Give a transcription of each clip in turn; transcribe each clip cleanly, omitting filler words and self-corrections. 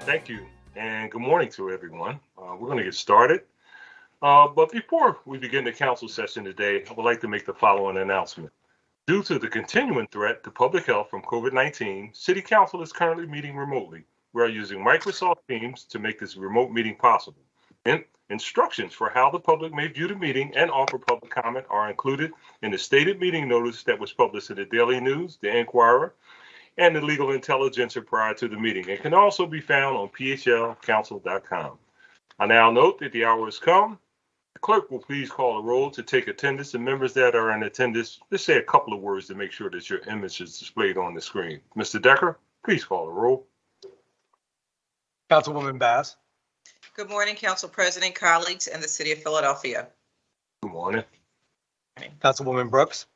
Thank you, and good morning to everyone. We're going to get started. But before we begin the council session today, I would like to make the following announcement. Due to the continuing threat to public health from COVID-19, City Council is currently meeting remotely. We are using Microsoft Teams to make this remote meeting possible. Instructions for how the public may view the meeting and offer public comment are included in the stated meeting notice that was published in the Daily News, the Inquirer, and the Legal Intelligencer prior to the meeting. It can also be found on phlcouncil.com. I now note that the hour has come. The clerk will please call the roll to take attendance, and members that are in attendance, just say a couple of words to make sure that your image is displayed on the screen. Mr. Decker, please call the roll. Councilwoman Bass. Good morning, Council President, colleagues, and the City of Philadelphia. Good morning. Councilwoman Brooks.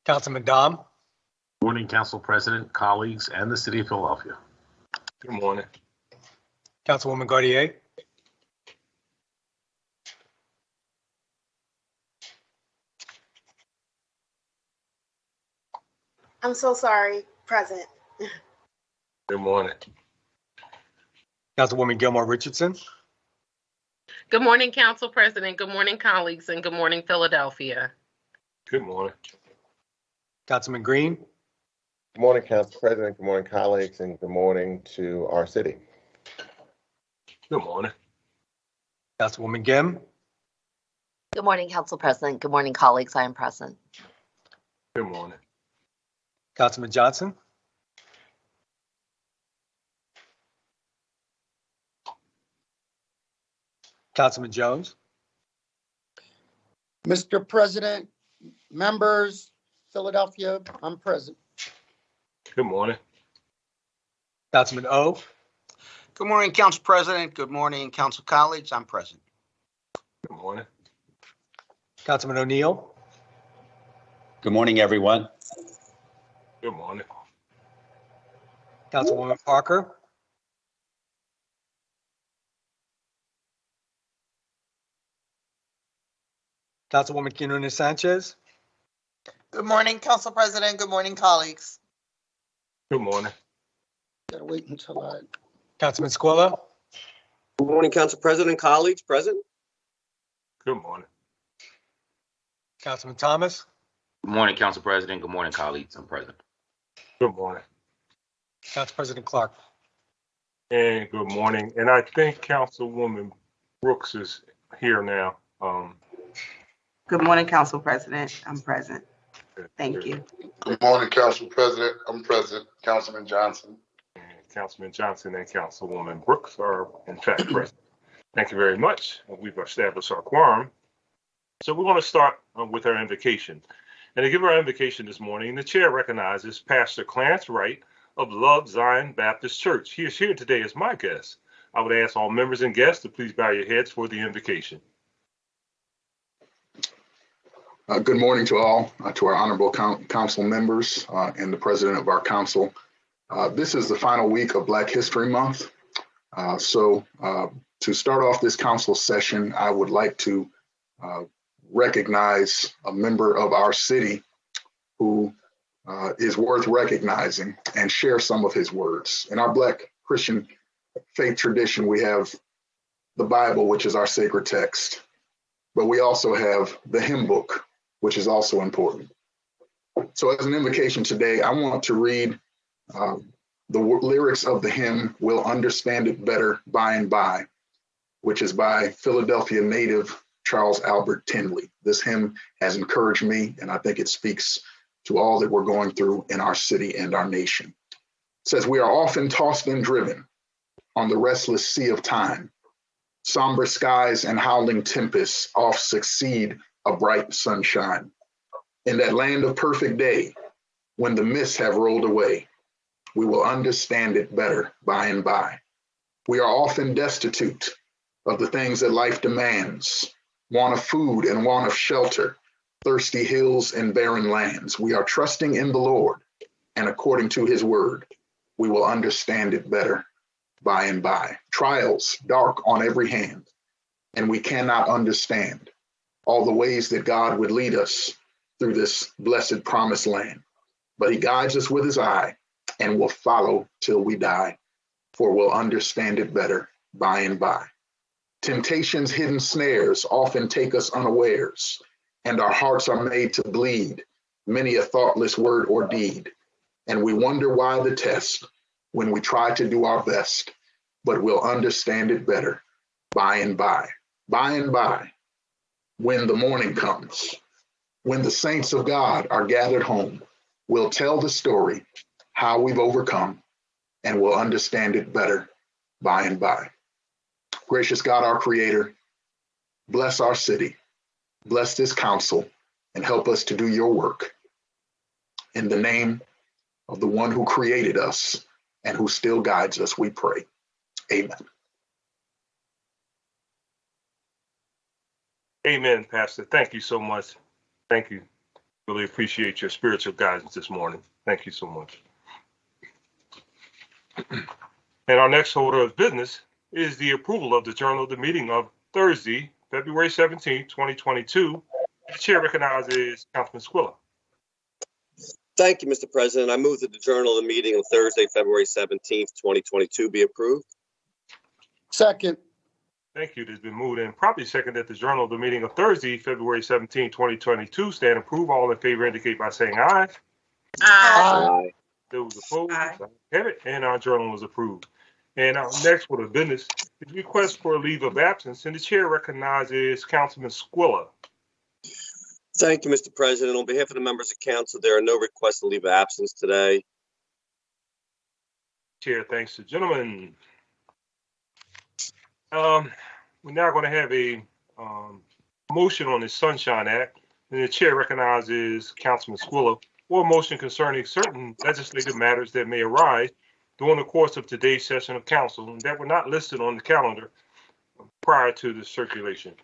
Councilman Dom. Good morning, Council President, colleagues, and the City of Philadelphia. Good morning. Councilwoman Gauthier. I'm so sorry, present. Good morning. Councilwoman Gilmore Richardson. Good morning, Council President. Good morning, colleagues, and good morning, Philadelphia. Good morning. Councilman Green. Good morning, Council President. Good morning, colleagues, and good morning to our city. Good morning. Councilwoman Gim. Good morning, Council President. Good morning, colleagues. I am present. Good morning. Councilman Johnson. Councilman Jones. Mr. President, members, Philadelphia, I'm present. Good morning. Councilman O. Good morning, Council President. Good morning, Council colleagues. I'm present. Good morning. Councilman O'Neill. Good morning, everyone. Good morning. Councilwoman Parker. Councilwoman Quinones Sanchez. Good morning, Council President. Good morning, colleagues. Good morning. Gotta wait until I. Councilman Squilla. Good morning, Council President, colleagues, present. Good morning. Councilman Thomas. Good morning, Council President. Good morning, colleagues. I'm present. Good morning. Council President Clark. And good morning. And I think Councilwoman Brooks is here now. Good morning, Council President. I'm present. Thank you. Good morning, Council President. I'm present. Councilman Johnson. And Councilman Johnson and Councilwoman Brooks are in fact present. Thank you very much. We've established our quorum. So we're going to start with our invocation. And to give our invocation this morning, the chair recognizes Pastor Clarence Wright of Love Zion Baptist Church. He is here today as my guest. I would ask all members and guests to please bow your heads for the invocation. Good morning to all, to our honorable council members and the president of our council. This is the final week of Black History Month. So to start off this council session, I would like to recognize a member of our city who is worth recognizing and share some of his words. In our Black Christian faith tradition, we have the Bible, which is our sacred text, but we also have the hymn book, which is also important. So as an invocation today, I want to read the lyrics of the hymn, We'll Understand It Better By and By, which is by Philadelphia native Charles Albert Tindley. This hymn has encouraged me, and I think it speaks to all that we're going through in our city and our nation. It says, we are often tossed and driven on the restless sea of time. Somber skies and howling tempests oft succeed a bright sunshine. In that land of perfect day, when the mists have rolled away, we will understand it better by and by. We are often destitute of the things that life demands, want of food and want of shelter, thirsty hills and barren lands. We are trusting in the Lord, and according to his word, we will understand it better by and by. Trials dark on every hand, and we cannot understand all the ways that God would lead us through this blessed promised land. but he guides us with his eye and will follow till we die, for we'll understand it better by and by. Temptation's hidden snares often take us unawares, and our hearts are made to bleed, many a thoughtless word or deed. And we wonder why the test when we try to do our best, but we'll understand it better by and by. By and by, when the morning comes, when the saints of God are gathered home, we'll tell the story, how we've overcome, and we'll understand it better by and by. Gracious God, our Creator, bless our city, bless this council, and help us to do your work. In the name of the one who created us and who still guides us, we pray. Amen. Amen, Pastor. Thank you so much. Thank you. Really appreciate your spiritual guidance this morning. Thank you so much. And our next order of business is the approval of the journal of the meeting of Thursday, February 17, 2022. The chair recognizes Councilman Squilla. Thank you, Mr. President. I move that the journal of the meeting of Thursday, February 17th, 2022 be approved. Second. Thank you. It has been moved and properly seconded that the journal of the meeting of Thursday, February 17, 2022 stand approved. All in favor indicate by saying aye. Aye. Those opposed, I have it, and our journal is approved. And our next order of business is request for a leave of absence, and the chair recognizes Councilman Squilla. Thank you, Mr. President. On behalf of the members of council, there are no requests to leave of absence today. Chair thanks the gentleman. We're now going to have a motion on the Sunshine Act, and the chair recognizes Councilman Squilla for a motion concerning certain legislative matters that may arise during the course of today's session of council and that were not listed on the calendar prior to the circulation.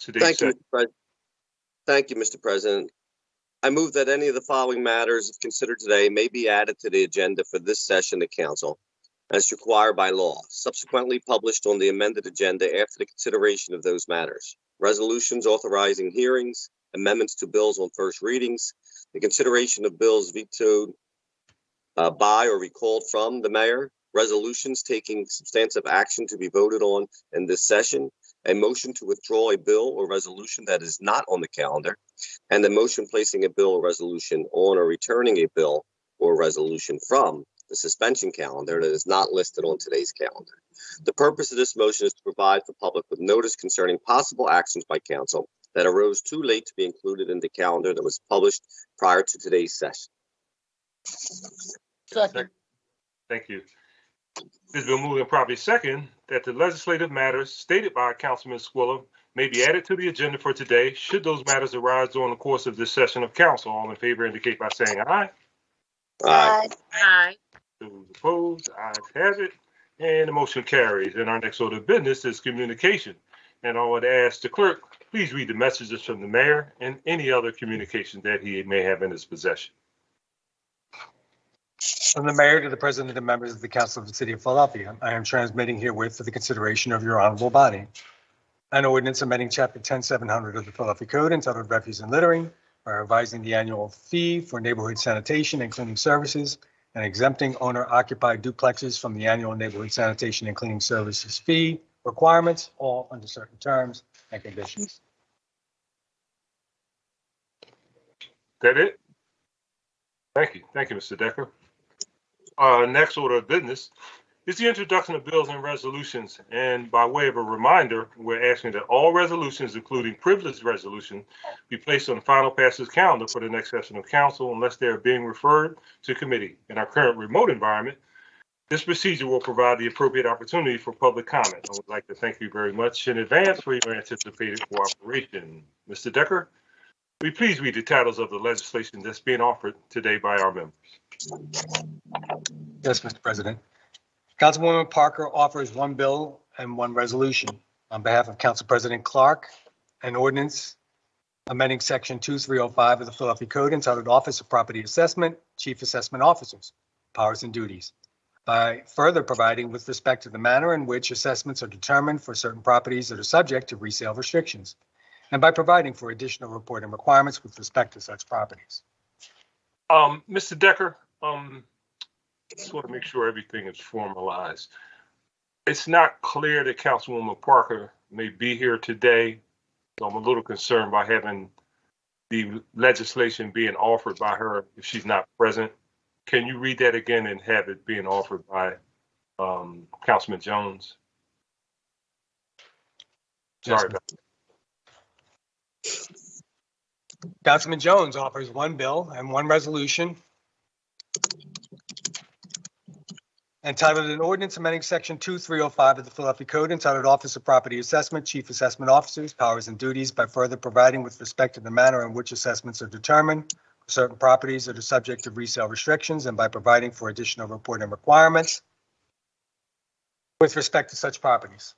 Thank you, Mr. President. I move that any of the following matters, if considered today, may be added to the agenda for this session of council as required by law, subsequently published on the amended agenda after the consideration of those matters. Resolutions authorizing hearings, amendments to bills on first readings, the consideration of bills vetoed by or recalled from the mayor, resolutions taking substantive action to be voted on in this session, a motion to withdraw a bill or resolution that is not on the calendar, and a motion placing a bill or resolution on or returning a bill or resolution from the suspension calendar that is not listed on today's calendar. The purpose of this motion is to provide the public with notice concerning possible actions by council that arose too late to be included in the calendar that was published prior to today's session. Second. Thank you. It's been moved and properly second that the legislative matters stated by Councilman Squilla may be added to the agenda for today should those matters arise during the course of this session of council. All in favor indicate by saying aye. Aye. Aye. Those opposed, ayes have it, and the motion carries. And our next order of business is communication. And I would ask the clerk, please read the messages from the mayor and any other communication that he may have in his possession. From the mayor to the president and members of the council of the city of Philadelphia, I am transmitting herewith for the consideration of your honorable body an ordinance amending chapter 10700 of the Philadelphia Code entitled Refuse and Littering by revising the annual fee for neighborhood sanitation and cleaning services and exempting owner-occupied duplexes from the annual neighborhood sanitation and cleaning services fee requirements, all under certain terms and conditions. That it? Thank you. Thank you, Mr. Decker. Next order of business is the introduction of bills and resolutions. And by way of a reminder, we're asking that all resolutions, including privileged resolution, be placed on the final passage calendar for the next session of council unless they are being referred to committee. In our current remote environment, this procedure will provide the appropriate opportunity for public comment. I would like to thank you very much in advance for your anticipated cooperation. Mr. Decker, will you please read the titles of the legislation that's being offered today by our members? Yes, Mr. President. Councilwoman Parker offers one bill and one resolution. On behalf of Council President Clark, an ordinance amending Section 2305 of the Philadelphia Code entitled Office of Property Assessment, Chief Assessment Officers, Powers and Duties, by further providing with respect to the manner in which assessments are determined for certain properties that are subject to resale restrictions, and by providing for additional reporting requirements with respect to such properties. Mr. Decker, just want to make sure everything is formalized. It's not clear that Councilwoman Parker may be here today, so I'm a little concerned by having the legislation being offered by her if she's not present. Can you read that again and have it being offered by Councilman Jones? Sorry about that. Councilman Jones offers one bill and one resolution entitled an ordinance amending section 2305 of the Philadelphia Code entitled Office of Property Assessment, Chief Assessment Officers, Powers and Duties by further providing with respect to the manner in which assessments are determined for certain properties that are subject to resale restrictions and by providing for additional reporting requirements with respect to such properties.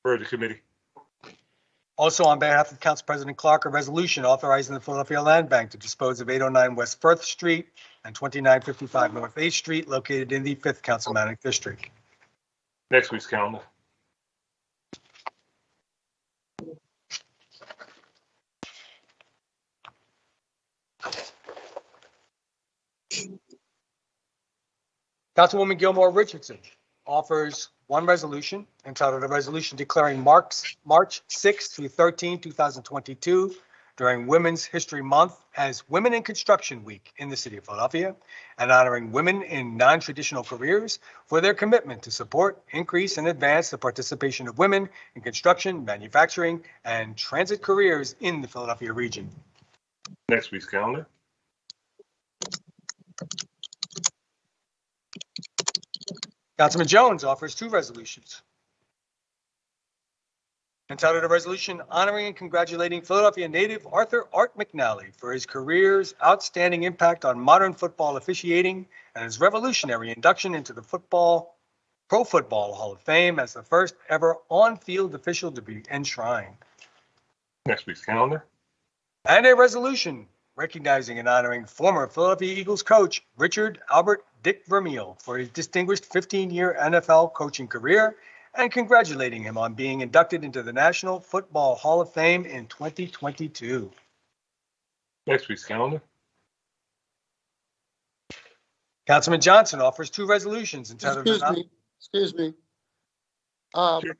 For the committee. Also, on behalf of Council President Clark, a resolution authorizing the Philadelphia Land Bank to dispose of 809 West Firth Street and 2955 North 8th Street located in the 5th Councilmanic District. Next week's calendar. Councilwoman Gilmore Richardson offers one resolution entitled a resolution declaring March 6 through 13, 2022 during Women's History Month as Women in Construction Week in the city of Philadelphia and honoring women in non-traditional careers for their commitment to support, increase, and advance the participation of women in construction, manufacturing, and transit careers in the Philadelphia region. Next week's calendar. Councilman Jones offers two resolutions. Entitled a resolution honoring and congratulating Philadelphia native Arthur Art McNally for his career's outstanding impact on modern football officiating and his revolutionary induction into the Pro Football Hall of Fame as the first ever on-field official to be enshrined. Next week's calendar. And a resolution recognizing and honoring former Philadelphia Eagles coach Richard Albert Dick Vermeil for his distinguished 15-year NFL coaching career and congratulating him on being inducted into the National Football Hall of Fame in 2022. Next week's calendar. Councilman Johnson offers two resolutions entitled. Excuse me.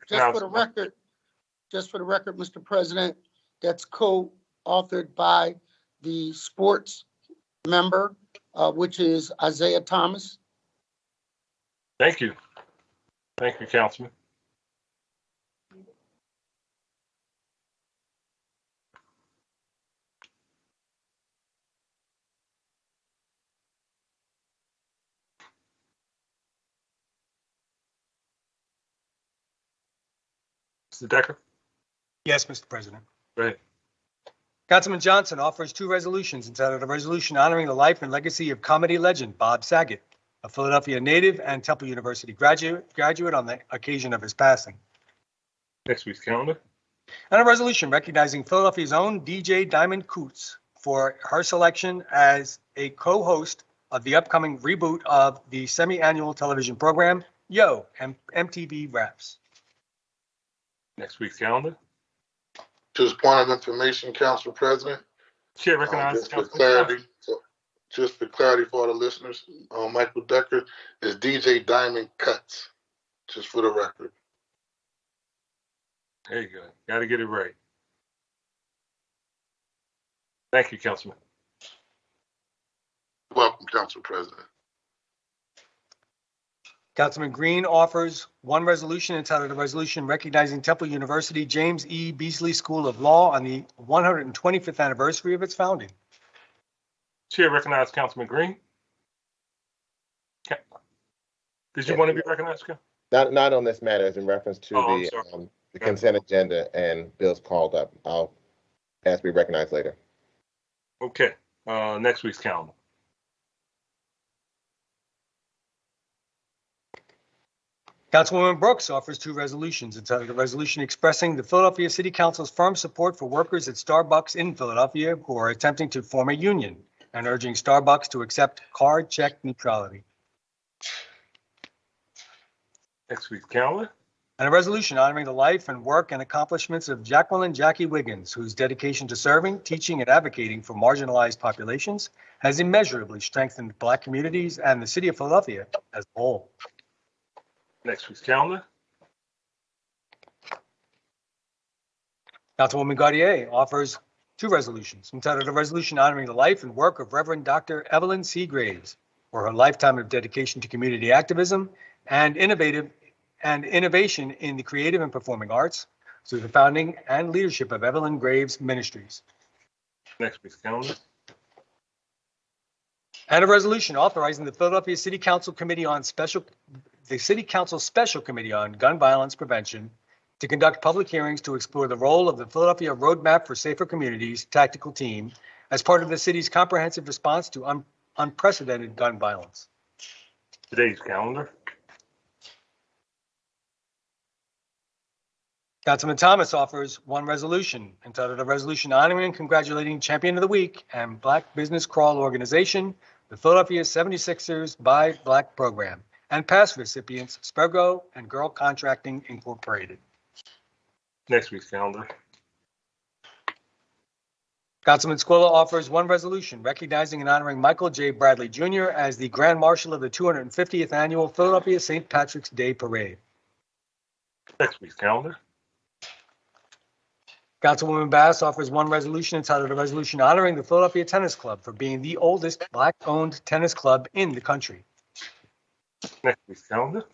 Just for the record, Mr. President, that's co-authored by the sports member, which is Isaiah Thomas. Thank you. Thank you, Councilman. Mr. Decker? Yes, Mr. President. Go ahead. Councilman Johnson offers two resolutions entitled a resolution honoring the life and legacy of comedy legend Bob Saget, a Philadelphia native and Temple University graduate on the occasion of his passing. Next week's calendar. And a resolution recognizing Philadelphia's own DJ Diamond Coots for her selection as a co-host of the upcoming reboot of the semi-annual television program, Yo, MTV Raps. Next week's calendar. Just point of information, Council President. Chair recognizes just for clarity for the listeners, Michael Decker is DJ Diamond Cuts, just for the record. There you go. Got to get it right. Thank you, Councilman. Welcome, Council President. Councilman Green offers one resolution entitled a resolution recognizing Temple University James E. Beasley School of Law on the 125th anniversary of its founding. Chair recognizes Councilman Green. Did you want to be recognized, Ken? Not on this matter, as in reference to the consent agenda and bills called up. I'll ask to be recognized later. Okay. Next week's calendar. Councilwoman Brooks offers two resolutions entitled a resolution expressing the Philadelphia City Council's firm support for workers at Starbucks in Philadelphia who are attempting to form a union and urging Starbucks to accept card check neutrality. Next week's calendar. And a resolution honoring the life and work and accomplishments of Jacqueline Jackie Wiggins, whose dedication to serving, teaching, and advocating for marginalized populations has immeasurably strengthened Black communities and the city of Philadelphia as a whole. Next week's calendar. Councilwoman Gaudier offers two resolutions entitled a resolution honoring the life and work of Reverend Dr. Evelyn C. Graves for her lifetime of dedication to community activism and innovation in the creative and performing arts through the founding and leadership of Evelyn Graves Ministries. Next week's calendar. And a resolution authorizing the Philadelphia City Council Committee on the City Council Special Committee on Gun Violence Prevention to conduct public hearings to explore the role of the Philadelphia Roadmap for Safer Communities tactical team as part of the city's comprehensive response to unprecedented gun violence. Today's calendar. Councilman Thomas offers one resolution entitled a resolution honoring and congratulating Champion of the Week and Black Business Crawl Organization, the Philadelphia 76ers by Black Program, and past recipients, Spergo and Girl Contracting Incorporated. Next week's calendar. Councilman Squilla offers one resolution recognizing and honoring Michael J. Bradley Jr. as the Grand Marshal of the 250th Annual Philadelphia St. Patrick's Day Parade. Next week's calendar. Councilwoman Bass offers one resolution entitled a resolution honoring the Philadelphia Tennis Club for being the oldest Black-owned tennis club in the country. Next week's calendar.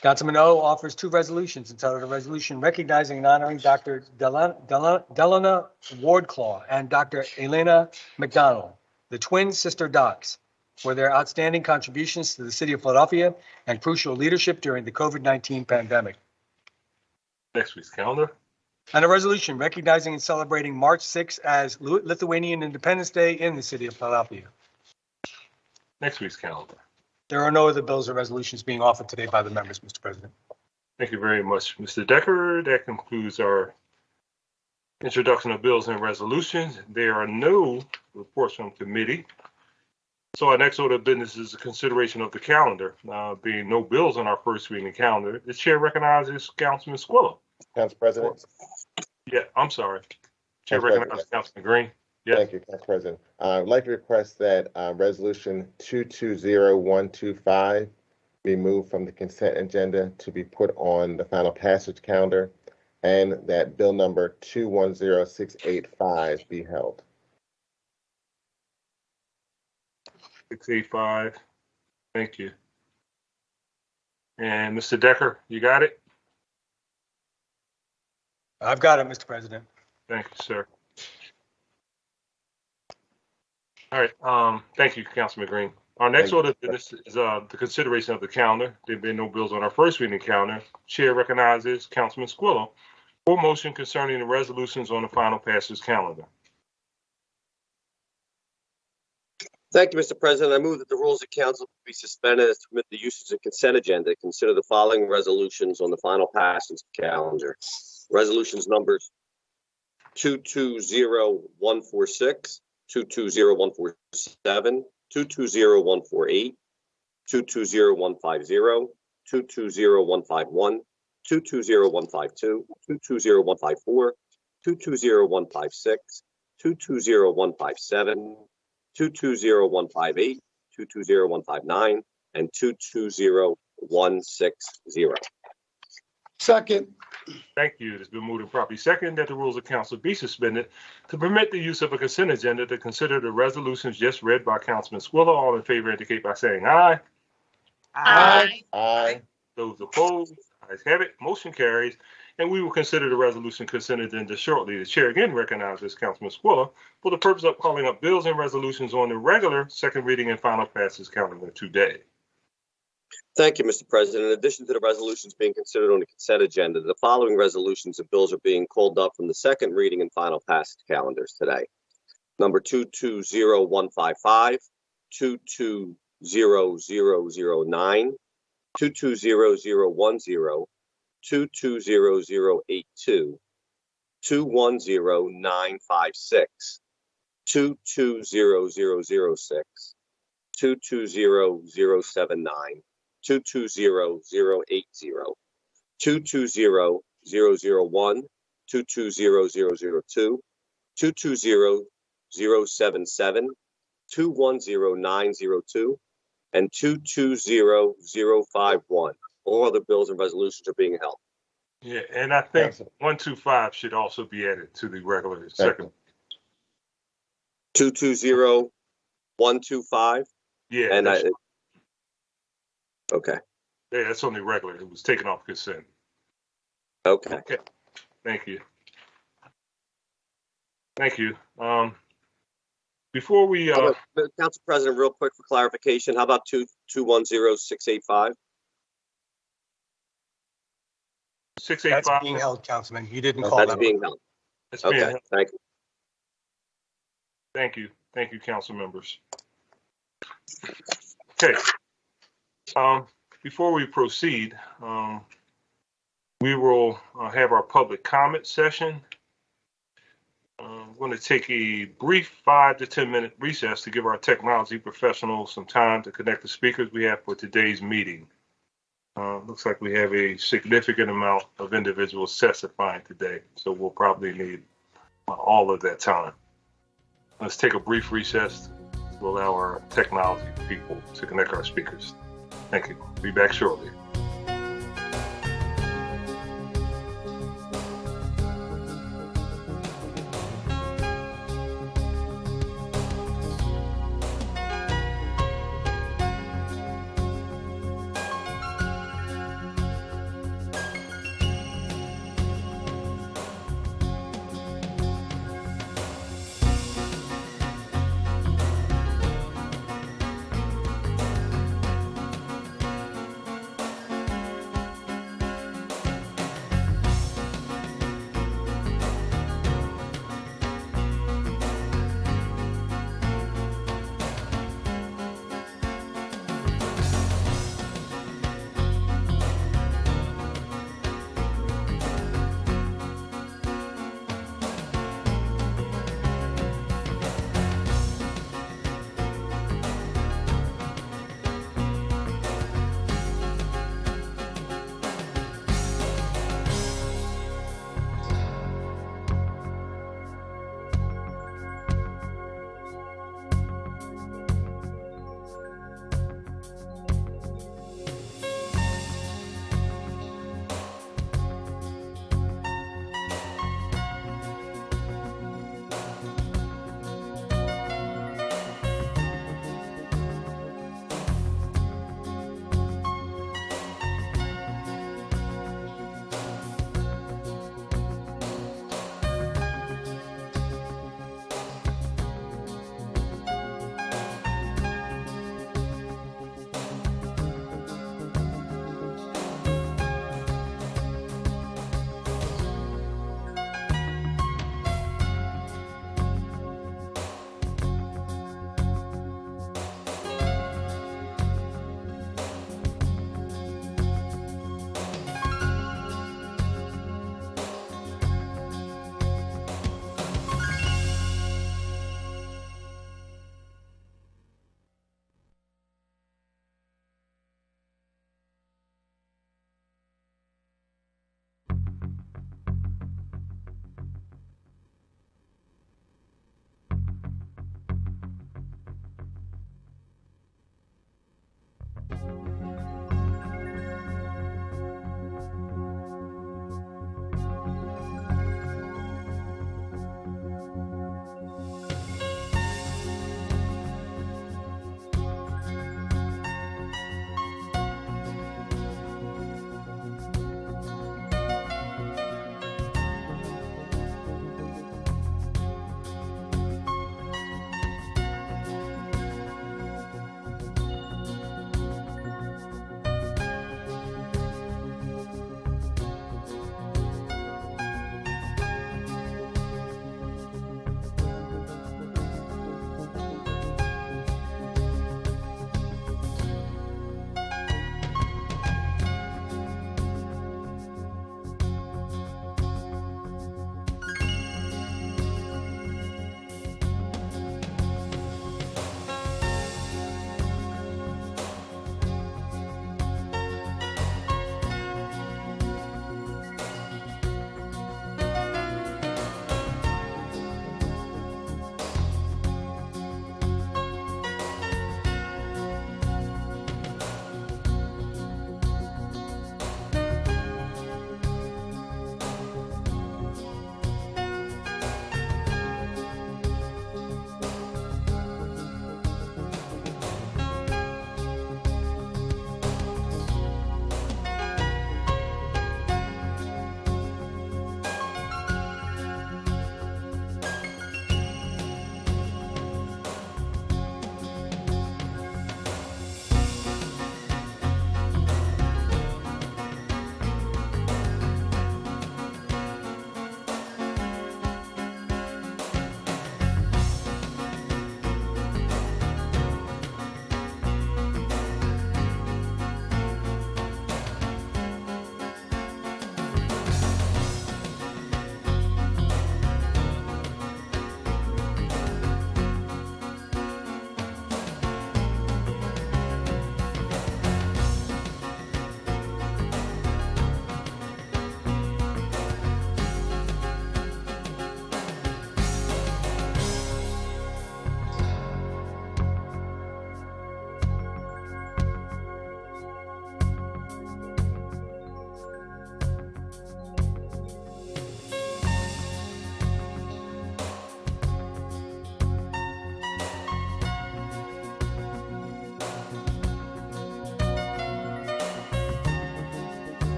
Councilman O offers two resolutions entitled a resolution recognizing and honoring Dr. Delana Wardclaw and Dr. Elena McDonald, the twin sister docs, for their outstanding contributions to the city of Philadelphia and crucial leadership during the COVID-19 pandemic. Next week's calendar. And a resolution recognizing and celebrating March 6th as Lithuanian Independence Day in the city of Philadelphia. Next week's calendar. There are no other bills or resolutions being offered today by the members, Mr. President. Thank you very much, Mr. Decker. That concludes our introduction of bills and resolutions. There are no reports from committee. So our next order of business is the consideration of the calendar. Being no bills on our first reading calendar, the chair recognizes Councilman Squilla. Council President. Yeah, I'm sorry. Chair recognizes Councilman Green. Yes. Thank you, Council President. I'd like to request that Resolution 220125 be moved from the consent agenda to be put on the final passage calendar, and that Bill number 210685 be held. 685. Thank you. And Mr. Decker, you got it? I've got it, Mr. President. Thank you, sir. All right. Thank you, Councilman Green. Our next order of business is the consideration of the calendar. There have been no bills on our first reading calendar. Chair recognizes Councilman Squilla for motion concerning the resolutions on the final passage calendar. Thank you, Mr. President. I move that the rules of council be suspended as to permit the usage of consent agenda. Consider the following resolutions on the final passage calendar. Resolutions numbers 220146, 220147, 220148, 220150, 220151, 220152, 220154, 220156, 220157, 220158, 220159, and 220160. Second. Thank you. It has been moved and properly second that the rules of council be suspended to permit the use of a consent agenda to consider the resolutions just read by Councilman Squilla. All in favor indicate by saying aye. Aye. Aye. Those opposed, ayes have it. Motion carries, and we will consider the resolution consent agenda shortly. The chair again recognizes Councilman Squilla for the purpose of calling up bills and resolutions on the regular second reading and final passage calendar today. Thank you, Mr. President. In addition to the resolutions being considered on the consent agenda, the following resolutions and bills are being called up from the second reading and final passage calendars today. Number 220155, 220009, 220010, 220082, 210956, 220006, 220079, 220080, 220-001, 220-002, 220-077, 210-902, and 220-051. All other bills and resolutions are being held. Yeah, and I think 125 should also be added to the regular second. 220-125. Yeah. And okay. Yeah, that's on the regular. It was taken off consent. Okay. Okay. Thank you. Thank you. Before we Council President, real quick for clarification, how about 2210685? 685. That's being held, Councilman. You didn't call That's that. being held. That's being Okay, held. thank you. Thank you. Thank you, council members. Okay. Before we proceed, we will have our public comment session. We're going to take a brief 5 to 10 minute recess to give our technology professionals some time to connect the speakers we have for today's meeting. Looks like we have a significant amount of individuals testifying today, so we'll probably need all of that time. Let's take a brief recess to allow our technology people to connect our speakers. Thank you. Be back shortly.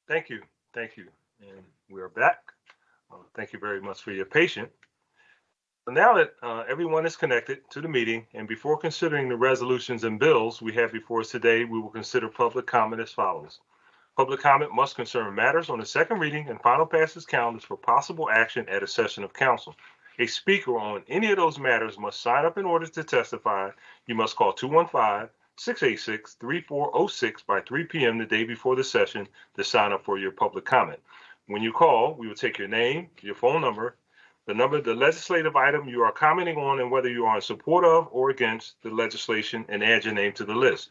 Thank you. Thank you. And we are back. Thank you very much for your patience. So now that everyone is connected to the meeting, and before considering the resolutions and bills we have before us today, we will consider public comment as follows. Public comment must concern matters on the second reading and final passage calendars for possible action at a session of council. A speaker on any of those matters must sign up in order to testify. You must call 215-686-3406 by 3 p.m. the day before the session to sign up for your public comment. When you call, we will take your name, your phone number, the number of the legislative item you are commenting on, and whether you are in support of or against the legislation, and add your name to the list.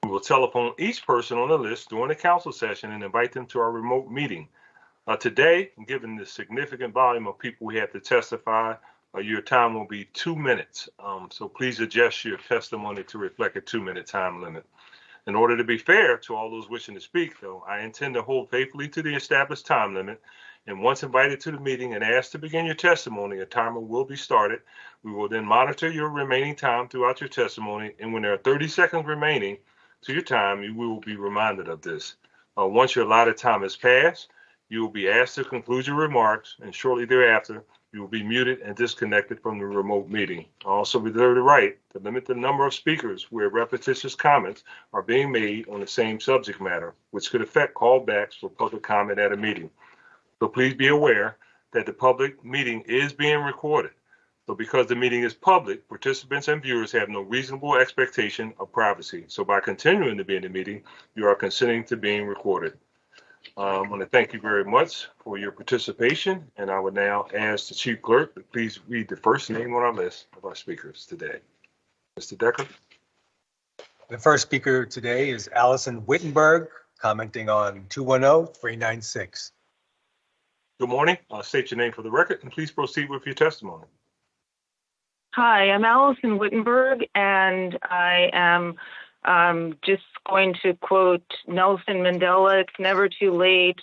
We will telephone each person on the list during the council session and invite them to our remote meeting. Today, given the significant volume of people we have to testify, your time will be 2 minutes. So please adjust your testimony to reflect a 2-minute time limit. In order to be fair to all those wishing to speak, though, I intend to hold faithfully to the established time limit. And once invited to the meeting and asked to begin your testimony, a timer will be started. We will then monitor your remaining time throughout your testimony. And when there are 30 seconds remaining to your time, you will be reminded of this. Once your allotted time has passed, you will be asked to conclude your remarks, and shortly thereafter, you will be muted and disconnected from the remote meeting. I also reserve the right to limit the number of speakers where repetitious comments are being made on the same subject matter, which could affect callbacks for public comment at a meeting. So please be aware that the public meeting is being recorded. So because the meeting is public, participants and viewers have no reasonable expectation of privacy. So by continuing to be in the meeting, you are consenting to being recorded. I want to thank you very much for your participation, and I would now ask the chief clerk to please read the first name on our list of our speakers today. Mr. Decker. The first speaker today is Allison Wittenberg, commenting on 210-396. Good morning. State your name for the record, and please proceed with your testimony. Hi, I'm Allison Wittenberg, and I am just going to quote Nelson Mandela, "It's never too late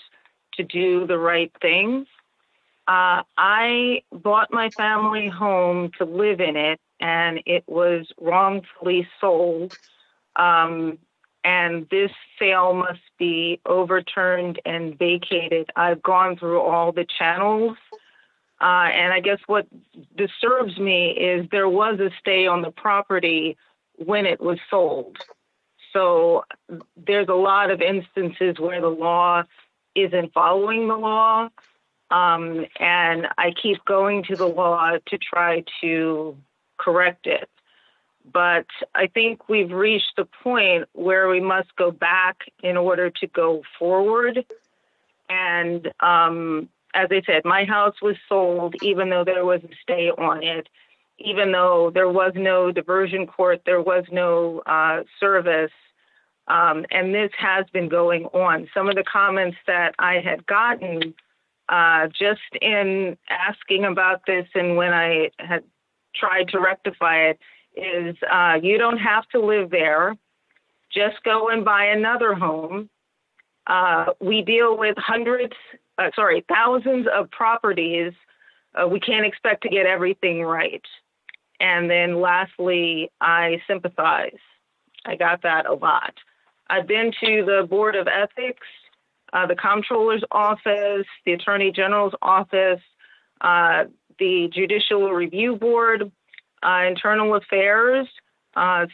to do the right thing." I bought my family home to live in it, and it was wrongfully sold. And this sale must be overturned and vacated. I've gone through all the channels. And I guess what disturbs me is there was a stay on the property when it was sold. So there's a lot of instances where the law isn't following the law. And I keep going to the law to try to correct it. But I think we've reached the point where we must go back in order to go forward. And as I said, my house was sold even though there was a stay on it, even though there was no diversion court, there was no service. And this has been going on. Some of the comments that I had gotten just in asking about this and when I had tried to rectify it is you don't have to live there. Just go and buy another home. We deal with thousands of properties. We can't expect to get everything right. And then lastly, I sympathize. I got that a lot. I've been to the Board of Ethics, the Comptroller's Office, the Attorney General's Office, the Judicial Review Board, Internal Affairs,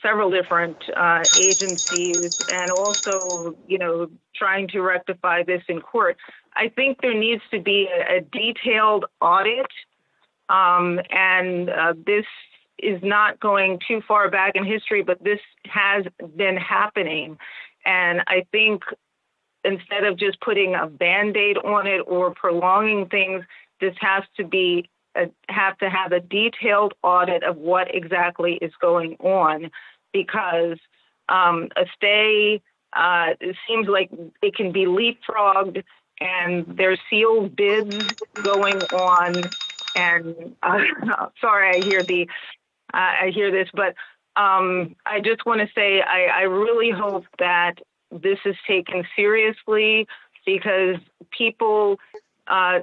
several different agencies, and also, trying to rectify this in court. I think there needs to be a detailed audit, and this is not going too far back in history, but this has been happening. And I think instead of just putting a Band-Aid on it or prolonging things, this has to have a detailed audit of what exactly is going on, because a stay, it seems like it can be leapfrogged, and there's sealed bids going on. And sorry, I hear this, but I just want to say I really hope that this is taken seriously, because people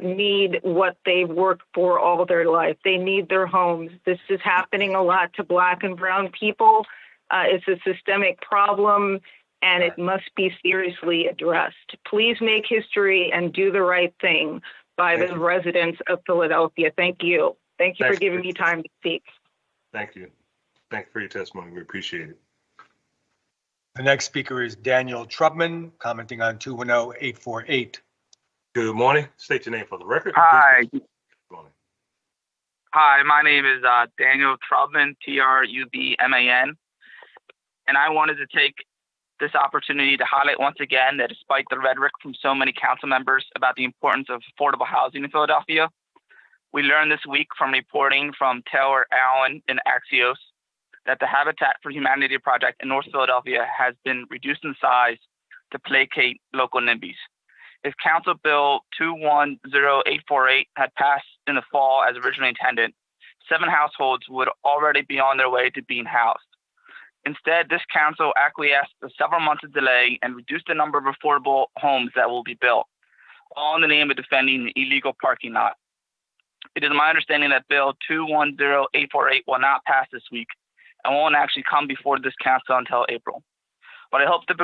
need what they've worked for all their life. They need their homes. This is happening a lot to Black and brown people. It's a systemic problem, and it must be seriously addressed. Please make history and do the right thing by the residents of Philadelphia. Thank you. Thank you for giving me time to speak. Thank you. Thank you for your testimony. We appreciate it. The next speaker is Daniel Trubman, commenting on 210-848. Good morning. State your name for the record. Hi. Hi, my name is Daniel Trubman, Trubman, and I wanted to take this opportunity to highlight once again that despite the rhetoric from so many council members about the importance of affordable housing in Philadelphia, we learned this week from reporting from Taylor Allen and Axios that the Habitat for Humanity project in North Philadelphia has been reduced in size to placate local NIMBYs. If Council Bill 210848 had passed in the fall as originally intended, 7 households would already be on their way to being housed. Instead, this council acquiesced to several months of delay and reduced the number of affordable homes that will be built, all in the name of defending the illegal parking lot. It is my understanding that Bill 210848 will not pass this week and won't actually come before this council until April. But I hope the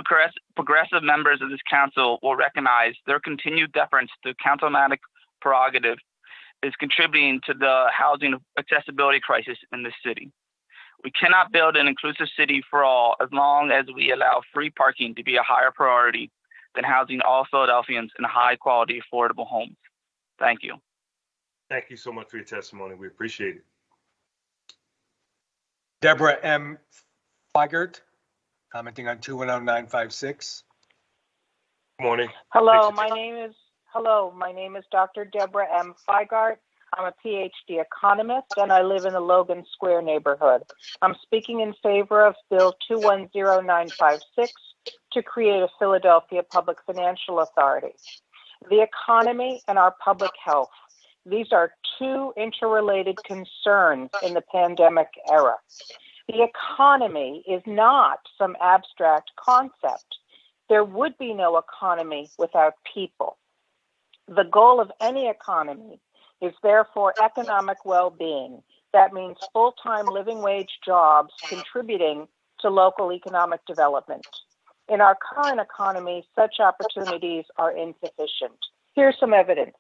progressive members of this council will recognize their continued deference to councilmanic prerogative is contributing to the housing accessibility crisis in this city. We cannot build an inclusive city for all as long as we allow free parking to be a higher priority than housing all Philadelphians in high-quality, affordable homes. Thank you. Thank you so much for your testimony. We appreciate it. Deborah M Feigert, commenting on 210-956. Good morning. Hello, my name is Dr. Deborah M Feigert. I'm a PhD economist, and I live in the Logan Square neighborhood. I'm speaking in favor of Bill 210956 to create a Philadelphia Public Financial Authority. The economy and our public health. These are two interrelated concerns in the pandemic era. The economy is not some abstract concept. There would be no economy without people. The goal of any economy is therefore economic well-being. That means full-time living wage jobs contributing to local economic development. In our current economy, such opportunities are insufficient. Here's some evidence.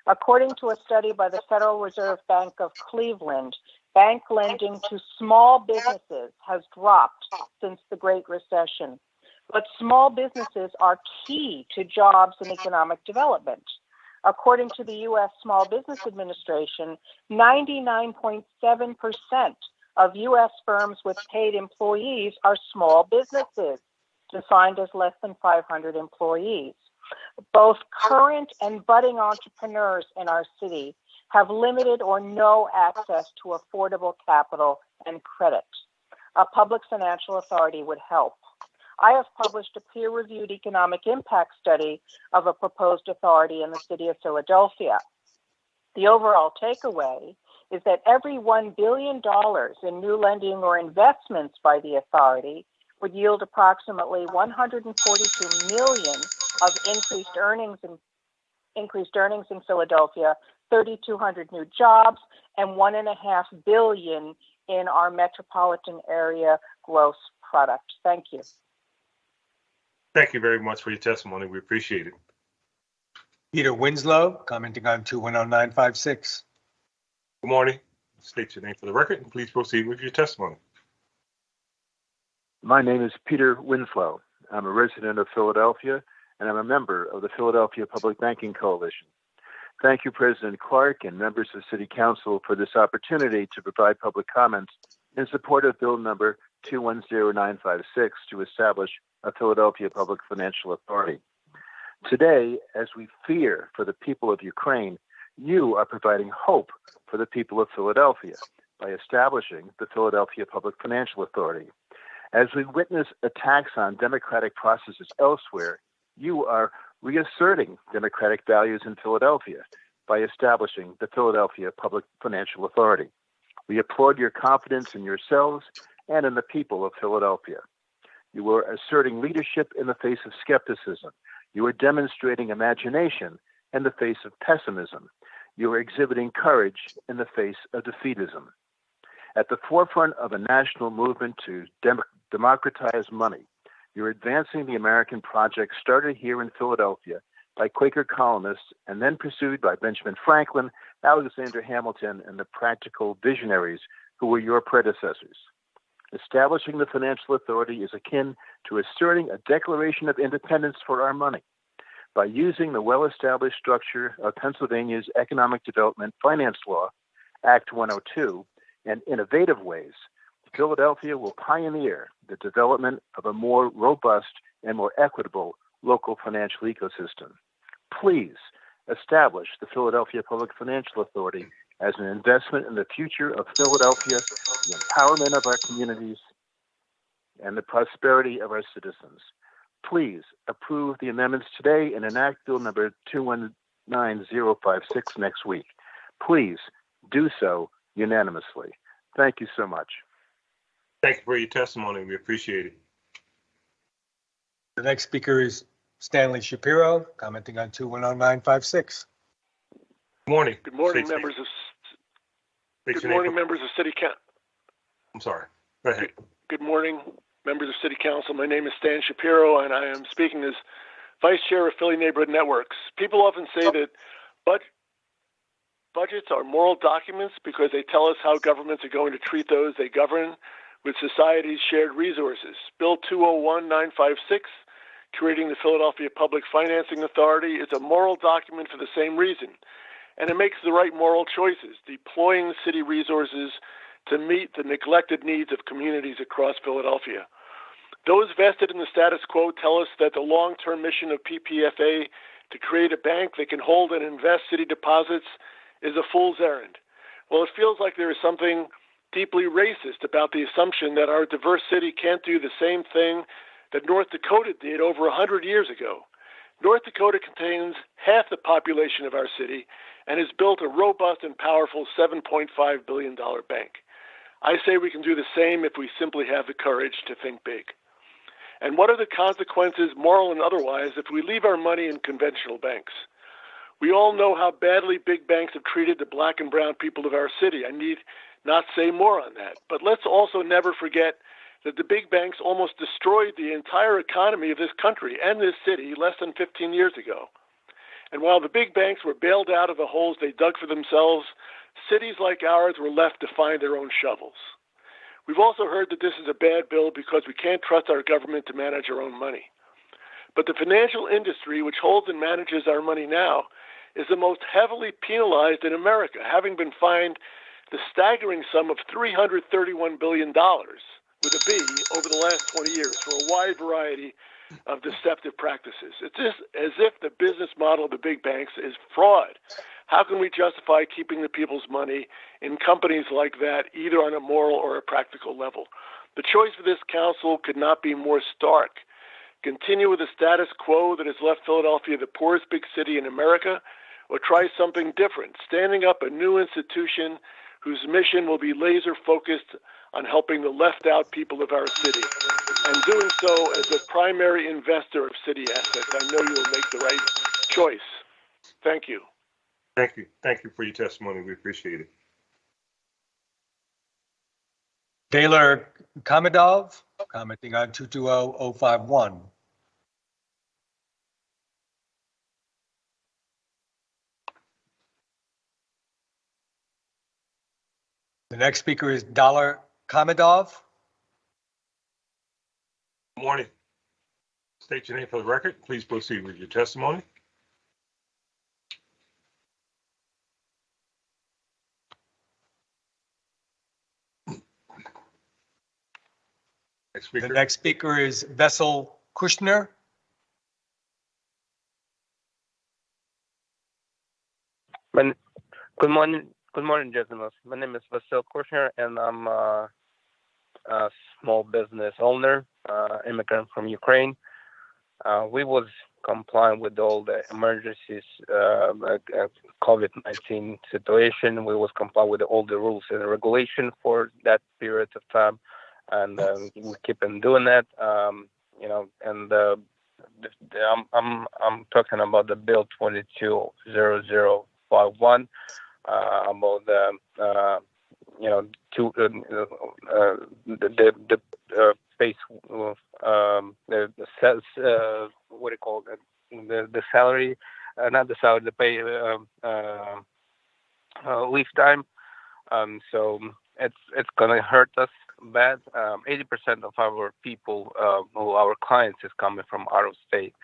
According to a study by the Federal Reserve Bank of Cleveland, bank lending to small businesses has dropped since the Great Recession. But small businesses are key to jobs and economic development. According to the U.S. Small Business Administration, 99.7% of U.S. firms with paid employees are small businesses, defined as less than 500 employees. Both current and budding entrepreneurs in our city have limited or no access to affordable capital and credit. A public financial authority would help. I have published a peer-reviewed economic impact study of a proposed authority in the city of Philadelphia. The overall takeaway is that every $1 billion in new lending or investments by the authority would yield approximately $142 million of increased earnings in Philadelphia, 3,200 new jobs, and $1.5 billion in our metropolitan area gross product. Thank you. Thank you very much for your testimony. We appreciate it. Peter Winslow, commenting on 210-956. Good morning. State your name for the record and please proceed with your testimony. My name is Peter Winslow. I'm a resident of Philadelphia, and I'm a member of the Philadelphia Public Banking Coalition. Thank you, President Clark and members of City Council, for this opportunity to provide public comments in support of Bill number 210956 to establish a Philadelphia Public Financial Authority. Today, as we fear for the people of Ukraine, you are providing hope for the people of Philadelphia by establishing the Philadelphia Public Financial Authority. As we witness attacks on democratic processes elsewhere, you are reasserting democratic values in Philadelphia by establishing the Philadelphia Public Financial Authority. We applaud your confidence in yourselves and in the people of Philadelphia. You are asserting leadership in the face of skepticism. You are demonstrating imagination in the face of pessimism. You are exhibiting courage in the face of defeatism. At the forefront of a national movement to democratize money, You're advancing the American project started here in Philadelphia by Quaker colonists and then pursued by Benjamin Franklin, Alexander Hamilton, and the practical visionaries who were your predecessors. Establishing the financial authority is akin to asserting a declaration of independence for our money. By using the well-established structure of Pennsylvania's Economic Development Finance Law, Act 102, and innovative ways, Philadelphia will pioneer the development of a more robust and more equitable local financial ecosystem. Please establish the Philadelphia Public Financial Authority as an investment in the future of Philadelphia, the empowerment of our communities, and the prosperity of our citizens. Please approve the amendments today and enact Bill number 219056 next week. Please do so unanimously. Thank you so much. Thank you for your testimony. We appreciate it. The next speaker is Stanley Shapiro, commenting on 210956. Good morning. Good morning, members of City Council. I'm sorry. Go ahead. Good morning, members of City Council. My name is Stan Shapiro, and I am speaking as Vice Chair of Philly Neighborhood Networks. People often say that budgets are moral documents because they tell us how governments are going to treat those they govern with society's shared resources. Bill 201956, creating the Philadelphia Public Financing Authority, is a moral document for the same reason, and it makes the right moral choices, deploying city resources to meet the neglected needs of communities across Philadelphia. Those vested in the status quo tell us that the long-term mission of PPFA to create a bank that can hold and invest city deposits is a fool's errand. Well, it feels like there is something deeply racist about the assumption that our diverse city can't do the same thing that North Dakota did over 100 years ago. North Dakota contains half the population of our city and has built a robust and powerful $7.5 billion bank. I say we can do the same if we simply have the courage to think big. And what are the consequences, moral and otherwise, if we leave our money in conventional banks? We all know how badly big banks have treated the black and brown people of our city. I need not say more on that. But let's also never forget that the big banks almost destroyed the entire economy of this country and this city less than 15 years ago. And while the big banks were bailed out of the holes they dug for themselves, cities like ours were left to find their own shovels. We've also heard that this is a bad bill because we can't trust our government to manage our own money. But the financial industry, which holds and manages our money now, is the most heavily penalized in America, having been fined the staggering sum of $331 billion, with a B, over the last 20 years for a wide variety of deceptive practices. It's just as if the business model of the big banks is fraud. How can we justify keeping the people's money in companies like that, either on a moral or a practical level? The choice for this council could not be more stark. Continue with the status quo that has left Philadelphia the poorest big city in America, or try something different, standing up a new institution whose mission will be laser focused on helping the left out people of our city, and doing so as a primary investor of city assets. I know you will make the right choice. Thank you. Thank you. Thank you for your testimony. We appreciate it. Taylor Kamidov, commenting on 220051. The next speaker is Dollar Kamidov. Good morning. State your name for the record. Please proceed with your testimony. The next speaker is Vadim Koshner. Good morning, gentlemen. My name is Vadim Koshner, and I'm a small business owner, immigrant from Ukraine. We was complying with all the emergencies, COVID-19 situation. We was complying with all the rules and regulation for that period of time, and we keep on doing that. I'm talking about the Bill 220051. About the space, the what do you call it? The salary, not the salary, the pay, leave time. So it's gonna hurt us bad. 80% of our people, our clients, is coming from out of state,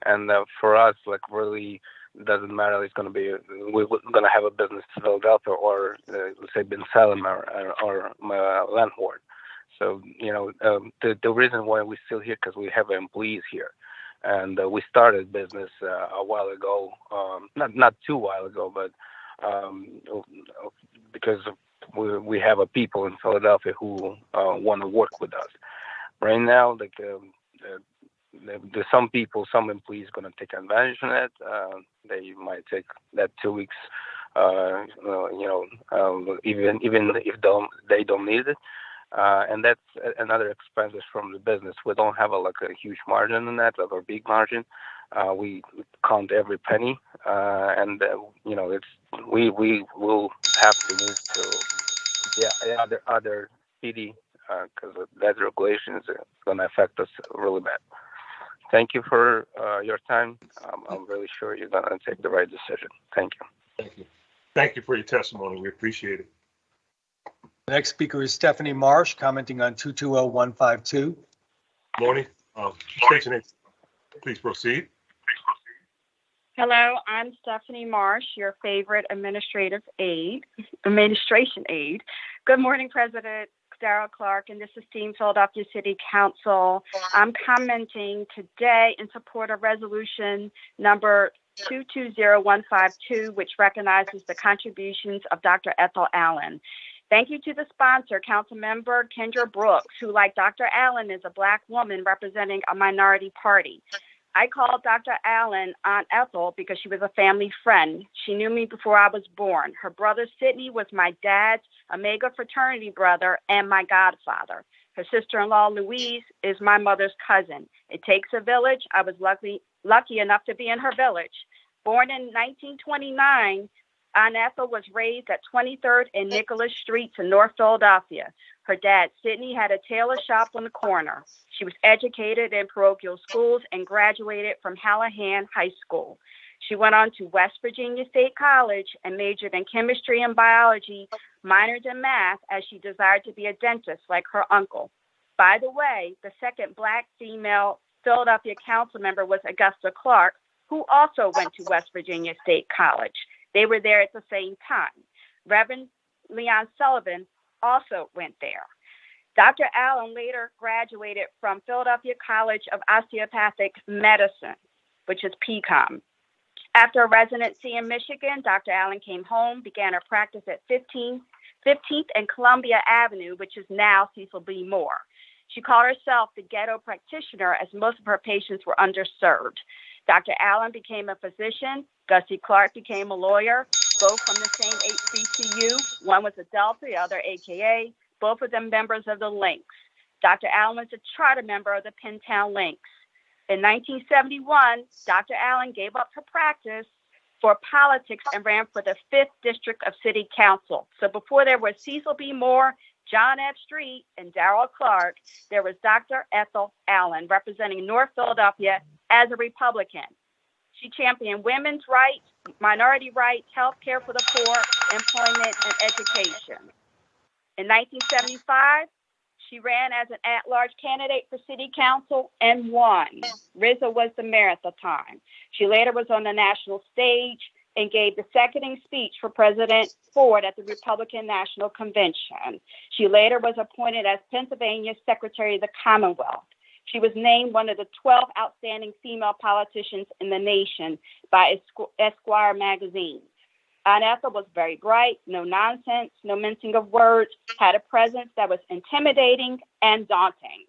and for us, like, really doesn't matter. It's gonna be, we're gonna have a business in Philadelphia or let's say Ben Salem or Landward. So the reason why we're still here, because we have employees here, and we started business a while ago, not too while ago, but because we have a people in Philadelphia who want to work with us. Right now, like there's some people, some employees going to take advantage of it. They might take that 2 weeks, even if they don't need it. And that's another expenses from the business. We don't have a huge margin in that, like a big margin. We count every penny, and we will have to move to other city because that regulation is going to affect us really bad. Thank you for your time. I'm really sure you're going to take the right decision. Thank you. Thank you. Thank you for your testimony. We appreciate it. The next speaker is Stephanie Marsh, commenting on 220152. Morning. State your name. Please proceed. Hello, I'm Stephanie Marsh, your favorite administration aide. Good morning, President Darrell Clark and this esteemed Philadelphia City Council. I'm commenting today in support of resolution number 220152, which recognizes the contributions of Dr. Ethel Allen. Thank you to the sponsor, Councilmember Kendra Brooks, who, like Dr. Allen, is a Black woman representing a minority party. I called Dr. Allen Aunt Ethel because she was a family friend. She knew me before I was born. Her brother, Sidney, was my dad's Omega fraternity brother and my godfather. Her sister-in-law, Louise, is my mother's cousin. It takes a village. I was lucky enough to be in her village. Born in 1929, Aunt Ethel was raised at 23rd and Nicholas Streets in North Philadelphia. Her dad, Sidney, had a tailor shop on the corner. She was educated in parochial schools and graduated from Hallahan High School. She went on to West Virginia State College and majored in chemistry and biology, minored in math, as she desired to be a dentist like her uncle. By the way, the second Black female Philadelphia council member was Augusta Clark, who also went to West Virginia State College. They were there at the same time. Reverend Leon Sullivan also went there. Dr. Allen later graduated from Philadelphia College of Osteopathic Medicine, which is PCOM. After a residency in Michigan, Dr. Allen came home, began her practice at 15th and Columbia Avenue, which is now Cecil B. Moore. She called herself the ghetto practitioner as most of her patients were underserved. Dr. Allen became a physician. Gussie Clark became a lawyer, both from the same HBCU. One was Adelphi, the other AKA, both of them members of the Lynx. Dr. Allen was a charter member of the Pentown Lynx. In 1971, Dr. Allen gave up her practice for politics and ran for the 5th District of City Council. So before there was Cecil B. Moore, John F. Street, and Darrell Clark, there was Dr. Ethel Allen representing North Philadelphia as a Republican. She championed women's rights, minority rights, health care for the poor, employment, and education. In 1975, she ran as an at-large candidate for city council and won. RZA was the mayor at the time. She later was on the national stage and gave the seconding speech for President Ford at the Republican National Convention. She later was appointed as Pennsylvania's Secretary of the Commonwealth. She was named one of the 12 outstanding female politicians in the nation by Esquire magazine. Aunt Ethel was very bright, no nonsense, no mincing of words, had a presence that was intimidating and daunting.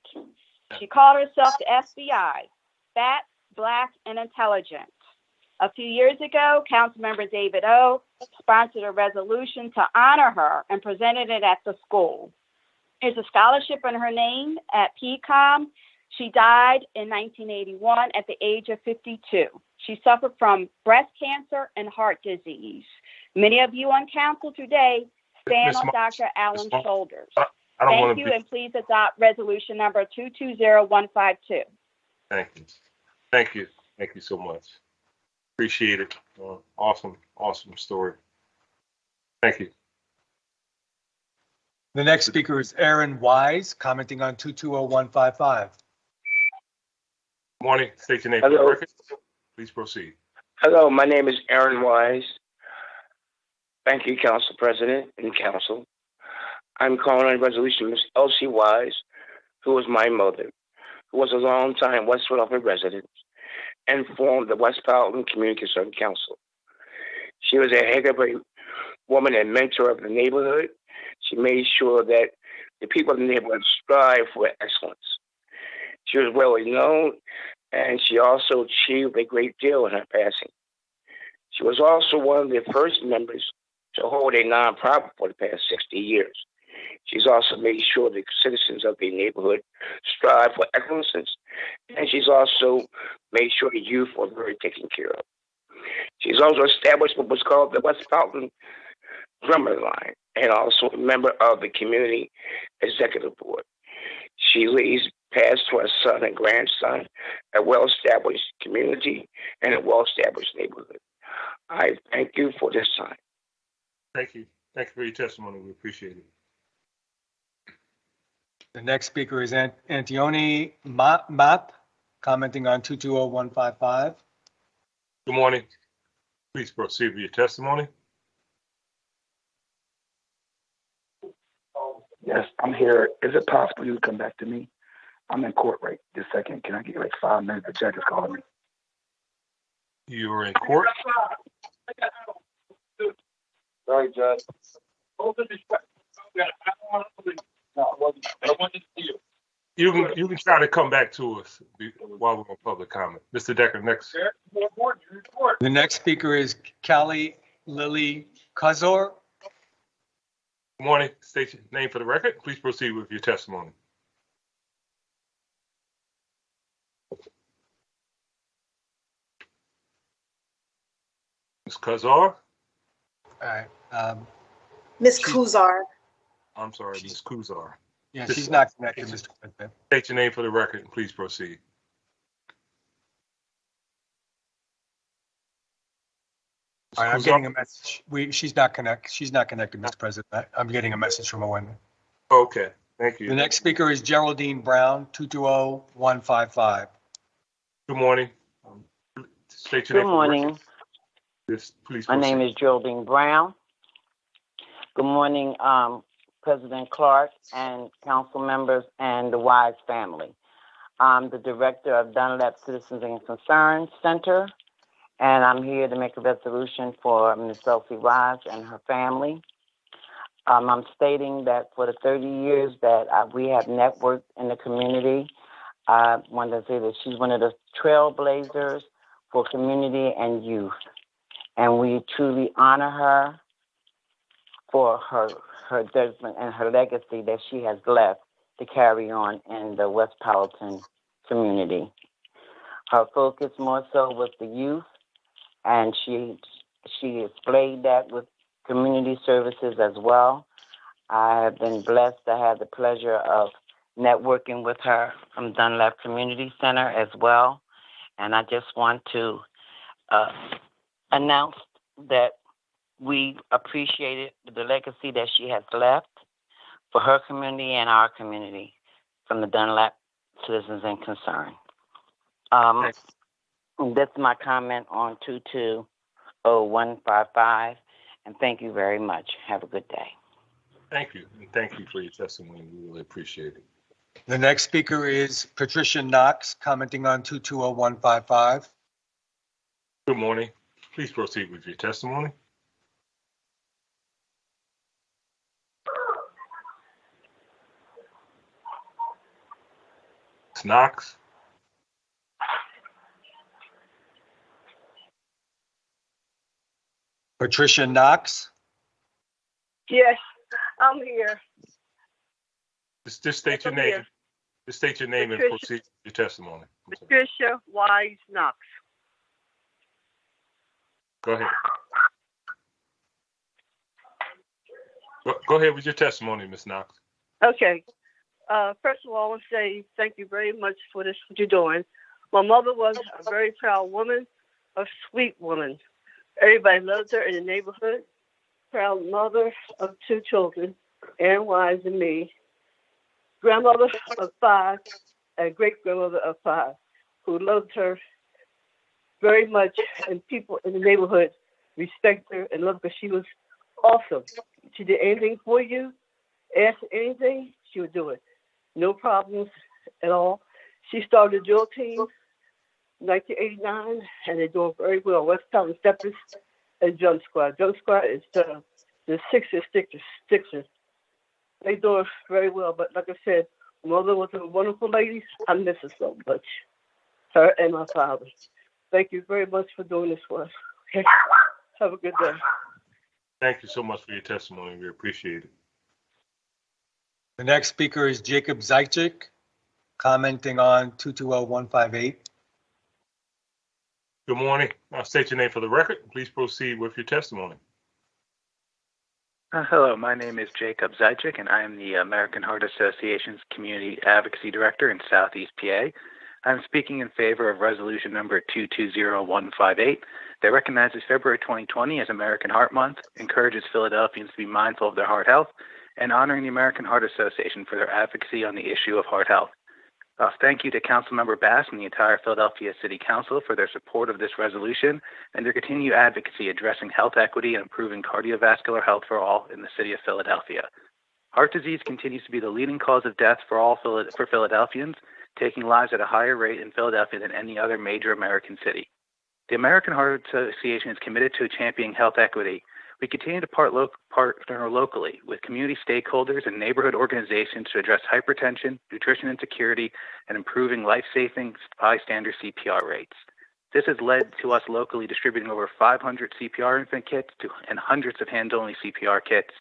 She called herself the FBI, fat, Black, and intelligent. A few years ago, Councilmember David O. sponsored a resolution to honor her and presented it at the school. There's a scholarship in her name at PCOM. She died in 1981 at the age of 52. She suffered from breast cancer and heart disease. Many of you on council today stand on Dr. Allen's shoulders. I don't Thank want to you, be. and please adopt resolution number 220152. Thank you. Thank you. Thank you so much. Appreciate it. Awesome story. Thank you. The next speaker is Erin Wise, commenting on 220155. Morning. State your name for the record. Please proceed. Hello, my name is Erin Wise. Thank you, Council President and Council. I'm calling on resolution Ms. Elsie Wise, who was my mother, who was a long-time West Philadelphia resident and formed the West Powellton Community Concern Council. She was a heck of a woman and mentor of the neighborhood. She made sure that the people in the neighborhood strive for excellence. She was well known, and she also achieved a great deal in her passing. She was also one of the first members to hold a nonprofit for the past 60 years. She's also made sure the citizens of the neighborhood strive for excellence, and she's also made sure the youth were very taken care of. She's also established what was called the West Powellton Drummer Line, and also a member of the Community Executive Board. She leaves past to her son and grandson a well-established community and a well-established neighborhood. I thank you for this time. Thank you. Thank you for your testimony. We appreciate it. The next speaker is Antione Map, commenting on 220155. Good morning. Please proceed with your testimony. Yes, I'm here. Is it possible you to come back to me? I'm in court right this second. Can I get like 5 minutes? The judge is calling me. You're in court? Sorry, Judge. You can try to come back to us while we're on public comment. Mr. Decker, next. The next speaker is Callie Lily Kazor. Good morning. State your name for the record. Please proceed with your testimony. Ms. Kazar? All right. Ms. Kuzar. I'm sorry, Ms. Kuzar. Yeah, she's not connected, Mr. President. State your name for the record and please proceed. All right, I'm getting a message. She's not connected, Mr. President. I'm getting a message from a woman. Okay, thank you. The next speaker is Geraldine Brown, 220155. Good morning. State your name. Good morning. Yes, please My name is Geraldine Brown. Good morning, President Clark and council members and the Wise family. I'm the director of Dunlap Citizens and Concerns Center, and I'm here to make a resolution for Ms. Elsie Wise and her family. I'm stating that for the 30 years that we have networked in the community, I wanted to say that she's one of the trailblazers for community and youth. And we truly honor her for her judgment and her legacy that she has left to carry on in the West Powellton community. Her focus more so was the youth, and she displayed that with community services as well. I have been blessed to have the pleasure of networking with her from Dunlap Community Center as well. And I just want to announce that we appreciated the legacy that she has left for her community and our community from the Dunlap Citizens and Concern. That's my comment on 220155, and thank you very much. Have a good day. Thank you, and thank you for your testimony. We really appreciate it. The next speaker is Patricia Knox, commenting on 220155. Good morning. Please proceed with your testimony. Ms. Knox? Patricia Knox? Yes, I'm here. Just state your name. Just state your name and proceed with your testimony. Patricia Wise Knox. Go ahead. Go ahead with your testimony, Ms. Knox. Okay. First of all, I want to say thank you very much for this, what you're doing. My mother was a very proud woman, a sweet woman. Everybody loved her in the neighborhood. Proud mother of 2 children, Erin Wise and me. Grandmother of 5 and great-grandmother of 5, who loved her very much, and people in the neighborhood respect her and love her because she was awesome. She did anything for you, asked anything, she would do it. No problems at all. She started a drill team in 1989, and they're doing very well. West Town Steppers and Jump Squad. Jump Squad is the Sixers Stickers. They do very well, but like I said, mother was a wonderful lady. I miss her so much, her and my father. Thank you very much for doing this for us. Okay. Have a good day. Thank you so much for your testimony. We appreciate it. The next speaker is jacobzaichik, commenting on 220158. Good morning. I'll state your name for the record. Please proceed with your testimony. Hello, my name is jacobzaichik, and I am the American Heart Association's Community Advocacy Director in Southeast PA. I'm speaking in favor of resolution number 220158 that recognizes February 2020 as American Heart Month, encourages Philadelphians to be mindful of their heart health, and honoring the American Heart Association for their advocacy on the issue of heart health. Thank you to Councilmember Bass and the entire Philadelphia City Council for their support of this resolution and their continued advocacy addressing health equity and improving cardiovascular health for all in the city of Philadelphia. Heart disease continues to be the leading cause of death for Philadelphians, taking lives at a higher rate in Philadelphia than any other major American city. The American Heart Association is committed to championing health equity. We continue to partner locally with community stakeholders and neighborhood organizations to address hypertension, nutrition insecurity, and improving life-saving bystander CPR rates. This has led to us locally distributing over 500 CPR infant kits and hundreds of hand-only CPR kits,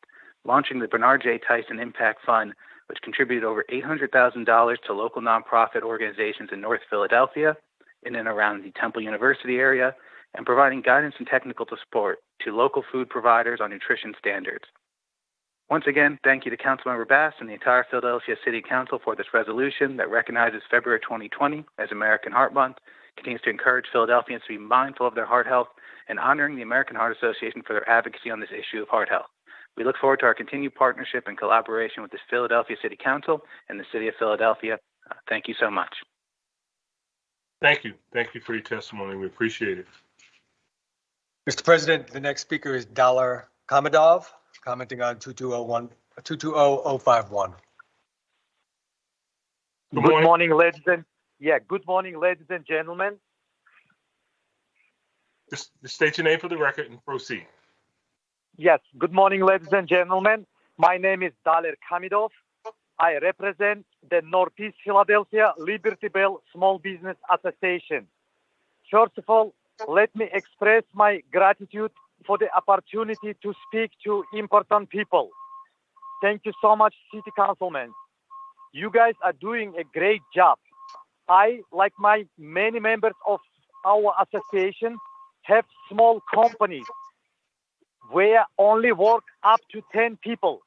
launching the Bernard J. Tyson Impact Fund, which contributed over $800,000 to local nonprofit organizations in North Philadelphia, in and around the Temple University area, and providing guidance and technical support to local food providers on nutrition standards. Once again, thank you to Councilmember Bass and the entire Philadelphia City Council for this resolution that recognizes February 2020 as American Heart Month, continues to encourage Philadelphians to be mindful of their heart health, and honoring the American Heart Association for their advocacy on this issue of heart health. We look forward to our continued partnership and collaboration with the Philadelphia City Council and the City of Philadelphia. Thank you so much. Thank you. Thank you for your testimony. We appreciate it. Mr. President, the next speaker is kamidov, commenting on 220051. Good morning, ladies and gentlemen. Just state your name for the record and proceed. Yes, good morning, ladies and gentlemen. My name is kamidov. I represent the Northeast Philadelphia Liberty Bell Small Business Association. First of all, let me express my gratitude for the opportunity to speak to important people. Thank you so much, City Councilmen. You guys are doing a great job. I, like my many members of our association, have small companies where only work up to 10 people.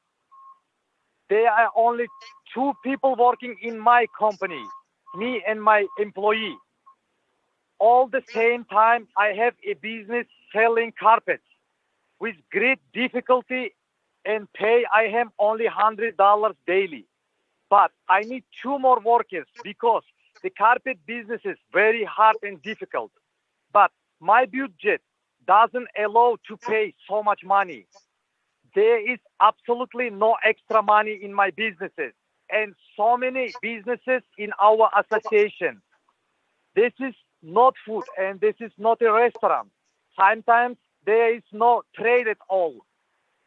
There are only 2 people working in my company, me and my employee. All the same time, I have a business selling carpets. With great difficulty and pay, I have only $100 daily. But I need 2 more workers because the carpet business is very hard and difficult. But my budget doesn't allow to pay so much money. There is absolutely no extra money in my businesses and so many businesses in our association. This is not food and this is not a restaurant. Sometimes there is no trade at all,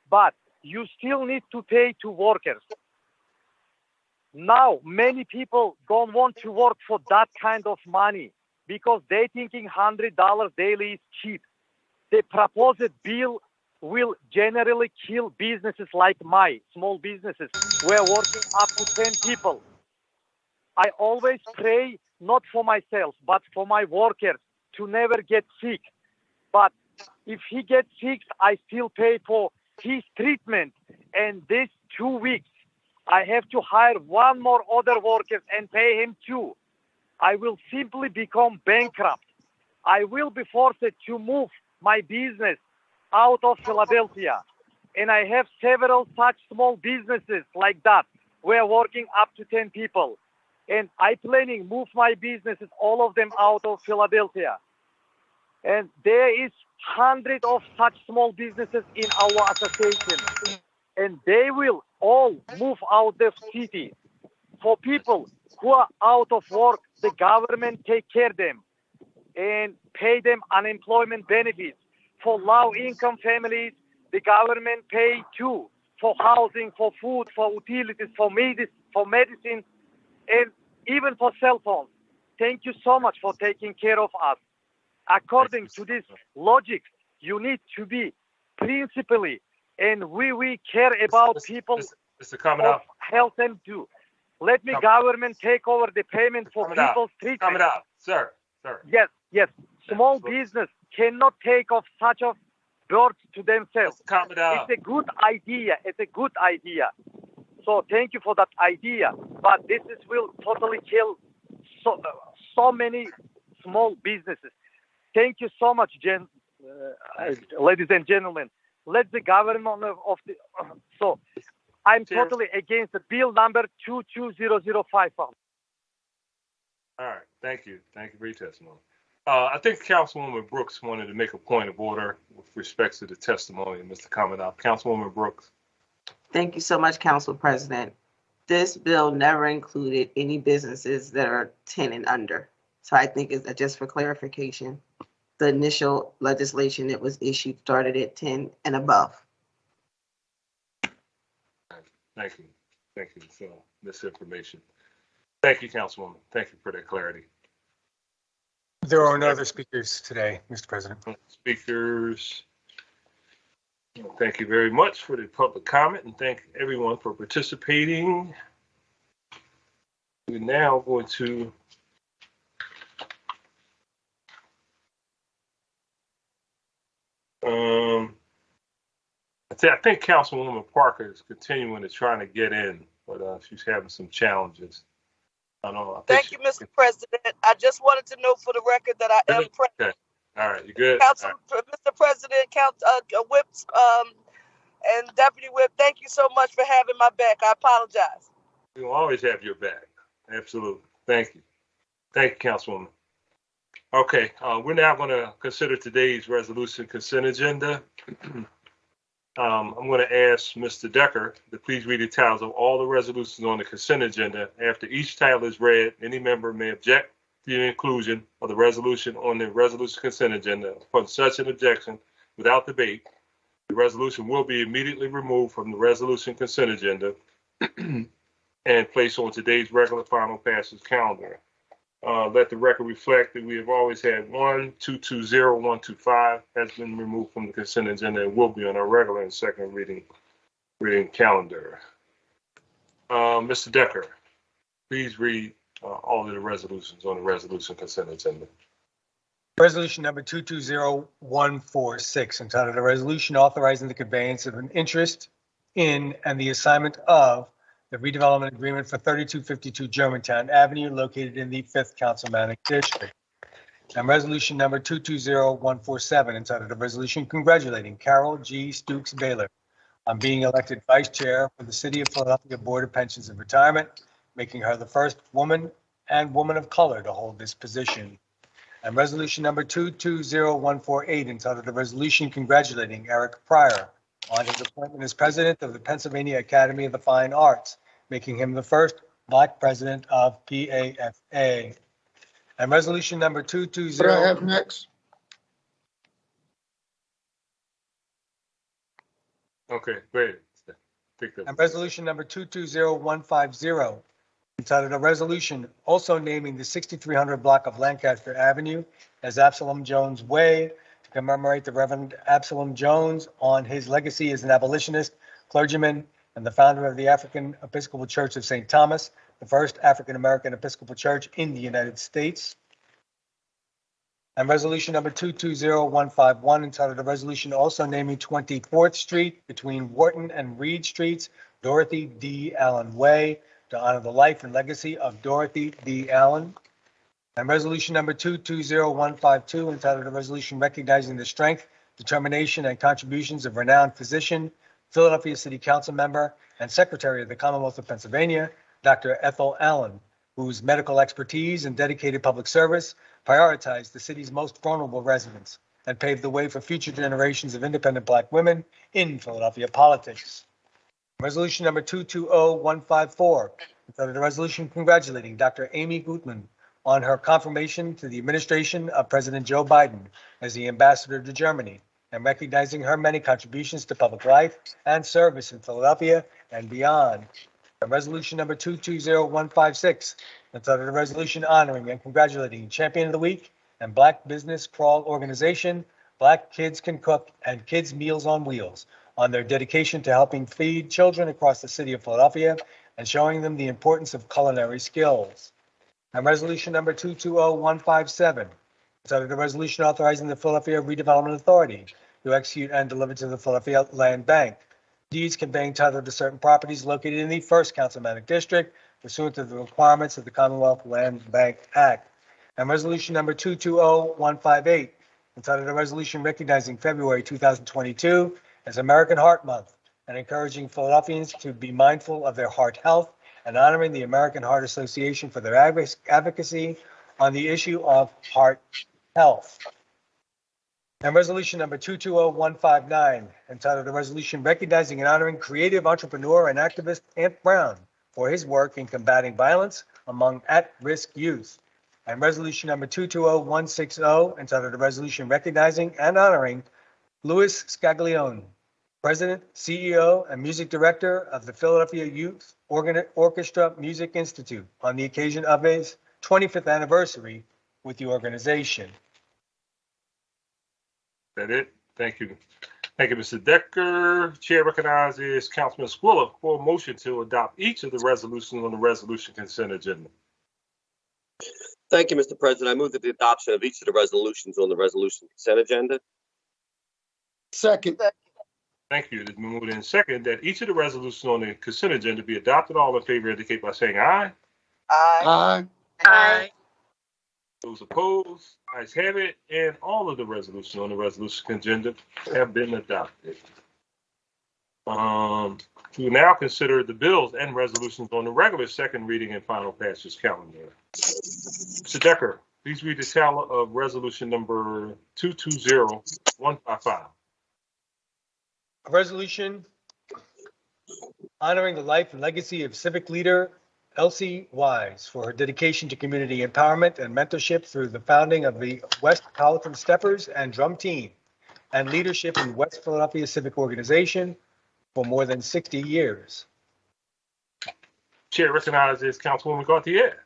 but you still need to pay to workers. Now, many people don't want to work for that kind of money because they're thinking $100 daily is cheap. The proposed bill will generally kill businesses like my small businesses. We're working up to 10 people. I always pray not for myself, but for my workers to never get sick. But if he gets sick, I still pay for his treatment. And this 2 weeks, I have to hire one more other workers and pay him too. I will simply become bankrupt. I will be forced to move my business out of Philadelphia. And I have several such small businesses like that. We're working up to 10 people. And I planning move my businesses, all of them out of Philadelphia. And there is hundreds of such small businesses in our association. And they will all move out of city. For people who are out of work, the government take care of them and pay them unemployment benefits. For low-income families, the government pay too for housing, for food, for utilities, for medicine, and even for cell phones. Thank you so much for taking care of us. According to this logic, you need to be principally, and we care about people of health and do. Let me government take over the payment for people's treatment. Sir. Yes. Small business cannot take off such a burden to themselves. It's a good idea. So thank you for that idea. But this will totally kill so many small businesses. Thank you so much, ladies and gentlemen. Let the government of the so I'm totally against the bill number 22005. All right, thank you for your testimony. I think Councilwoman Brooks wanted to make a point of order with respect to the testimony of Mr. Kamidov. Councilwoman Brooks. Thank you so much, Council President. This bill never included any businesses that are 10 and under. So I think it's just for clarification, the initial legislation that was issued started at 10 and above. Thank you for this information. Thank you, Councilwoman. Thank you for that clarity. There are no other speakers today, Mr. President. Speakers. Thank you very much for the public comment, and thank everyone for participating. We're now going to I think Councilwoman Parker is continuing to trying to get in, but she's having some challenges. Thank you, Mr. President. I just wanted to know for the record that I am present. Okay. All right, you good? Council, right. Mr. President, Whips, and Deputy Whip, thank you so much for having my back. I apologize. We will always have your back. Absolutely. Thank you. Thank you, Councilwoman. Okay, we're now going to consider today's resolution consent agenda. I'm going to ask Mr. Decker to please read the titles of all the resolutions on the consent agenda. After each title is read, any member may object to the inclusion of the resolution on the resolution consent agenda. Upon such an objection, without debate, the resolution will be immediately removed from the resolution consent agenda and placed on today's regular final passage calendar. Let the record reflect that we have always had 1220125 has been removed from the consent agenda and will be on our regular and second reading calendar. Mr. Decker, please read all of the resolutions on the resolution consent agenda. Resolution number 220146, entitled a resolution authorizing the conveyance of an interest in and the assignment of the redevelopment agreement for 3252 Germantown Avenue, located in the 5th Councilmanic District. And resolution number 220147, entitled a resolution congratulating Carol G. Stooks Baylor on being elected Vice Chair for the City of Philadelphia Board of Pensions and Retirement, making her the first woman and woman of color to hold this position. And resolution number 220148, entitled a resolution congratulating Eric Pryor on his appointment as president of the Pennsylvania Academy of the Fine Arts, making him the first Black president of PAFA. And resolution number 220. What I have next? Okay, great. And resolution number 220150, entitled a resolution also naming the 6300 block of Lancaster Avenue as Absalom Jones Way, to commemorate the Reverend Absalom Jones on his legacy as an abolitionist, clergyman, and the founder of the African Episcopal Church of St. Thomas, the first African-American Episcopal Church in the United States. And resolution number 220151, entitled a resolution also naming 24th Street between Wharton and Reed Streets, Dorothy D. Allen Way to honor the life and legacy of Dorothy D. Allen. And resolution number 220152, entitled a resolution recognizing the strength, determination, and contributions of renowned physician, Philadelphia City Council member, and Secretary of the Commonwealth of Pennsylvania, Dr. Ethel Allen, whose medical expertise and dedicated public service prioritized the city's most vulnerable residents and paved the way for future generations of independent Black women in Philadelphia politics. Resolution number 220154, entitled a resolution congratulating Dr. Amy Gutman on her confirmation to the administration of President Joe Biden as the ambassador to Germany and recognizing her many contributions to public life and service in Philadelphia and beyond. And resolution number 220156, entitled a resolution honoring and congratulating Champion of the Week and Black Business Crawl Organization, Black Kids Can Cook, and Kids Meals on Wheels on their dedication to helping feed children across the city of Philadelphia and showing them the importance of culinary skills. And resolution number 220157, entitled a resolution authorizing the Philadelphia Redevelopment Authority to execute and deliver to the Philadelphia Land Bank deeds conveying title to certain properties located in the First Councilmanic District pursuant to the requirements of the Commonwealth Land Bank Act. And resolution number 220158, entitled a resolution recognizing February 2022 as American Heart Month and encouraging Philadelphians to be mindful of their heart health and honoring the American Heart Association for their advocacy on the issue of heart health. And resolution number 220159, entitled a resolution recognizing and honoring creative entrepreneur and activist Ant Brown for his work in combating violence among at-risk youth. And resolution number 220160, entitled a resolution recognizing and honoring Louis Scaglione, President, CEO, and Music Director of the Philadelphia Youth Orchestra Music Institute on the occasion of his 25th anniversary with the organization. That it? Thank you. Thank you, Mr. Decker. Chair recognizes Councilman Squilla for a motion to adopt each of the resolutions on the resolution consent agenda. Thank you, Mr. President. I move that the adoption of each of the resolutions on the resolution consent agenda. Second. Thank you. It has been moved in second that each of the resolutions on the consent agenda be adopted. All in favor indicate by saying aye. Aye. Aye. Those opposed, ayes have it, and all of the resolutions on the resolution agenda have been adopted. We will now consider the bills and resolutions on the regular second reading and final passage calendar. Mr. Decker, please read the title of resolution number 220155. A resolution honoring the life and legacy of civic leader Elsie Wise for her dedication to community empowerment and mentorship through the founding of the West Powhatan Steppers and Drum Team and leadership in West Philadelphia Civic Organization for more than 60 years. Chair recognizes Councilwoman Gauthier.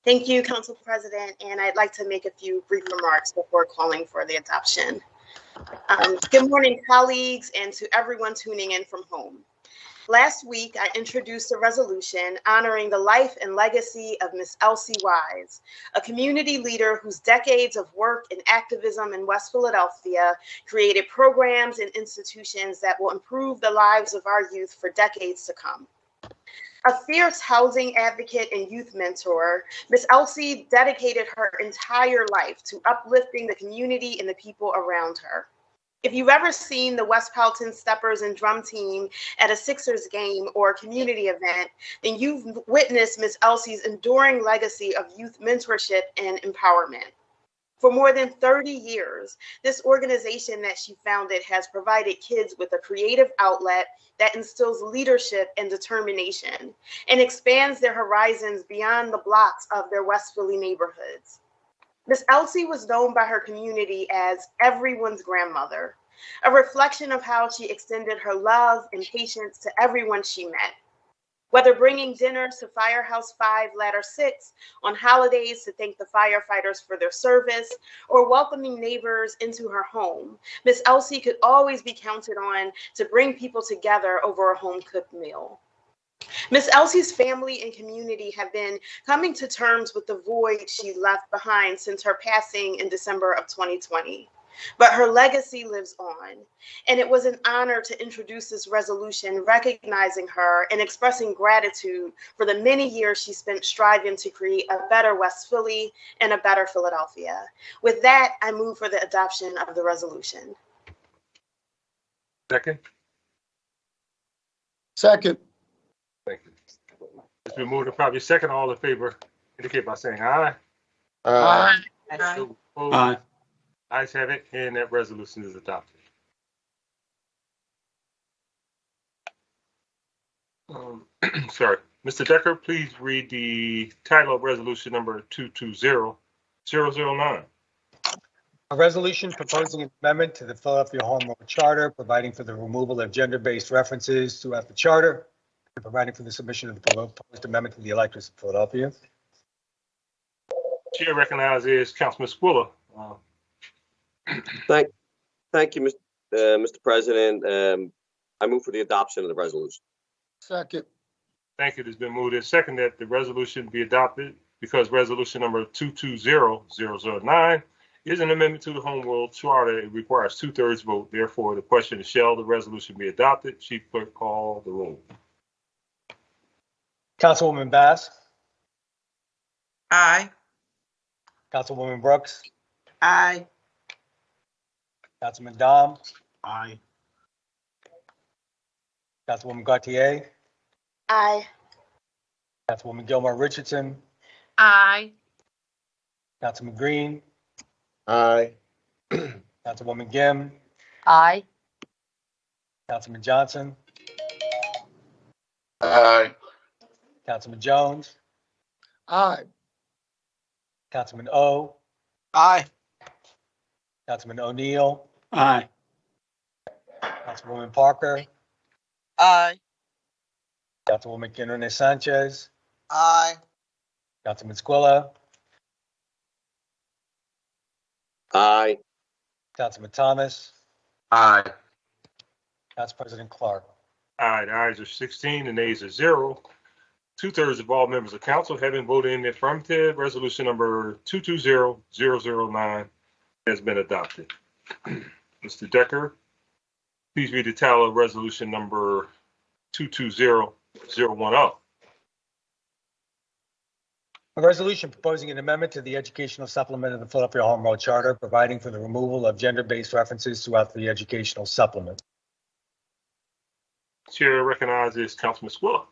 Thank you, Council President, and I'd like to make a few brief remarks before calling for the adoption. Good morning, colleagues, and to everyone tuning in from home. Last week, I introduced a resolution honoring the life and legacy of Miss Elsie Wise, a community leader whose decades of work and activism in West Philadelphia created programs and institutions that will improve the lives of our youth for decades to come. A fierce housing advocate and youth mentor, Miss Elsie dedicated her entire life to uplifting the community and the people around her. If you've ever seen the West Powhatan Steppers and Drum Team at a Sixers game or a community event, then you've witnessed Miss Elsie's enduring legacy of youth mentorship and empowerment. For more than 30 years, this organization that she founded has provided kids with a creative outlet that instills leadership and determination and expands their horizons beyond the blocks of their West Philly neighborhoods. Miss Elsie was known by her community as everyone's grandmother, a reflection of how she extended her love and patience to everyone she met. Whether bringing dinners to Firehouse 5 Ladder 6 on holidays to thank the firefighters for their service, or welcoming neighbors into her home, Miss Elsie could always be counted on to bring people together over a home-cooked meal. Miss Elsie's family and community have been coming to terms with the void she left behind since her passing in December of 2020. but her legacy lives on. And it was an honor to introduce this resolution recognizing her and expressing gratitude for the many years she spent striving to create a better West Philly and a better Philadelphia. With that, I move for the adoption of the resolution. Second. Second. Thank you. It's been moved and probably second. All in favor indicate by saying aye. Aye. Those opposed? Aye. Ayes have it, and that resolution is adopted. Sorry. Mr. Decker, please read the title of resolution number 220009. A resolution proposing an amendment to the Philadelphia Home Rule Charter, providing for the removal of gender-based references throughout the charter, and providing for the submission of the proposed amendment to the electors of Philadelphia. Chair recognizes Councilman Squilla. Thank you, Mr. President. I move for the adoption of the resolution. Second. Thank you. It has been moved and second that the resolution be adopted because resolution number 220009 is an amendment to the Home Rule Charter. It requires 2/3 vote. Therefore, the question is, shall the resolution be adopted? Chief Clerk, call the roll. Councilwoman Bass. Aye. Councilwoman Brooks. Aye. Councilman Dom. Aye. Councilwoman Gautier. Aye. Councilwoman Gilmore Richardson. Aye. Councilman Green. Aye. Councilwoman Gim. Aye. Councilman Johnson. Aye. Councilman Jones. Aye. Councilman O. Aye. Councilman O'Neill. Aye. Councilwoman Parker. Aye. Councilwoman Quinones Sanchez. Aye. Councilman Squilla. Aye. Councilman Thomas. Aye. Council President Clark. Aye. The ayes are 16, the nays are 0. 2/3 of all members of council having voted in the affirmative, resolution number 220009 has been adopted. Mr. Decker, please read the title of resolution number 220010. A resolution proposing an amendment to the educational supplement of the Philadelphia Home Rule Charter, providing for the removal of gender-based references throughout the educational supplement. Chair recognizes Councilman Squilla.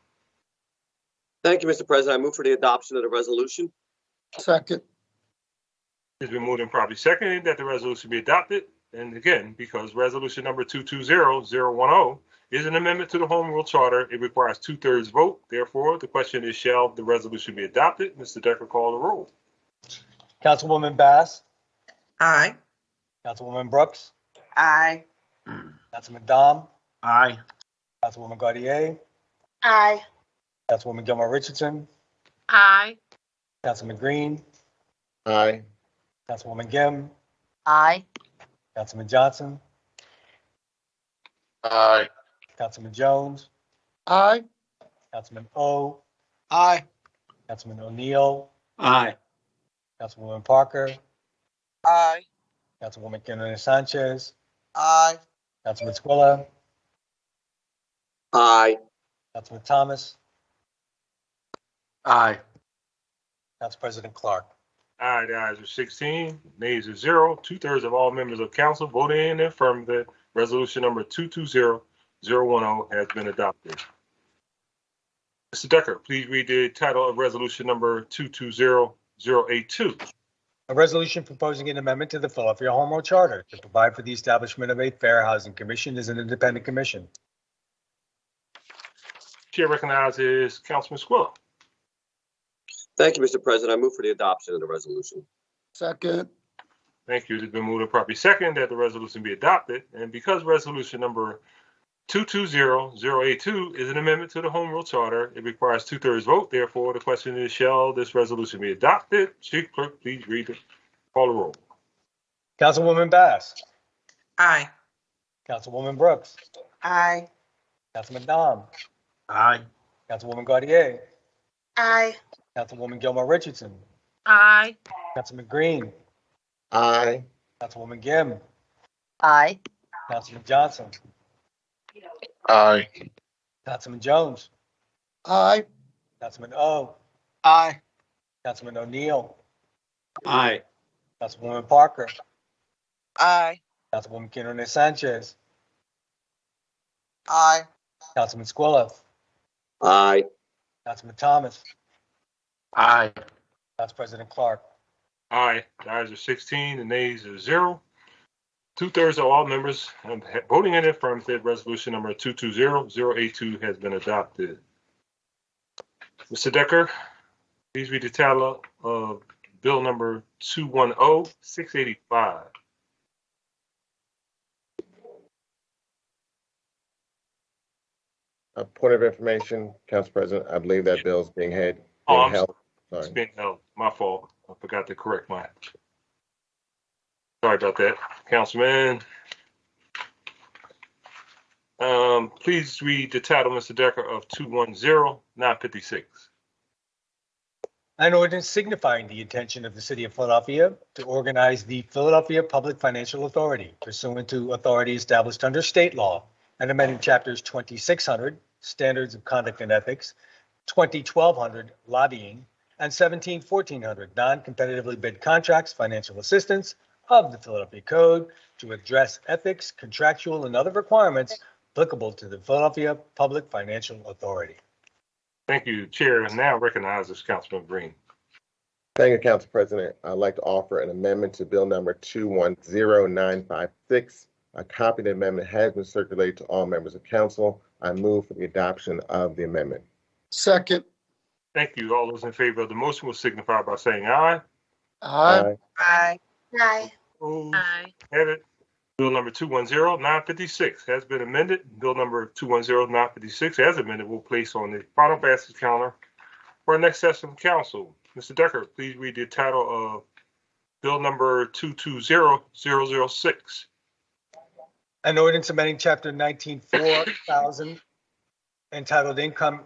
Thank you, Mr. President. I move for the adoption of the resolution. Second. It's been moved and probably seconded that the resolution be adopted. And again, because resolution number 220010 is an amendment to the Home Rule Charter, it requires 2/3 vote. Therefore, the question is, shall the resolution be adopted? Mr. Decker, call the roll. Councilwoman Bass. Aye. Councilwoman Brooks. Aye. Councilman Dom. Aye. Councilwoman Gautier. Aye. Councilwoman Gilmore Richardson. Aye. Councilman Green. Aye. Councilwoman Gim. Aye. Councilman Johnson. Aye. Councilman Jones. Aye. Councilman O. Aye. Councilman O'Neill. Aye. Councilwoman Parker. Aye. Councilwoman Quinones Sanchez. Aye. Councilman Squilla. Aye. Councilman Thomas. Aye. Council President Clark. Aye. The ayes are 16, nays are 0. 2/3 of all members of council voted in the affirmative. Resolution number 220010 has been adopted. Mr. Decker, please read the title of resolution number 220082. A resolution proposing an amendment to the Philadelphia Home Rule Charter to provide for the establishment of a Fair Housing Commission as an independent commission. Chair recognizes Councilman Squilla. Thank you, Mr. President. I move for the adoption of the resolution. Second. Thank you. It has been moved and properly second that the resolution be adopted. And because resolution number 220082 is an amendment to the Home Rule Charter, it requires 2/3 vote. Therefore, the question is, shall this resolution be adopted? Chief Clerk, please read it. Call the roll. Councilwoman Bass. Aye. Councilwoman Brooks. Aye. Councilman Dom. Aye. Councilwoman Gautier. Aye. Councilwoman Gilmore Richardson. Aye. Councilman Green. Aye. Councilwoman Gim. Aye. Councilman Johnson. Aye. Councilman Jones. Aye. Councilman O. Aye. Councilman O'Neill. Aye. Councilwoman Parker. Aye. Councilwoman Quinones Sanchez. Aye. Councilman Squilla. Aye. Councilman Thomas. Aye. Council President Clark. Aye. The ayes are 16, the nays are 0. 2/3 of all members voting in the affirmative. Resolution number 220082 has been adopted. Mr. Decker, please read the title of Bill number 210685. A point of information, Council President, I believe that bill is being held. It's being held. My fault. I forgot to correct mine. Sorry about that, Councilman. Please read the title, Mr. Decker, of 210956. An ordinance signifying the intention of the City of Philadelphia to organize the Philadelphia Public Financial Authority pursuant to authority established under state law and amending chapters 2600, Standards of Conduct and Ethics, 2200, Lobbying, and 171400, Non-Competitively Bid Contracts, Financial Assistance of the Philadelphia Code to address ethics, contractual, and other requirements applicable to the Philadelphia Public Financial Authority. Thank you, Chair. And now recognizes Councilman Green. Thank you, Council President. I'd like to offer an amendment to Bill number 210956. A copy of the amendment has been circulated to all members of council. I move for the adoption of the amendment. Second. Thank you. All those in favor of the motion will signify by saying aye. Aye. Aye. Aye. Aye. Have it. Bill number 210956 has been amended. Bill number 210956 as amended will place on the final passage calendar for our next session of council. Mr. Decker, please read the title of Bill number 220006. An ordinance amending Chapter 194000 entitled Income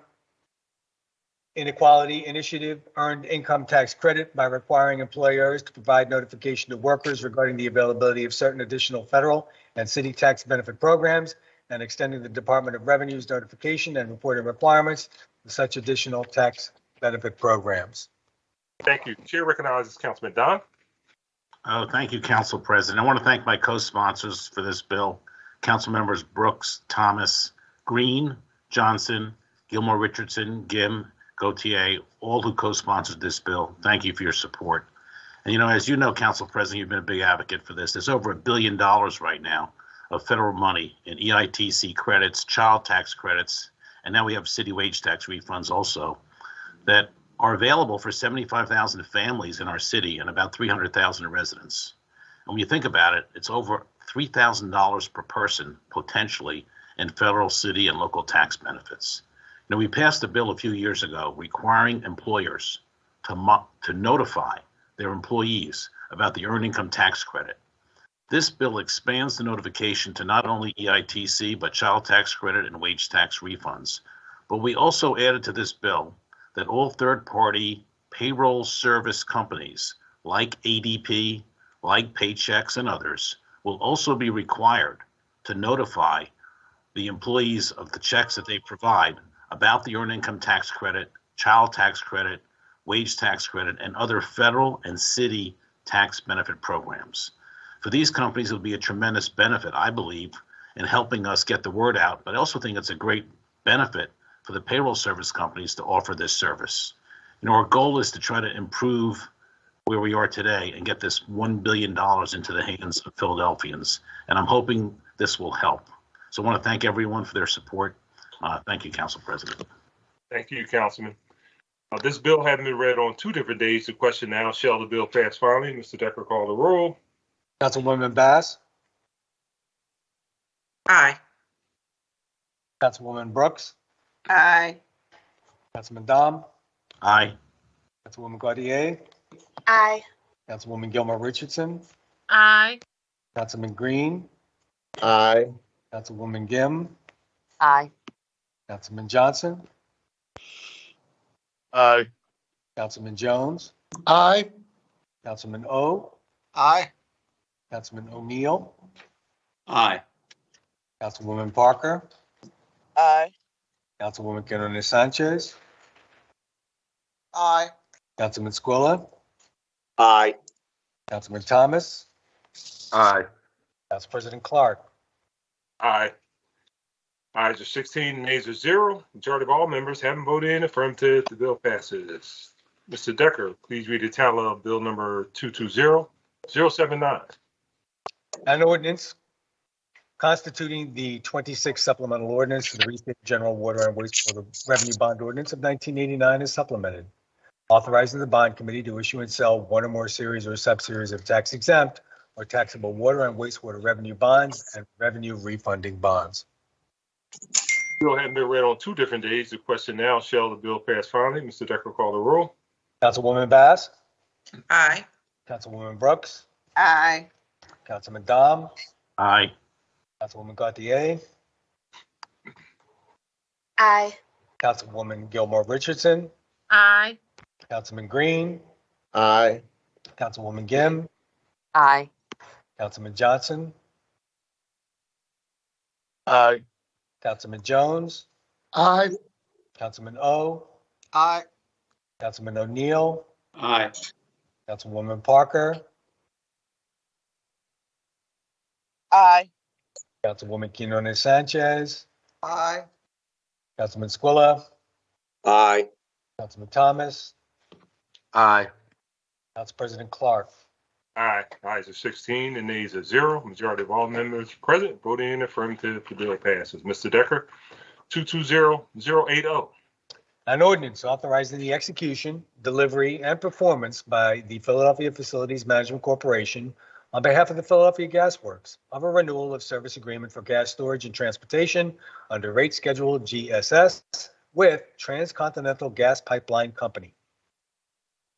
Inequality Initiative Earned Income Tax Credit by requiring employers to provide notification to workers regarding the availability of certain additional federal and city tax benefit programs and extending the Department of Revenue's notification and reporting requirements for such additional tax benefit programs. Thank you. Chair recognizes Councilman Don. Oh, thank you, Council President. I want to thank my co-sponsors for this bill, Council members Brooks, Thomas, Green, Johnson, Gilmore Richardson, Gim, Gautier, all who co-sponsored this bill. Thank you for your support. And, as you know, Council President, you've been a big advocate for this. There's over $1 billion right now of federal money in EITC credits, child tax credits, and now we have city wage tax refunds also that are available for 75,000 families in our city and about 300,000 residents. And when you think about it, it's over $3,000 per person potentially in federal, city, and local tax benefits. We passed a bill a few years ago requiring employers to notify their employees about the earned income tax credit. This bill expands the notification to not only EITC, but child tax credit and wage tax refunds. But we also added to this bill that all third-party payroll service companies like ADP, like Paychex and others will also be required to notify the employees of the checks that they provide about the earned income tax credit, child tax credit, wage tax credit, and other federal and city tax benefit programs. For these companies, it will be a tremendous benefit, I believe, in helping us get the word out, but I also think it's a great benefit for the payroll service companies to offer this service. Our goal is to try to improve where we are today and get this $1 billion into the hands of Philadelphians, and I'm hoping this will help. So I want to thank everyone for their support. Thank you, Council President. Thank you, Councilman. This bill having been read on 2 different days. The question now, shall the bill pass finally? Mr. Decker, call the roll. Councilwoman Bass. Aye. Councilwoman Brooks. Aye. Councilman Dom. Aye. Councilwoman Gautier. Aye. Councilwoman Gilmore Richardson. Aye. Councilman Green. Aye. Councilwoman Gim. Aye. Councilman Johnson. Aye. Councilman Jones. Aye. Councilman O. Aye. Councilman O'Neill, Aye. Councilwoman Parker, Aye. Councilwoman Gunnarina Sanchez, Aye. Councilman Squilla, Aye. Councilman Thomas, Aye. Council President Clark. Aye. Ayes are 16, nays are 0. Majority of all members having voted in affirmative, the bill passes. Mr. Decker, please read the title of Bill number 220079. An ordinance constituting the 26th supplemental ordinance to the restated general water and wastewater revenue bond ordinance of 1989 is supplemented, authorizing the bond committee to issue and sell one or more series or subseries of tax exempt or taxable water and wastewater revenue bonds and revenue refunding bonds. Bill having been read on 2 different days. The question now, shall the bill pass finally? Mr. Decker, call the roll. Councilwoman Bass, Aye. Councilwoman Brooks, Aye. Councilman Dom, Aye. Councilwoman Gauthier, Aye. Councilwoman Gilmore Richardson, Aye. Councilman Green, Aye. Councilwoman Gim, Aye. Councilman Johnson, Aye. Councilman Jones, Aye. Councilman O, Aye. Councilman O'Neill, Aye. Councilwoman Parker, Aye. Councilwoman Gunnarina Sanchez, Aye. Councilman Squilla, Aye. Councilman Thomas, Aye. Council President Clark. Aye. Ayes are 16 and nays are 0. Majority of all members present voting in affirmative, the bill passes. Mr. Decker, 220080. An ordinance authorizing the execution, delivery, and performance by the Philadelphia Facilities Management Corporation on behalf of the Philadelphia Gas Works of a renewal of service agreement for gas storage and transportation under rate schedule GSS with Transcontinental Gas Pipeline Company.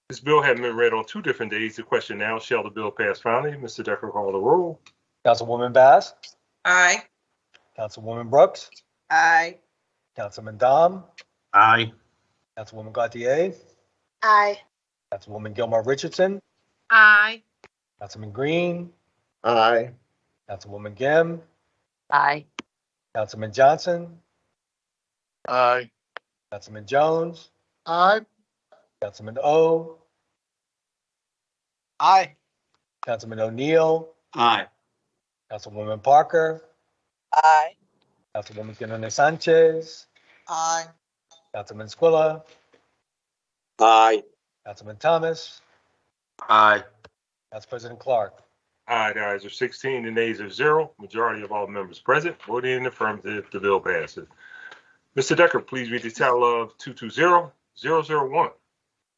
This bill having been read on 2 different days. The question now, shall the bill pass finally? Mr. Decker, call the roll. Councilwoman Bass, Aye. Councilwoman Brooks, Aye. Councilman Dom, Aye. Councilwoman Gauthier, Aye. Councilwoman Gilmore Richardson, Aye. Councilman Green, Aye. Councilwoman Gim, Aye. Councilman Johnson, Aye. Councilman Jones, Aye. Councilman O, Aye. Councilman O'Neill, Aye. Councilwoman Parker, Aye. Councilwoman Gunnarina Sanchez, Aye. Councilman Squilla, Aye. Councilman Thomas, Aye. Council President Clark. Aye. The ayes are 16 and nays are 0. Majority of all members present voting in affirmative, the bill passes. Mr. Decker, please read the title of 220001.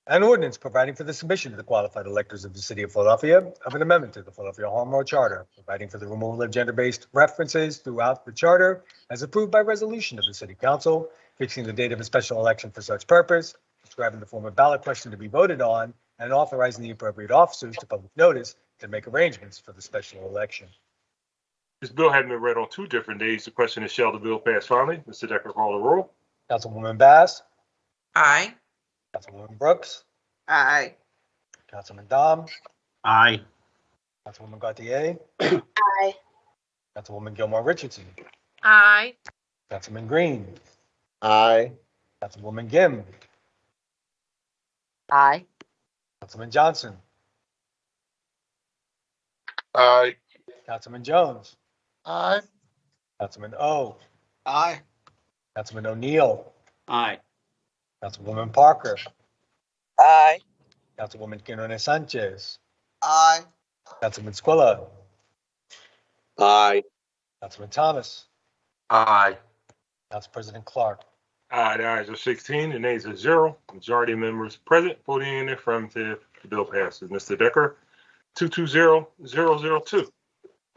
An ordinance providing for the submission to the qualified electors of the city of Philadelphia of an amendment to the Philadelphia Home Rule Charter, providing for the removal of gender-based references throughout the charter as approved by resolution of the city council, fixing the date of a special election for such purpose, describing the form of ballot question to be voted on, and authorizing the appropriate officers to publish notice to make arrangements for the special election. This bill having been read on 2 different days. The question is, shall the bill pass finally? Mr. Decker, call the roll. Councilwoman Bass, Aye. Councilwoman Brooks, Aye. Councilman Dom, Aye. Councilwoman Gauthier, Aye. Councilwoman Gilmore Richardson, Aye. Councilman Green, Aye. Councilwoman Gim, Aye. Councilman Johnson, Aye. Councilman Jones, Aye. Councilman O, Aye. Councilman O'Neill, Aye. Councilwoman Parker, Aye. Councilwoman Gunnarina Sanchez, Aye. Councilman Squilla, Aye. Councilman Thomas, Aye. Council President Clark. Aye. The ayes are 16 and nays are 0. Majority of members present voting in affirmative, the bill passes. Mr. Decker, 220002.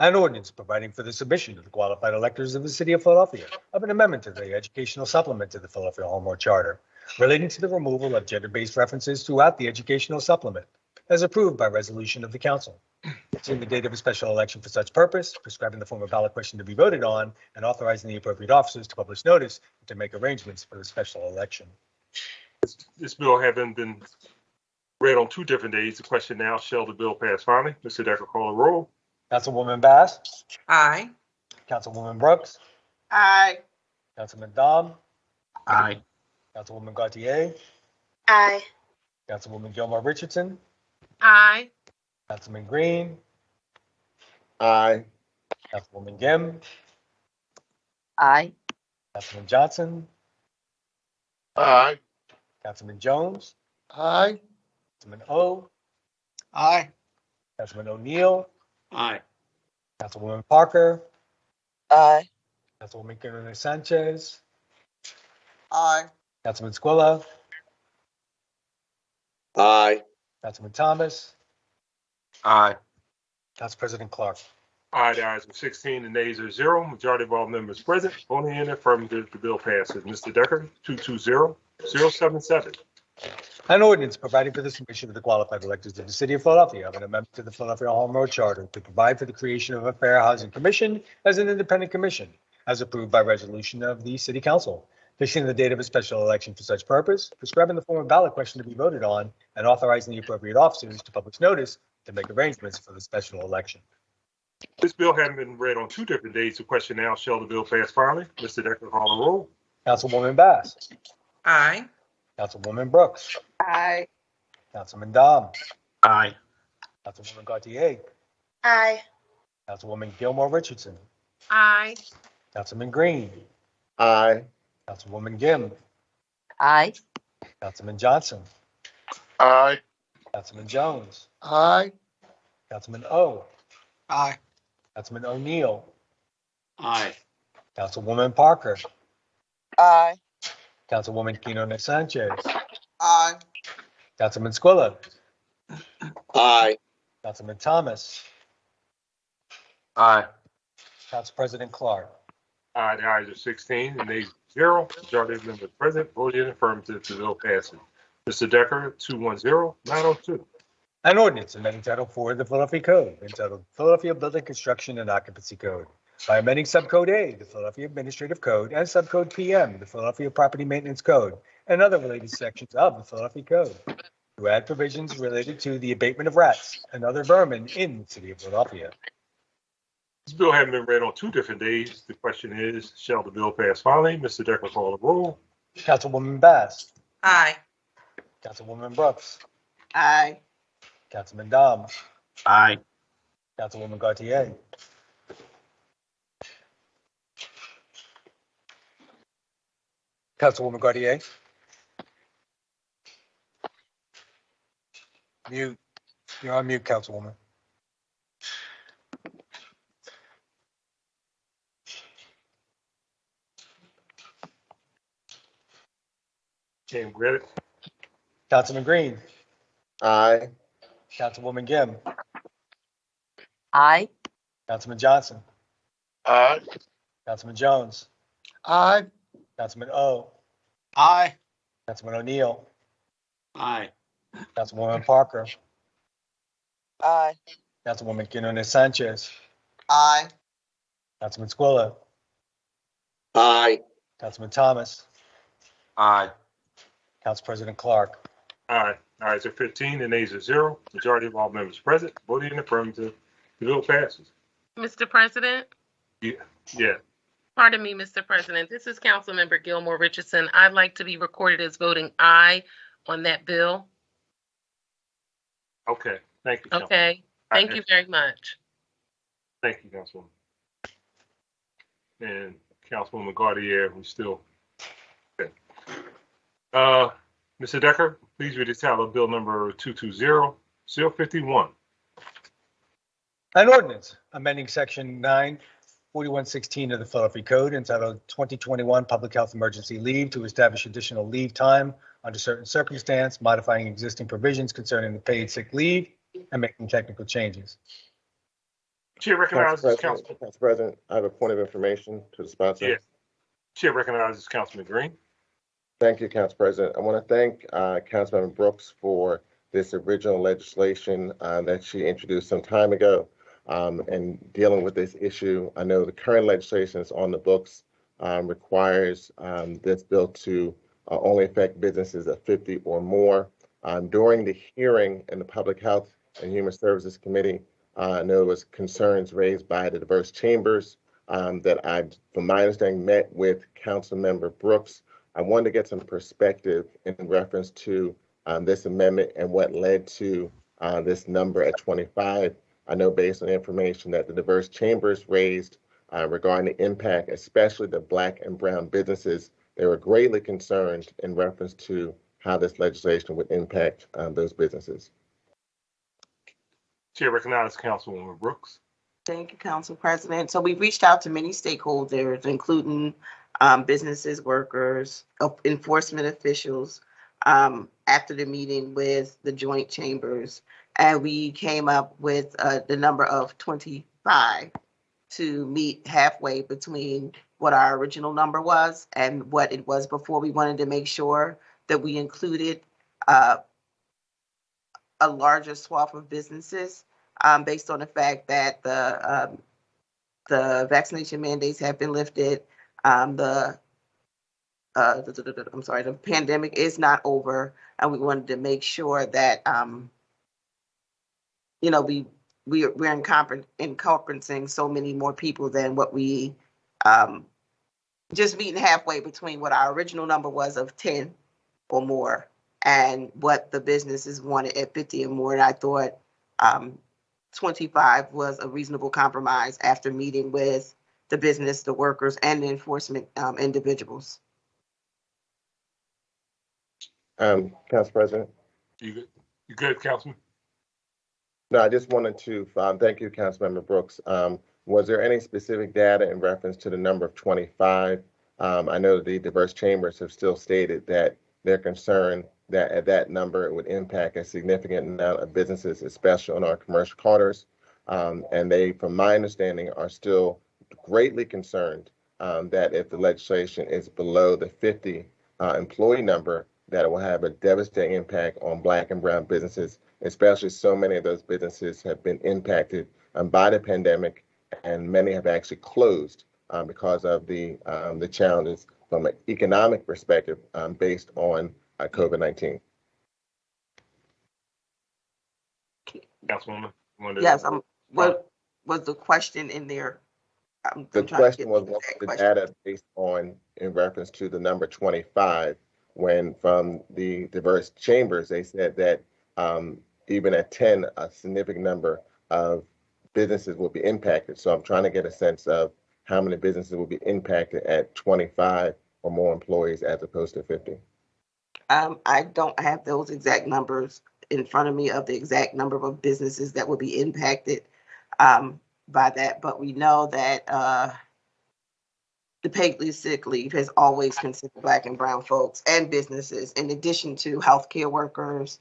An ordinance providing for the submission to the qualified electors of the city of Philadelphia of an amendment to the educational supplement to the Philadelphia Home Rule Charter relating to the removal of gender-based references throughout the educational supplement, as approved by resolution of the council, fixing the date of a special election for such purpose, prescribing the form of ballot question to be voted on, and authorizing the appropriate officers to publish notice and to make arrangements for the special election. This bill having been read on 2 different days. The question now, shall the bill pass finally? Mr. Decker, call the roll. Councilwoman Bass, Aye. Councilwoman Brooks, Aye. Councilman Dom, Aye. Councilwoman Gautier, Aye. Councilwoman Gilmore Richardson, Aye. Councilman Green, Aye. Councilwoman Gim, Aye. Councilman Johnson, Aye. Councilman Jones, Aye. Councilman O, Aye. Councilman O'Neill, Aye. Councilwoman Parker, Aye. Councilwoman Guerrero Sanchez, Aye. Councilman Squilla, Aye. Councilman Thomas, Aye. Council President Clark. Aye, the ayes are 16, the nays are 0. Majority of all members present, voting in the affirmative, the bill passes. Mr. Decker, 220077. An ordinance providing for the submission of the qualified electors of the city of Philadelphia of an amendment to the Philadelphia Home Road Charter to provide for the creation of a fair housing commission as an independent commission, as approved by resolution of the city council, fixing the date of a special election for such purpose, prescribing the form of ballot question to be voted on, and authorizing the appropriate officers to publish notice to make arrangements for the special election. This bill having been read on 2 different days, the question now, shall the bill pass finally? Mr. Decker, call the roll. Councilwoman Bass, Aye. Councilwoman Brooks, Aye. Councilman Dom, Aye. Councilwoman Gautier, Aye. Councilwoman Gilmore Richardson, Aye. Councilman Green, Aye. Councilwoman Gim, Aye. Councilman Johnson, Aye. Councilman Jones, Aye. Councilman O, Aye. Councilman O'Neill, Aye. Councilwoman Parker, Aye. Councilwoman Quinones Sanchez, Aye. Councilman Squilla, Aye. Councilman Thomas, Aye. Council President Clark. Aye, the ayes are 16, the nays 0. Majority of members present, voting in the affirmative, the bill passes. Mr. Decker, 210902. An ordinance amending Title IV of the Philadelphia Code, entitled Philadelphia Building Construction and Occupancy Code, by amending Subcode A, the Philadelphia Administrative Code, and Subcode PM, the Philadelphia Property Maintenance Code, and other related sections of the Philadelphia Code, to add provisions related to the abatement of rats and other vermin in the city of Philadelphia. This bill having been read on 2 different days, the question is, shall the bill pass finally? Mr. Decker, call the roll. Councilwoman Bass, Aye. Councilwoman Brooks, Aye. Councilman Dom, Aye. Councilwoman Gautier, Councilwoman Gautier. Mute. You're on mute, Councilwoman. Can't get it. Councilman Green, Aye. Councilwoman Gim, Aye. Councilman Johnson, Aye. Councilman Jones, Aye. Councilman O, Aye. Councilman O'Neill, Aye. Councilwoman Parker, Aye. Councilwoman Quinones Sanchez, Aye. Councilman Squilla, Aye. Councilman Thomas, Aye. Council President Clark. Aye. Ayes are 15, the nays are 0. Majority of all members present, voting in the affirmative, the bill passes. Mr. President? Yeah. Pardon me, Mr. President. This is Councilmember Gilmore Richardson. I'd like to be recorded as voting aye on that bill. Okay. Thank you. Okay. Thank you very much. Thank you, Councilwoman. And Councilwoman Gautier, we still. Okay. Mr. Decker, please read the title of bill number 220-051. An ordinance amending section 94116 of the Philadelphia Code entitled 2021 Public Health Emergency Leave to establish additional leave time under certain circumstances, modifying existing provisions concerning the paid sick leave and making technical changes. Chair recognizes Councilman. Council President, I have a point of information to the sponsor. Yeah. Chair recognizes Councilman Green. Thank you, Council President. I want to thank Councilmember Brooks for this original legislation that she introduced some time ago and dealing with this issue. I know the current legislation that's on the books requires this bill to only affect businesses of 50 or more. During the hearing in the Public Health and Human Services Committee, I know there was concerns raised by the diverse chambers that I, from my understanding, met with Councilmember Brooks. I wanted to get some perspective in reference to this amendment and what led to this number at 25. I know based on information that the diverse chambers raised regarding the impact, especially the Black and brown businesses, they were greatly concerned in reference to how this legislation would impact those businesses. Chair recognizes Councilwoman Brooks. Thank you, Council President. So we've reached out to many stakeholders, including businesses, workers, enforcement officials, after the meeting with the joint chambers. And we came up with the number of 25 to meet halfway between what our original number was and what it was before. We wanted to make sure that we included a larger swath of businesses based on the fact that the vaccination mandates have been lifted. The pandemic is not over, and we wanted to make sure that we're encompassing so many more people than what we just meeting halfway between what our original number was of 10 or more and what the businesses wanted at 50 or more. And I thought 25 was a reasonable compromise after meeting with the business, the workers, and the enforcement individuals. Council President? You good, Councilman? No, I just wanted to thank you, Councilmember Brooks. Was there any specific data in reference to the number of 25? I know the diverse chambers have still stated that they're concerned that at that number it would impact a significant amount of businesses, especially on our commercial corridors. And they, from my understanding, are still greatly concerned that if the legislation is below the 50 employee number, that it will have a devastating impact on Black and brown businesses, especially so many of those businesses have been impacted by the pandemic, and many have actually closed because of the challenges from an economic perspective based on COVID-19. Councilwoman? Yes, what was the question in there? The question was what the data based on in reference to the number 25, when from the diverse chambers, they said that even at 10, a significant number of businesses will be impacted. So I'm trying to get a sense of how many businesses will be impacted at 25 or more employees as opposed to 50. I don't have those exact numbers in front of me of the exact number of businesses that will be impacted by that, but we know that the paid sick leave has always considered Black and brown folks and businesses, in addition to healthcare workers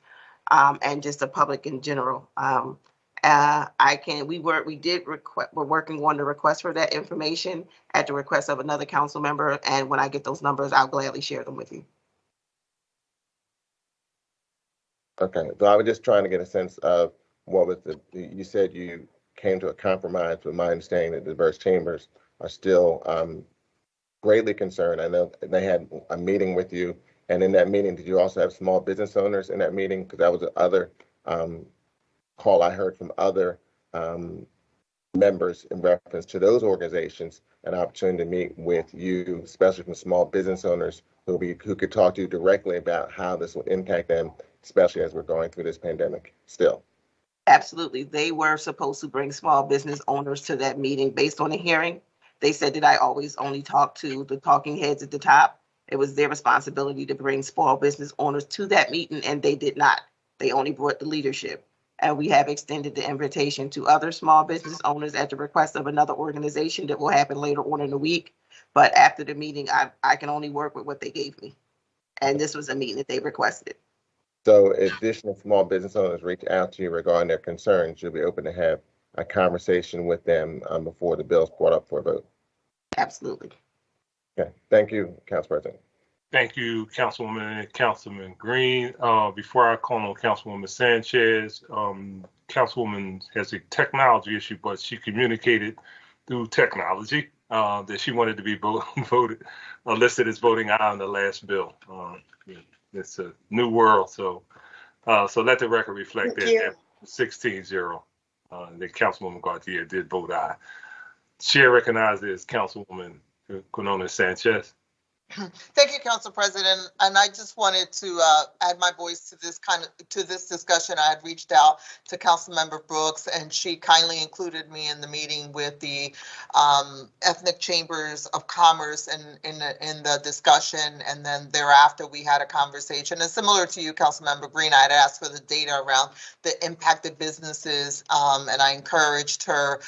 and just the public in general. We're working on the request for that information at the request of another council member, and when I get those numbers, I'll gladly share them with you. Okay, so I was just trying to get a sense of what was you said you came to a compromise, with my understanding that the diverse chambers are still greatly concerned. I know they had a meeting with you, and in that meeting, did you also have small business owners in that meeting? Because that was the other call I heard from other members in reference to those organizations, an opportunity to meet with you, especially from small business owners who could talk to you directly about how this will impact them, especially as we're going through this pandemic still. Absolutely. They were supposed to bring small business owners to that meeting based on the hearing. They said that I always only talk to the talking heads at the top. It was their responsibility to bring small business owners to that meeting, and they did not. They only brought the leadership. And we have extended the invitation to other small business owners at the request of another organization that will happen later on in the week. But after the meeting, I can only work with what they gave me. And this was a meeting that they requested. So if additional small business owners reach out to you regarding their concerns, you'll be open to have a conversation with them before the bill's brought up for a vote? Absolutely. Okay. Thank you, Council President. Thank you, Councilwoman and Councilman Green. Before I call on Councilwoman Sanchez, Councilwoman has a technology issue, but she communicated through technology that she wanted to be listed as voting aye on the last bill. It's a new world, so let the record reflect that 16-0. that Councilwoman Gautier did vote aye. Chair recognizes Councilwoman Quinona Sanchez. Thank you, Council President. And I just wanted to add my voice to this discussion. I had reached out to Councilmember Brooks, and she kindly included me in the meeting with the ethnic chambers of commerce in the discussion. And then thereafter, we had a conversation. And similar to you, Councilmember Green, I had asked for the data around the impacted businesses, and I encouraged her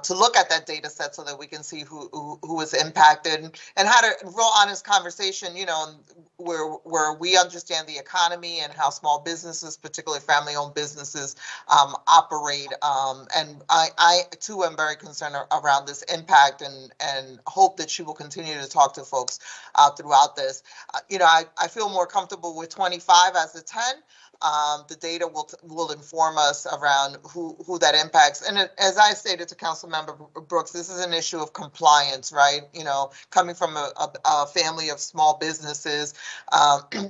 to look at that data set so that we can see who was impacted and had a real honest conversation, where we understand the economy and how small businesses, particularly family-owned businesses, operate. And I too am very concerned around this impact and hope that she will continue to talk to folks throughout this. I feel more comfortable with 25 as a 10. The data will inform us around who that impacts. And as I stated to Councilmember Brooks, this is an issue of compliance, right? Coming from a family of small businesses,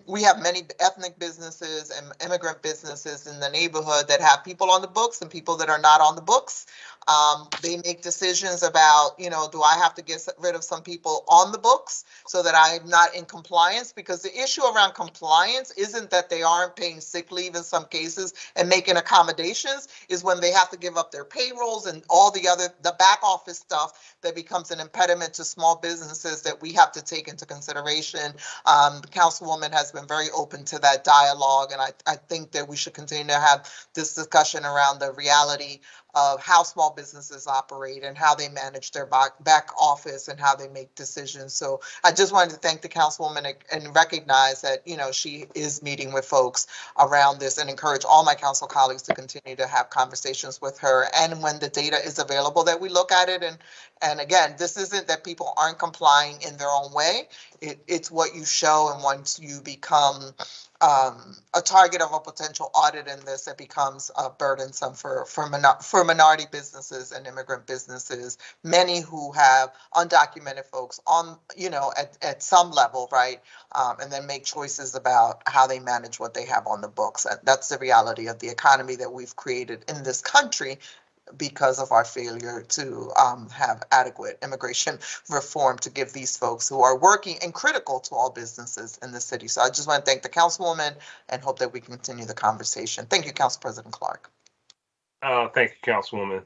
we have many ethnic businesses and immigrant businesses in the neighborhood that have people on the books and people that are not on the books. They make decisions about, do I have to get rid of some people on the books so that I'm not in compliance? Because the issue around compliance isn't that they aren't paying sick leave in some cases and making accommodations, is when they have to give up their payrolls and all the back office stuff that becomes an impediment to small businesses that we have to take into consideration. The Councilwoman has been very open to that dialogue, and I think that we should continue to have this discussion around the reality of how small businesses operate and how they manage their back office and how they make decisions. So I just wanted to thank the Councilwoman and recognize that, she is meeting with folks around this, and encourage all my council colleagues to continue to have conversations with her. And when the data is available, that we look at it. And again, this isn't that people aren't complying in their own way. It's what you show, and once you become a target of a potential audit in this, it becomes burdensome for minority businesses and immigrant businesses, many who have undocumented folks on, at some level, right? And then make choices about how they manage what they have on the books. That's the reality of the economy that we've created in this country because of our failure to have adequate immigration reform to give these folks who are working and critical to all businesses in the city. So I just want to thank the Councilwoman and hope that we continue the conversation. Thank you, Council President Clark. Thank you, Councilwoman.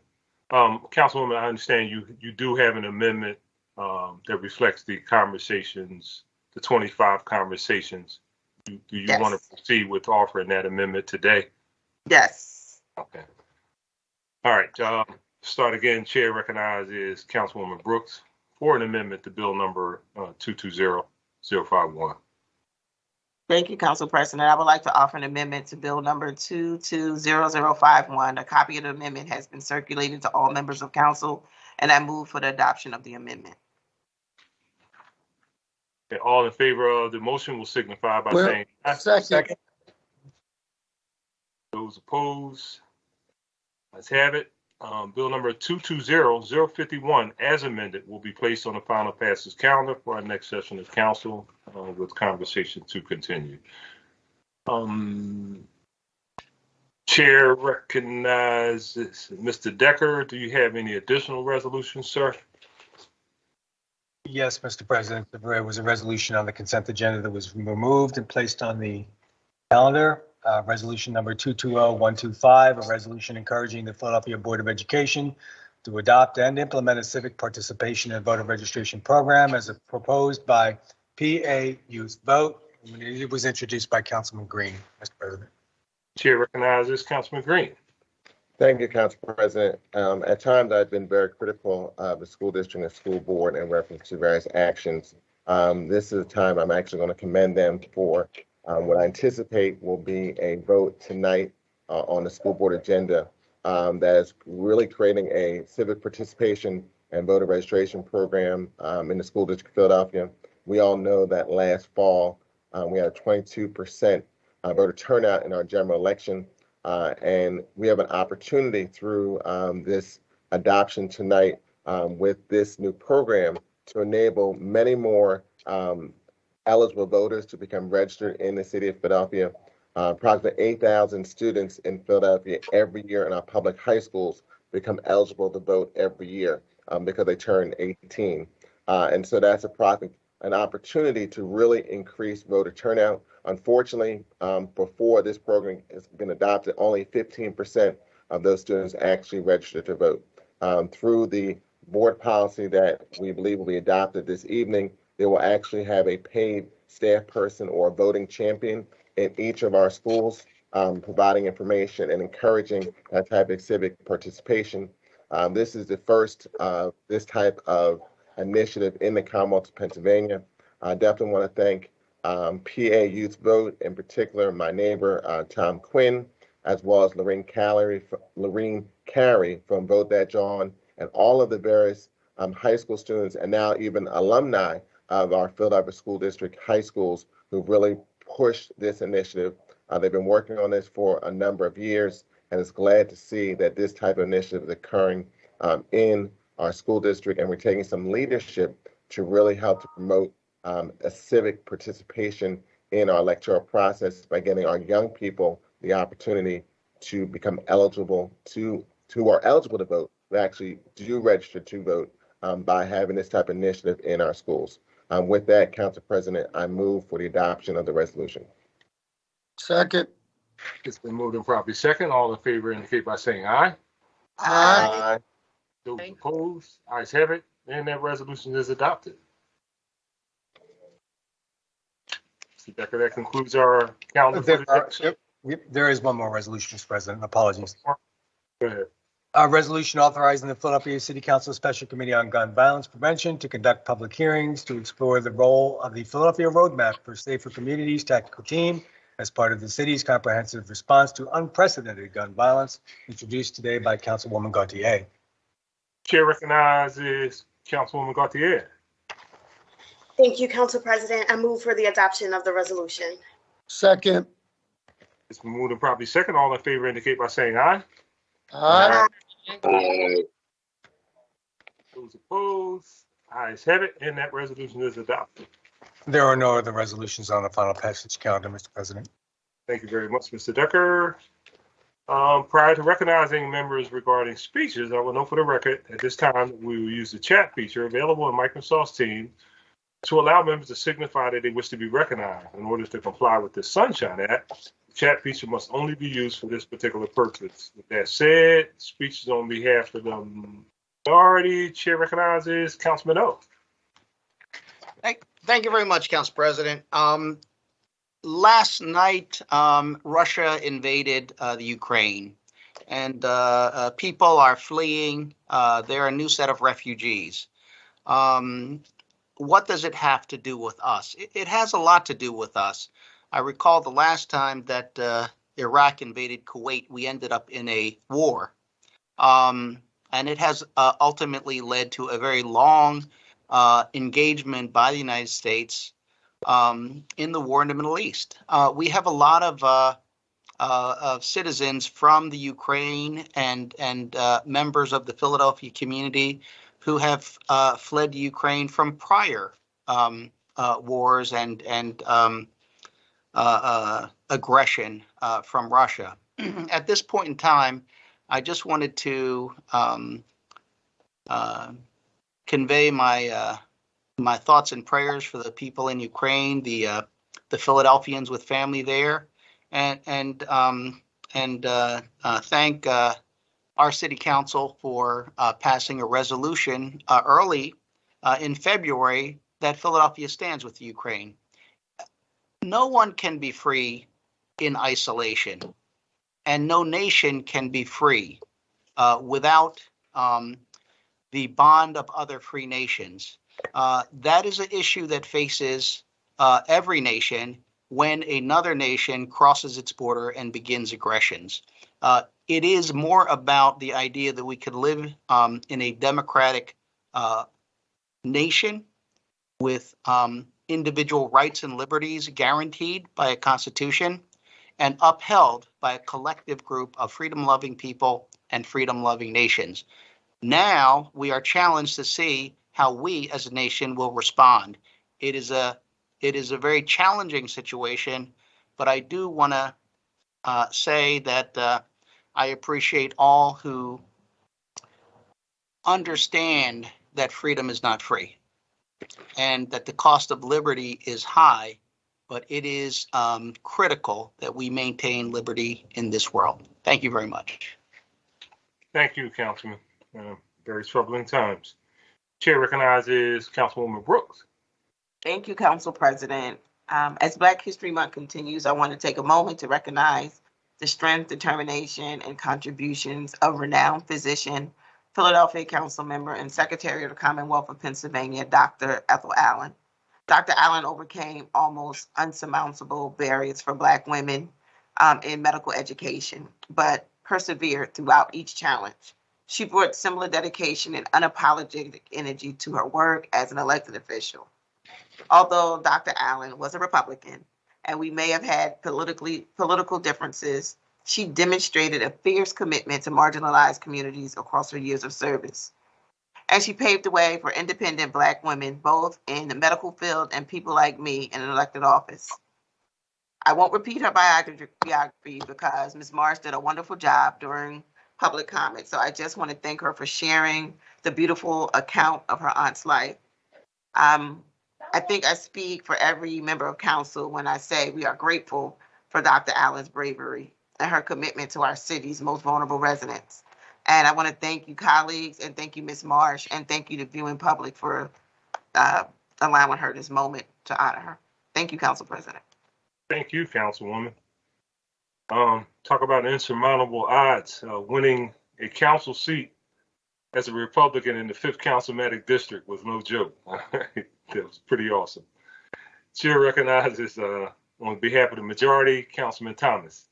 Councilwoman, I understand you do have an amendment that reflects the conversations, the 25 conversations. Do you Yes. want to proceed with offering that amendment today? Yes. Okay. All right, start again. Chair recognizes Councilwoman Brooks for an amendment to bill number 220051. Thank you, Council President. I would like to offer an amendment to bill number 220051. A copy of the amendment has been circulated to all members of council, and I move for the adoption of the amendment. Okay, all in favor of the motion will signify by saying aye. Second. Those opposed? Let's have it. Bill number 220051, as amended, will be placed on the final passes calendar for our next session of council with conversation to continue. Chair recognizes Mr. Decker. Do you have any additional resolutions, sir? Yes, Mr. President, there was a resolution on the consent agenda that was removed and placed on the calendar. Resolution number 220125, a resolution encouraging the Philadelphia Board of Education to adopt and implement a civic participation and voter registration program as proposed by PA Youth Vote. It was introduced by Councilman Green, Mr. President. Chair recognizes Councilman Green. Thank you, Council President. At times, I've been very critical of the school district and school board in reference to various actions. This is a time I'm actually going to commend them for what I anticipate will be a vote tonight on the school board agenda that is really creating a civic participation and voter registration program in the school district of Philadelphia. We all know that last fall, we had a 22% voter turnout in our general election. And we have an opportunity through this adoption tonight with this new program to enable many more eligible voters to become registered in the city of Philadelphia. Approximately 8,000 students in Philadelphia every year in our public high schools become eligible to vote every year because they turn 18. And so that's an opportunity to really increase voter turnout. Unfortunately, before this program has been adopted, only 15% of those students actually registered to vote. Through the board policy that we believe will be adopted this evening, they will actually have a paid staff person or voting champion in each of our schools, providing information and encouraging that type of civic participation. This is the first this type of initiative in the Commonwealth of Pennsylvania. I definitely want to thank PA Youth Vote, in particular my neighbor Tom Quinn, as well as Lorraine Carey from Vote That John, and all of the various high school students and now even alumni of our Philadelphia School District high schools who really pushed this initiative. They've been working on this for a number of years, and it's glad to see that this type of initiative is occurring in our school district, and we're taking some leadership to really help to promote a civic participation in our electoral process by getting our young people the opportunity to become eligible who are eligible to vote, who actually do register to vote by having this type of initiative in our schools. With that, Council President, I move for the adoption of the resolution. Second. It's been moved and properly second. All in favor indicate by saying aye. Aye. Those opposed, ayes have it, and that resolution is adopted. Mr. Decker, that concludes our calendar for the day. There is one more resolution, Mr. President. Apologies. Go ahead. A resolution authorizing the Philadelphia City Council Special Committee on Gun Violence Prevention to conduct public hearings to explore the role of the Philadelphia Roadmap for Safer Communities tactical team as part of the city's comprehensive response to unprecedented gun violence, introduced today by Councilwoman Gauthier. Chair recognizes Councilwoman Gauthier. Thank you, Council President. I move for the adoption of the resolution. Second. It's been moved and properly second. All in favor indicate by saying aye. Aye. Aye. Those opposed, ayes have it, and that resolution is adopted. There are no other resolutions on the final passage calendar, Mr. President. Thank you very much, Mr. Decker. Prior to recognizing members regarding speeches, I will note for the record, at this time, we will use the chat feature available in Microsoft's Teams to allow members to signify that they wish to be recognized. In order to comply with the Sunshine Act, the chat feature must only be used for this particular purpose. With that said, speeches on behalf of the majority, Chair recognizes Councilman O. Thank you very much, Council President. Last night, Russia invaded the Ukraine, and people are fleeing. They're a new set of refugees. What does it have to do with us? It has a lot to do with us. I recall the last time that Iraq invaded Kuwait, we ended up in a war. And it has ultimately led to a very long engagement by the United States in the war in the Middle East. We have a lot of citizens from the Ukraine and members of the Philadelphia community who have fled Ukraine from prior wars and aggression from Russia. At this point in time, I just wanted to convey my thoughts and prayers for the people in Ukraine, the Philadelphians with family there, and thank our city council for passing a resolution early in February that Philadelphia stands with the Ukraine. No one can be free in isolation, and no nation can be free without the bond of other free nations. That is an issue that faces every nation when another nation crosses its border and begins aggressions. It is more about the idea that we could live in a democratic nation with individual rights and liberties guaranteed by a constitution and upheld by a collective group of freedom-loving people and freedom-loving nations. Now we are challenged to see how we as a nation will respond. It is a very challenging situation, but I do want to say that I appreciate all who understand that freedom is not free and that the cost of liberty is high, but it is critical that we maintain liberty in this world. Thank you very much. Thank you, Councilman. Very troubling times. Chair recognizes Councilwoman Brooks. Thank you, Council President. As Black History Month continues, I want to take a moment to recognize the strength, determination, and contributions of renowned physician, Philadelphia Council member, and Secretary of the Commonwealth of Pennsylvania, Dr. Ethel Allen. Dr. Allen overcame almost unsurmountable barriers for Black women in medical education, but persevered throughout each challenge. She brought similar dedication and unapologetic energy to her work as an elected official. Although Dr. Allen was a Republican and we may have had political differences, she demonstrated a fierce commitment to marginalized communities across her years of service. And she paved the way for independent Black women, both in the medical field and people like me in an elected office. I won't repeat her biography because Ms. Marsh did a wonderful job during public comment. So I just want to thank her for sharing the beautiful account of her aunt's life. I think I speak for every member of council when I say we are grateful for Dr. Allen's bravery and her commitment to our city's most vulnerable residents. And I want to thank you, colleagues, and thank you, Ms. Marsh, and thank you to viewing public for allowing her this moment to honor her. Thank you, Council President. Thank you, Councilwoman. Talk about insurmountable odds. Winning a council seat as a Republican in the 5th Councilmatic District was no joke. That was pretty awesome. Chair recognizes, on behalf of the majority, Councilman Thomas.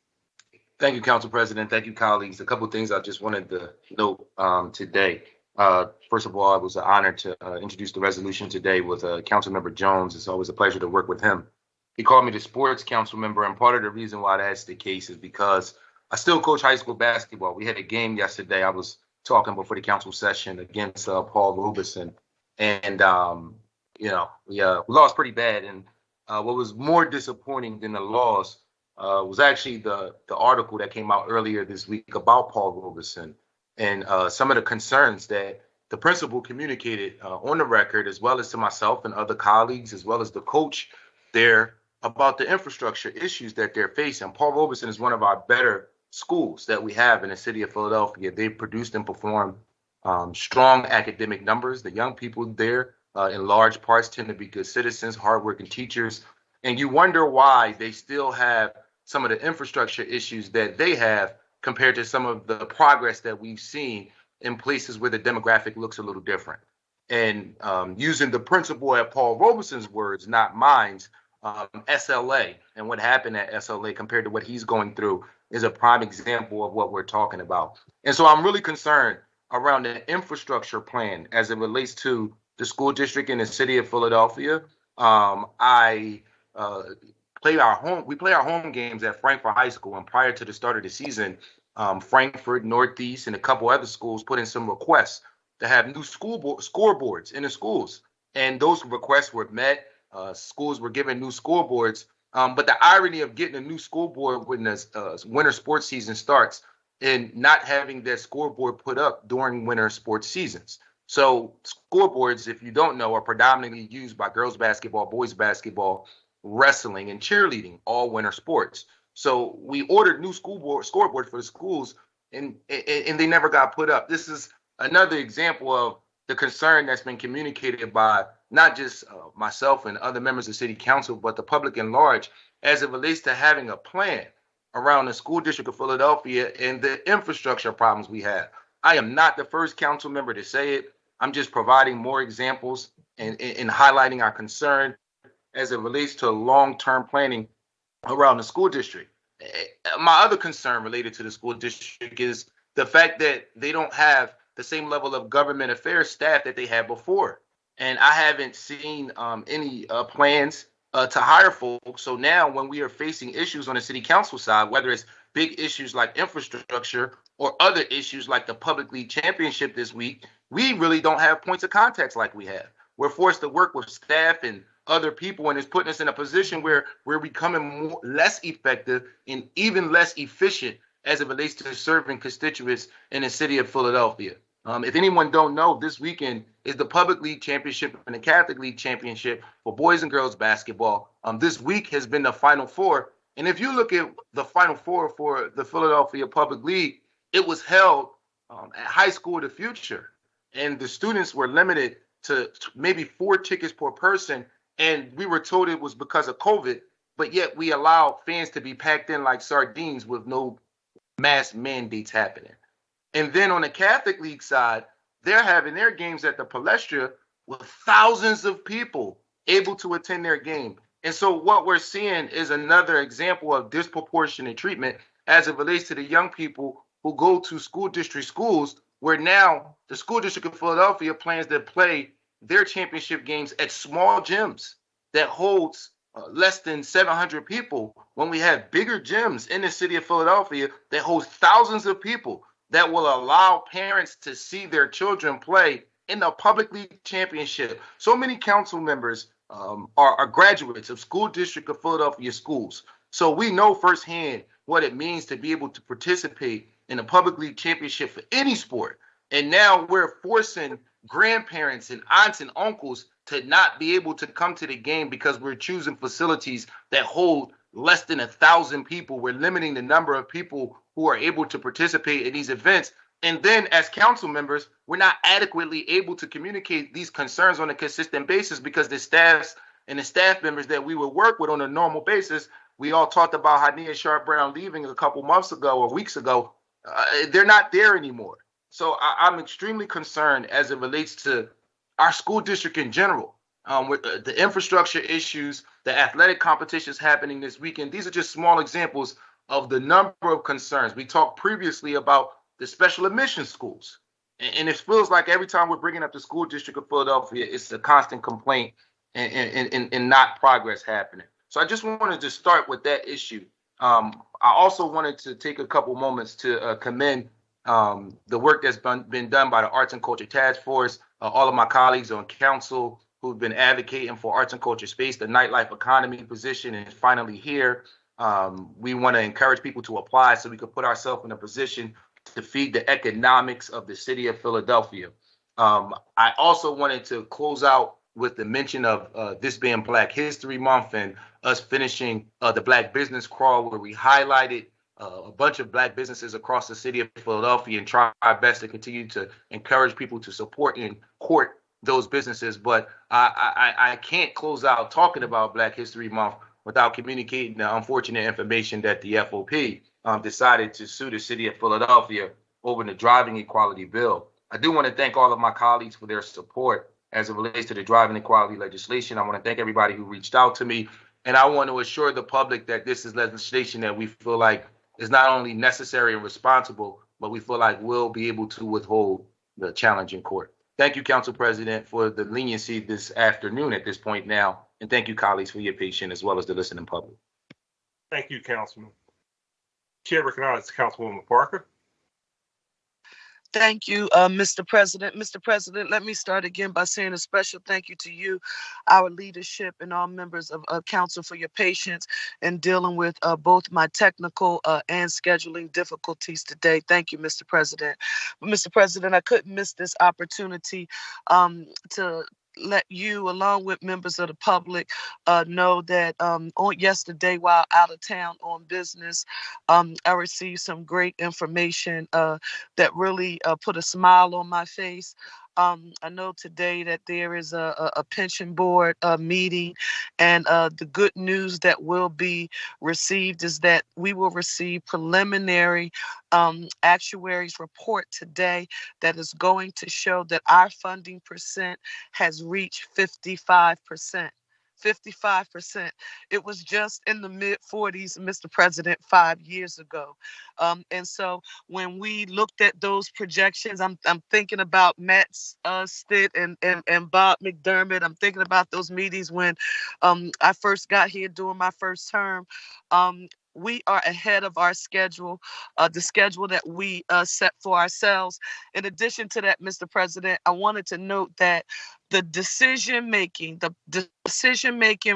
Thank you, Council President. Thank you, colleagues. A couple of things I just wanted to note today. First of all, it was an honor to introduce the resolution today with Councilmember Jones. It's always a pleasure to work with him. He called me the sports council member, and part of the reason why that's the case is because I still coach high school basketball. We had a game yesterday. I was talking before the council session against Paul Robeson, and we lost pretty bad. And what was more disappointing than the loss was actually the article that came out earlier this week about Paul Robeson and some of the concerns that the principal communicated on the record, as well as to myself and other colleagues, as well as the coach there, about the infrastructure issues that they're facing. Paul Robeson is one of our better schools that we have in the city of Philadelphia. They've produced and performed strong academic numbers. The young people there, in large parts, tend to be good citizens, hardworking teachers. And you wonder why they still have some of the infrastructure issues that they have compared to some of the progress that we've seen in places where the demographic looks a little different. And using the principal at Paul Robeson's words, not mine, SLA and what happened at SLA compared to what he's going through is a prime example of what we're talking about. And so I'm really concerned around the infrastructure plan as it relates to the school district in the city of Philadelphia. We play our home games at Frankfurt High School, and prior to the start of the season, Frankfurt, Northeast, and a couple other schools put in some requests to have new scoreboards in the schools, and those requests were met. Schools were given new scoreboards, but the irony of getting a new scoreboard when the winter sports season starts and not having that scoreboard put up during winter sports seasons. So scoreboards, if you don't know, are predominantly used by girls basketball, boys basketball, wrestling, and cheerleading, all winter sports. So we ordered new scoreboard for the schools, and they never got put up. This is another example of the concern that's been communicated by not just myself and other members of City Council, but the public in large, as it relates to having a plan around the school district of Philadelphia and the infrastructure problems we have. I am not the first council member to say it. I'm just providing more examples and highlighting our concern as it relates to long-term planning around the school district. My other concern related to the school district is the fact that they don't have the same level of government affairs staff that they had before. And I haven't seen any plans to hire folks. So now when we are facing issues on the city council side, whether it's big issues like infrastructure or other issues like the Public League Championship this week, we really don't have points of contact like we have. We're forced to work with staff and other people, and it's putting us in a position where we're becoming less effective and even less efficient as it relates to serving constituents in the city of Philadelphia. If anyone don't know, this weekend is the Public League Championship and the Catholic League Championship for boys and girls basketball. This week has been the Final Four. And if you look at the Final Four for the Philadelphia Public League, it was held at High School of the Future. And the students were limited to maybe 4 tickets per person. And we were told it was because of COVID, but yet we allowed fans to be packed in like sardines with no mask mandates happening. And then on the Catholic League side, they're having their games at the Palestra with thousands of people able to attend their game. And so what we're seeing is another example of disproportionate treatment as it relates to the young people who go to school district schools, where now the school district of Philadelphia plans to play their championship games at small gyms that holds less than 700 people, when we have bigger gyms in the city of Philadelphia that host thousands of people that will allow parents to see their children play in the public league championship. So many council members are graduates of school district of Philadelphia schools. So we know firsthand what it means to be able to participate in a public league championship for any sport. And now we're forcing grandparents and aunts and uncles to not be able to come to the game because we're choosing facilities that hold less than 1,000 people. We're limiting the number of people who are able to participate in these events. And then as council members, we're not adequately able to communicate these concerns on a consistent basis because the staffs and the staff members that we would work with on a normal basis, we all talked about Hania Sharp Brown leaving a couple months ago or weeks ago. They're not there anymore. So I'm extremely concerned as it relates to our school district in general, with the infrastructure issues, the athletic competitions happening this weekend. These are just small examples of the number of concerns. We talked previously about the special admission schools. And it feels like every time we're bringing up the school district of Philadelphia, it's a constant complaint and not progress happening. So I just wanted to start with that issue. I also wanted to take a couple moments to commend the work that's been done by the Arts and Culture Task Force, all of my colleagues on council who've been advocating for arts and culture space. The nightlife economy position is finally here. We want to encourage people to apply so we can put ourselves in a position to feed the economics of the city of Philadelphia. I also wanted to close out with the mention of this being Black History Month and us finishing the Black Business Crawl, where we highlighted a bunch of Black businesses across the city of Philadelphia and try our best to continue to encourage people to support and court those businesses. But I can't close out talking about Black History Month without communicating the unfortunate information that the FOP decided to sue the city of Philadelphia over the driving equality bill. I do want to thank all of my colleagues for their support as it relates to the driving equality legislation. I want to thank everybody who reached out to me. And I want to assure the public that this is legislation that we feel like is not only necessary and responsible, but we feel like we'll be able to withhold the challenge in court. Thank you, Council President, for the leniency this afternoon at this point now. And thank you, colleagues, for your patience as well as the listening public. Thank you, Councilman. Chair recognizes Councilwoman Parker. Thank you, Mr. President. Mr. President, let me start again by saying a special thank you to you, our leadership, and all members of council for your patience in dealing with both my technical and scheduling difficulties today. Thank you, Mr. President. But Mr. President, I couldn't miss this opportunity to let you, along with members of the public, know that on yesterday, while out of town on business, I received some great information that really put a smile on my face. I know today that there is a pension board meeting, and the good news that will be received is that we will receive preliminary actuaries report today that is going to show that our funding percent has reached 55%. 55%. It was just in the mid 40s, Mr. President, 5 years ago. And so when we looked at those projections, I'm thinking about Matt Stitt and Bob McDermott. I'm thinking about those meetings when I first got here during my first term. We are ahead of our schedule, the schedule that we set for ourselves. In addition to that, Mr. President, I wanted to note that the decision making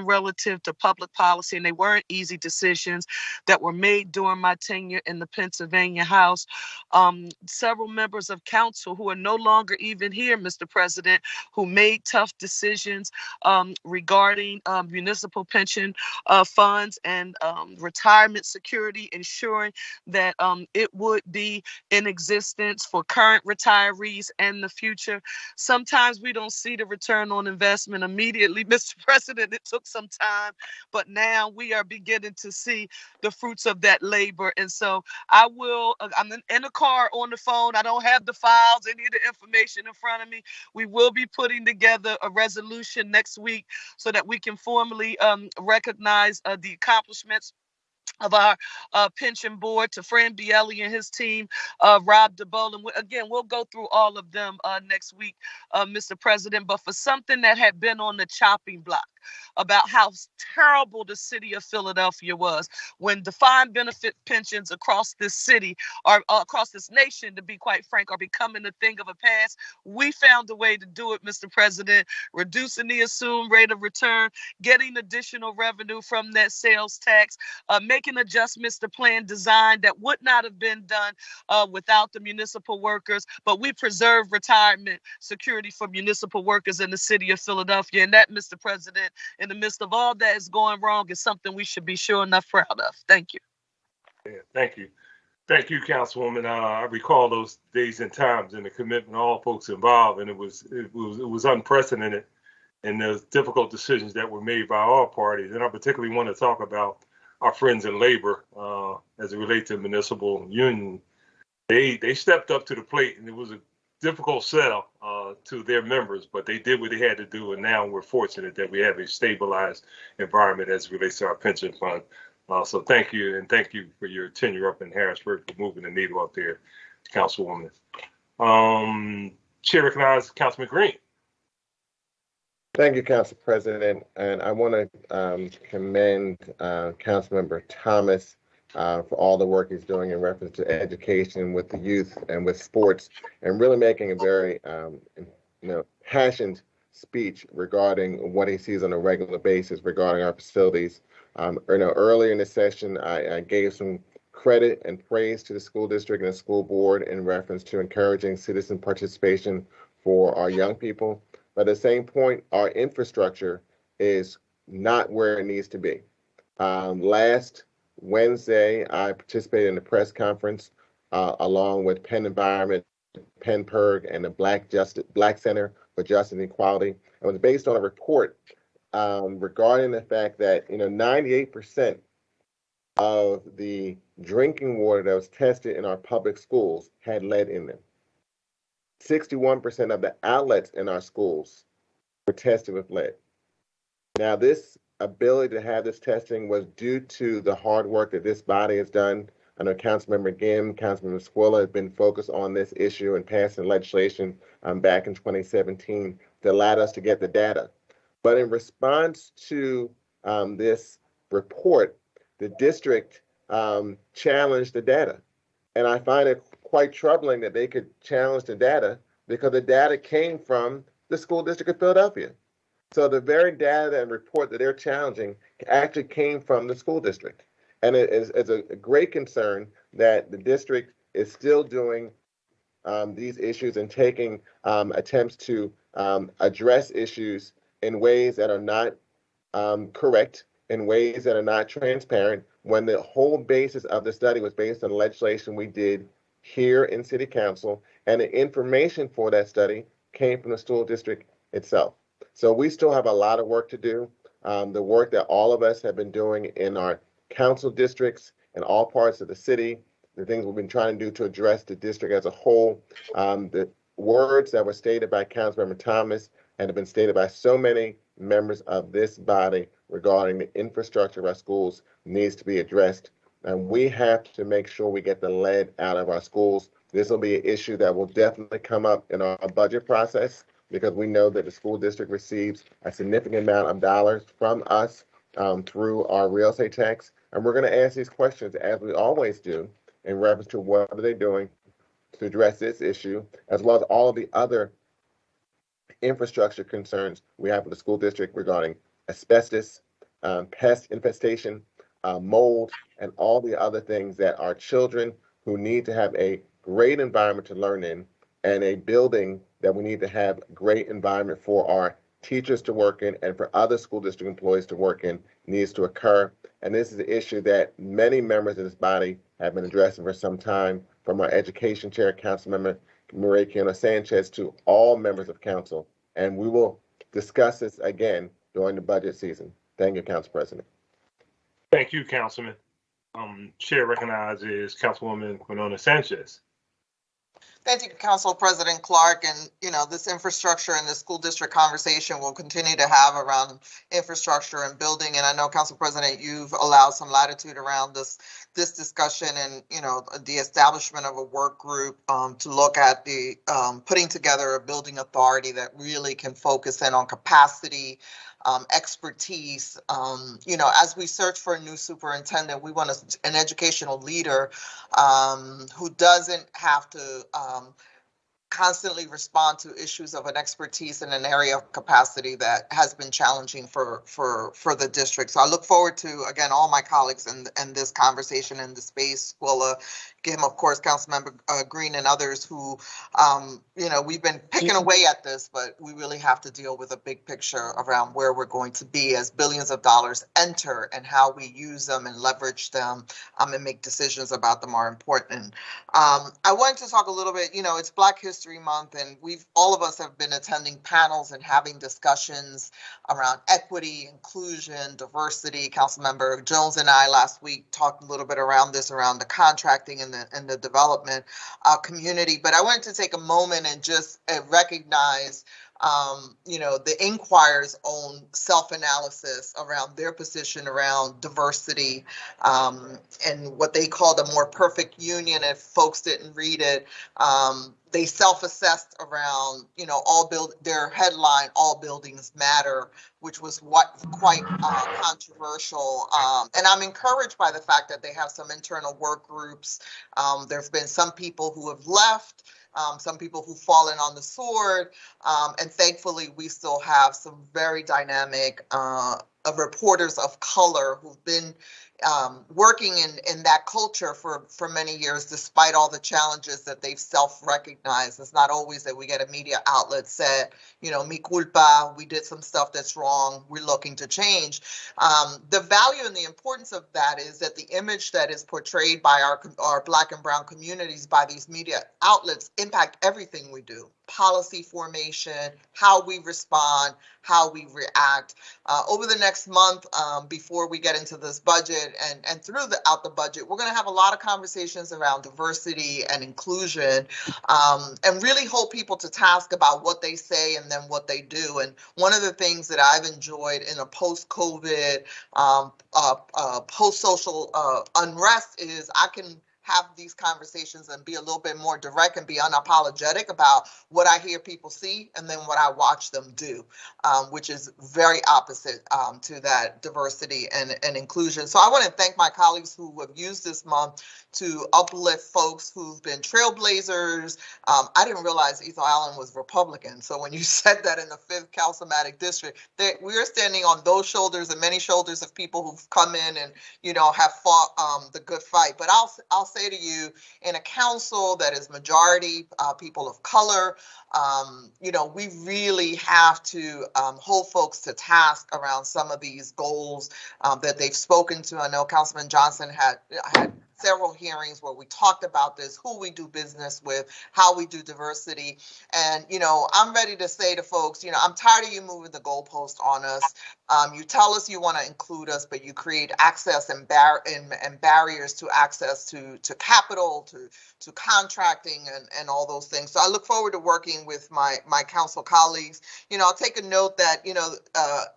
relative to public policy, and they weren't easy decisions that were made during my tenure in the Pennsylvania House. Several members of council who are no longer even here, Mr. President, who made tough decisions regarding municipal pension funds and retirement security, ensuring that it would be in existence for current retirees and the future. Sometimes we don't see the return on investment immediately, Mr. President. It took some time, but now we are beginning to see the fruits of that labor. And so I'm in the car on the phone. I don't have the files, any of the information in front of me. We will be putting together a resolution next week so that we can formally recognize the accomplishments of our pension board, to Fran Bielli and his team, Rob DeBole. And again, we'll go through all of them next week, Mr. President. But for something that had been on the chopping block about how terrible the city of Philadelphia was when defined benefit pensions across this city, or across this nation, to be quite frank, are becoming a thing of a past, we found a way to do it, Mr. President, reducing the assumed rate of return, getting additional revenue from that sales tax, making adjustments to plan design that would not have been done without the municipal workers, but we preserve retirement security for municipal workers in the city of Philadelphia. And that, Mr. President, in the midst of all that is going wrong, is something we should be sure enough proud of. Thank you. Yeah, thank you. Thank you, Councilwoman. I recall those days and times and the commitment of all folks involved, and it was unprecedented in those difficult decisions that were made by all parties. And I particularly want to talk about our friends in labor as it relates to municipal union. They stepped up to the plate, and it was a difficult sell to their members, but they did what they had to do, and now we're fortunate that we have a stabilized environment as it relates to our pension fund. So thank you, and thank you for your tenure up in Harrisburg for moving the needle up there, Councilwoman. Chair recognizes Councilman Green. Thank you, Council President, and I want to commend Councilmember Thomas for all the work he's doing in reference to education with the youth and with sports, and really making a very passionate speech regarding what he sees on a regular basis regarding our facilities. Earlier in the session, I gave some credit and praise to the school district and the school board in reference to encouraging citizen participation for our young people. But at the same point, our infrastructure is not where it needs to be. Last Wednesday, I participated in a press conference along with Penn Environment, Penn PERG, and the Black Center for Justice and Equality. It was based on a report regarding the fact that 98% of the drinking water that was tested in our public schools had lead in them. 61% of the outlets in our schools were tested with lead. Now, this ability to have this testing was due to the hard work that this body has done. I know Councilmember Gim, Councilmember Squilla have been focused on this issue and passing legislation back in 2017 that allowed us to get the data. But in response to this report, the district challenged the data. And I find it quite troubling that they could challenge the data because the data came from the school district of Philadelphia. So the very data and report that they're challenging actually came from the school district. And it's a great concern that the district is still doing these issues and taking attempts to address issues in ways that are not correct, in ways that are not transparent, when the whole basis of the study was based on legislation we did here in City Council, and the information for that study came from the school district itself. So we still have a lot of work to do. The work that all of us have been doing in our council districts and all parts of the city, the things we've been trying to do to address the district as a whole, the words that were stated by Councilmember Thomas and have been stated by so many members of this body regarding the infrastructure of our schools needs to be addressed. And we have to make sure we get the lead out of our schools. This will be an issue that will definitely come up in our budget process, because we know that the school district receives a significant amount of dollars from us through our real estate tax. And we're going to ask these questions, as we always do, in reference to what are they doing to address this issue, as well as all of the other infrastructure concerns we have with the school district regarding asbestos, pest infestation, mold, and all the other things that our children who need to have a great environment to learn in and a building that we need to have great environment for our teachers to work in and for other school district employees to work in needs to occur. And this is an issue that many members of this body have been addressing for some time, from our education chair, Councilmember Maria Kiona Sanchez, to all members of council. And we will discuss this again during the budget season. Thank you, Council President. Thank you, Councilman. Chair recognizes Councilwoman Quinona Sanchez. Thank you, Council President Clark. And, this infrastructure and the school district conversation we'll continue to have around infrastructure and building. And I know, Council President, you've allowed some latitude around this discussion and, the establishment of a work group to look at the putting together a building authority that really can focus in on capacity, expertise. As we search for a new superintendent, we want an educational leader who doesn't have to constantly respond to issues of an expertise in an area of capacity that has been challenging for the district. So I look forward to, again, all my colleagues and this conversation in the space. We'll give him, of course, Councilmember Green and others who, we've been picking away at this, but we really have to deal with a big picture around where we're going to be as billions of dollars enter and how we use them and leverage them and make decisions about them are important. I wanted to talk a little bit, it's Black History Month, and all of us have been attending panels and having discussions around equity, inclusion, diversity. Councilmember Jones and I last week talked a little bit around this, around the contracting and the development community. But I wanted to take a moment and just recognize the Inquirer's own self-analysis around their position around diversity and what they called a more perfect union. If folks didn't read it, they self-assessed around, their headline, All Buildings Matter, which was quite controversial. And I'm encouraged by the fact that they have some internal work groups. There's been some people who have left, some people who've fallen on the sword. And thankfully, we still have some very dynamic reporters of color who've been working in that culture for many years, despite all the challenges that they've self-recognized. It's not always that we get a media outlet said, mi culpa, we did some stuff that's wrong, we're looking to change. The value and the importance of that is that the image that is portrayed by our Black and Brown communities by these media outlets impact everything we do. Policy formation, how we respond, how we react. Over the next month, before we get into this budget and throughout the budget, we're going to have a lot of conversations around diversity and inclusion, and really hold people to task about what they say and then what they do. And one of the things that I've enjoyed in a post-COVID, post-social unrest is I can have these conversations and be a little bit more direct and be unapologetic about what I hear people see and then what I watch them do, which is very opposite to that diversity and inclusion. So I want to thank my colleagues who have used this month to uplift folks who've been trailblazers. I didn't realize Ethel Allen was Republican. So when you said that in the 5th Councilmatic District, we are standing on those shoulders and many shoulders of people who've come in and, have fought the good fight. But I'll say to you, in a council that is majority people of color, we really have to hold folks to task around some of these goals that they've spoken to. I know Councilman Johnson had several hearings where we talked about this, who we do business with, how we do diversity. And, I'm ready to say to folks, I'm tired of you moving the goalpost on us. You tell us you want to include us, but you create access and barriers to access to capital, to contracting and all those things. So I look forward to working with my council colleagues. I'll take a note that,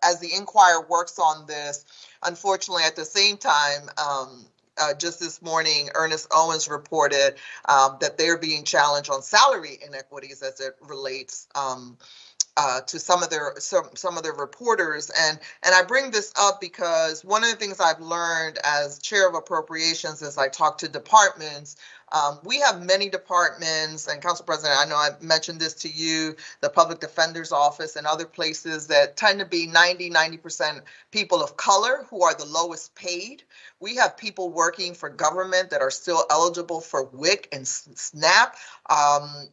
as the Inquirer works on this, unfortunately, at the same time, just this morning, Ernest Owens reported that they're being challenged on salary inequities as it relates to some of their reporters. And I bring this up because one of the things I've learned as chair of appropriations as I talk to departments, We have many departments, and Council President, I know I mentioned this to you, the Public Defender's Office and other places that tend to be 90% people of color who are the lowest paid. We have people working for government that are still eligible for WIC and SNAP.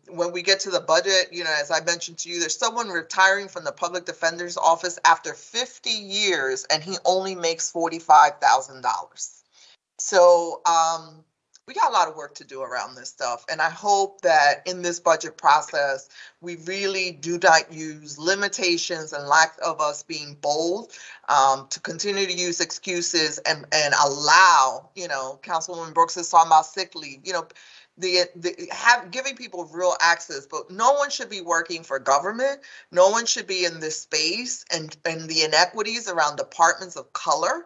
When we get to the budget, as I mentioned to you, there's someone retiring from the Public Defender's Office after 50 years, and he only makes $45,000. So we got a lot of work to do around this stuff. And I hope that in this budget process, we really do not use limitations and lack of us being bold to continue to use excuses and allow, Councilwoman Brooks is talking about sick leave, giving people real access, but no one should be working for government. No one should be in this space, and the inequities around departments of color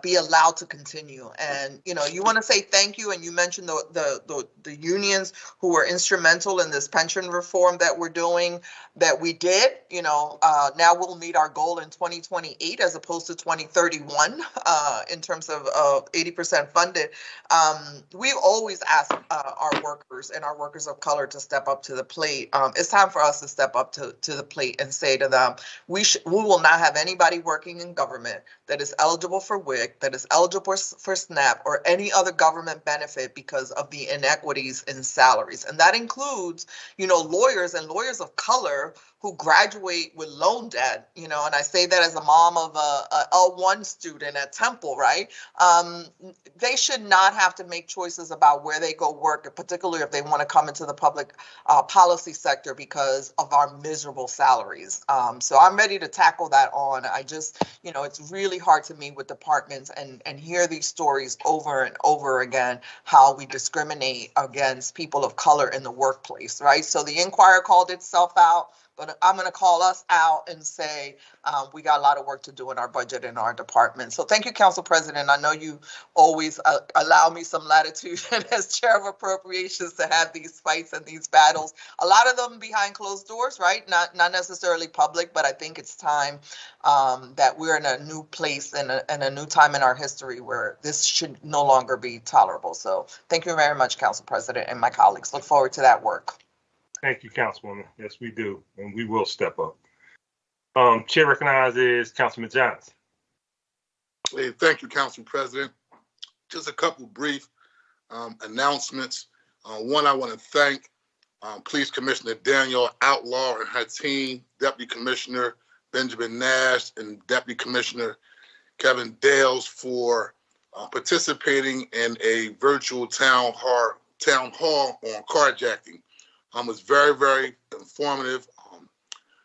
be allowed to continue. And you want to say thank you, and you mentioned the unions who were instrumental in this pension reform that we're doing, that we did. Now we'll meet our goal in 2028 as opposed to 2031 in terms of 80% funded. We've always asked our workers and our workers of color to step up to the plate. It's time for us to step up to the plate and say to them, we will not have anybody working in government that is eligible for WIC, that is eligible for SNAP or any other government benefit because of the inequities in salaries. And that includes, lawyers and lawyers of color who graduate with loan debt, and I say that as a mom of a L1 student at Temple, right? They should not have to make choices about where they go work, particularly if they want to come into the public policy sector because of our miserable salaries. So I'm ready to tackle that on. I just, it's really hard to meet with departments and hear these stories over and over again, how we discriminate against people of color in the workplace, right? So the Inquirer called itself out. But I'm going to call us out and say we got a lot of work to do in our budget in our department. So thank you, Council President. I know you always allow me some latitude as Chair of Appropriations to have these fights and these battles. A lot of them behind closed doors, right? Not necessarily public, but I think it's time that we're in a new place and a new time in our history where this should no longer be tolerable. So thank you very much, Council President, and my colleagues. Look forward to that work. Thank you, Councilwoman. Yes, we do, and we will step up. Chair recognizes Councilman Johnson. Hey, thank you, Council President. Just a couple brief announcements. One, I want to thank Police Commissioner Danielle Outlaw and her team, Deputy Commissioner Benjamin Nash, and Deputy Commissioner Kevin Dales for participating in a virtual town hall on carjacking. Was very, very informative,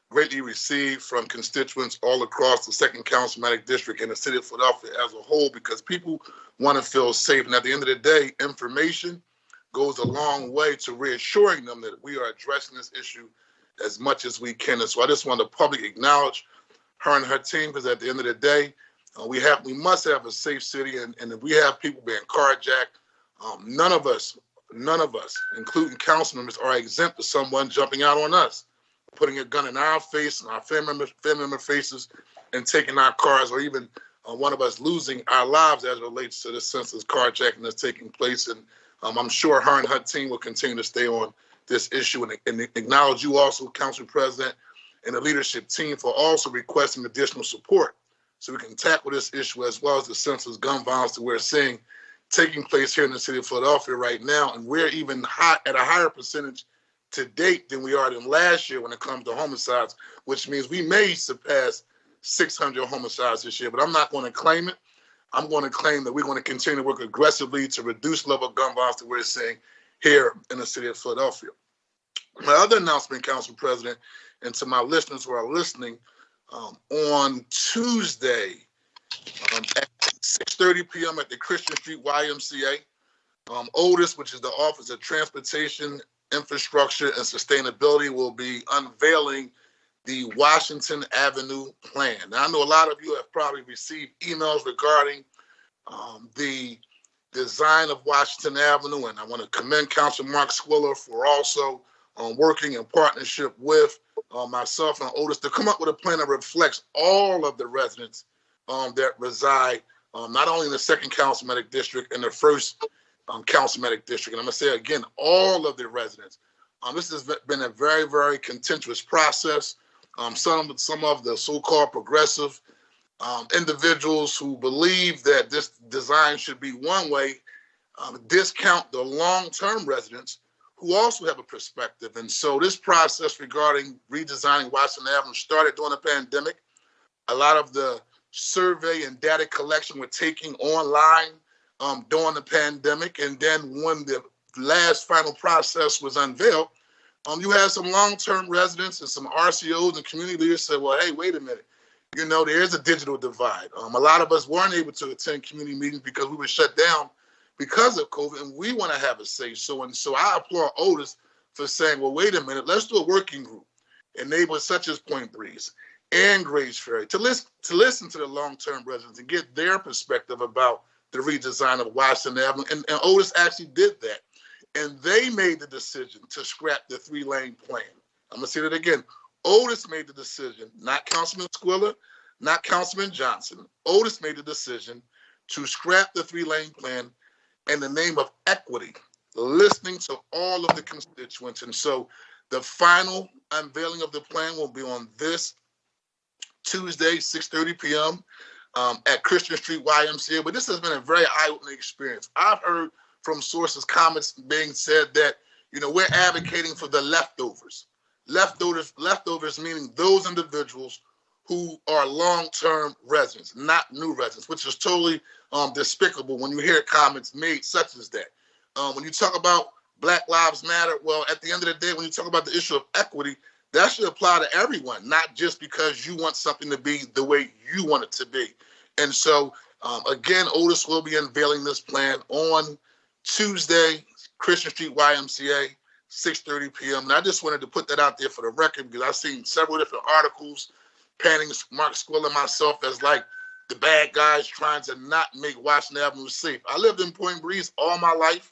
greatly received from constituents all across the 2nd Councilmanic District and the city of Philadelphia as a whole, because people want to feel safe. And at the end of the day, information goes a long way to reassuring them that we are addressing this issue as much as we can. And so I just want to publicly acknowledge her and her team, because at the end of the day, we must have a safe city. And if we have people being carjacked, none of us, including council members, are exempt of someone jumping out on us, putting a gun in our face and our family member faces, and taking our cars, or even one of us losing our lives as it relates to the senseless carjacking that's taking place. And I'm sure her and her team will continue to stay on this issue, and acknowledge you also, Council President, and the leadership team for also requesting additional support so we can tackle this issue, as well as the senseless gun violence that we're seeing taking place here in the city of Philadelphia right now. And we're even at a higher percentage to date than we are than last year when it comes to homicides, which means we may surpass 600 homicides this year. But I'm not going to claim it. I'm going to claim that we're going to continue to work aggressively to reduce the level of gun violence that we're seeing here in the city of Philadelphia. My other announcement, Council President, and to my listeners who are listening, on Tuesday at 6:30 p.m. at the Christian Street YMCA, Otis, which is the Office of Transportation, Infrastructure, and Sustainability, will be unveiling the Washington Avenue Plan. Now, I know a lot of you have probably received emails regarding the design of Washington Avenue, and I want to commend Councilor Mark Squiller for also working in partnership with myself and Otis to come up with a plan that reflects all of the residents that reside not only in the 2nd Councilmanic District and the 1st councilmanic district. And I'm going to say again, all of the residents. This has been a very, very contentious process. Some of the so-called progressive individuals who believe that this design should be one way discount the long-term residents who also have a perspective. And so this process regarding redesigning Washington Avenue started during the pandemic. A lot of the survey and data collection were taking online during the pandemic. And then when the last final process was unveiled, you had some long-term residents and some RCOs and community leaders said, well, hey, wait a minute. You know, there is a digital divide. A lot of us weren't able to attend community meetings because we were shut down because of COVID, and we want to have a say so. And so I applaud Otis for saying, well, wait a minute, let's do a working group in neighborhoods such as Point Breeze and Grays Ferry to listen to the long-term residents and get their perspective about the redesign of Washington Avenue. And Otis actually did that. And they made the decision to scrap the 3-lane plan. I'm going to say that again. Otis made the decision, not Councilman Squilla, not Councilman Johnson. Otis made the decision to scrap the 3-lane plan in the name of equity, listening to all of the constituents. And so the final unveiling of the plan will be on this Tuesday, 6:30 p.m. At Christian Street YMCA. But this has been a very eye-opening experience. I've heard from sources comments being said that, you know, we're advocating for the leftovers. Leftovers meaning those individuals who are long-term residents, not new residents, which is totally despicable when you hear comments made such as that. When you talk about Black Lives Matter, well, at the end of the day, when you talk about the issue of equity, that should apply to everyone, not just because you want something to be the way you want it to be. And so, again, Otis will be unveiling this plan on Tuesday, Christian Street YMCA, 6:30 p.m. And I just wanted to put that out there for the record because I've seen several different articles painting Mark Squilla and myself as like the bad guys trying to not make Washington Avenue safe. I lived in Point Breeze all my life.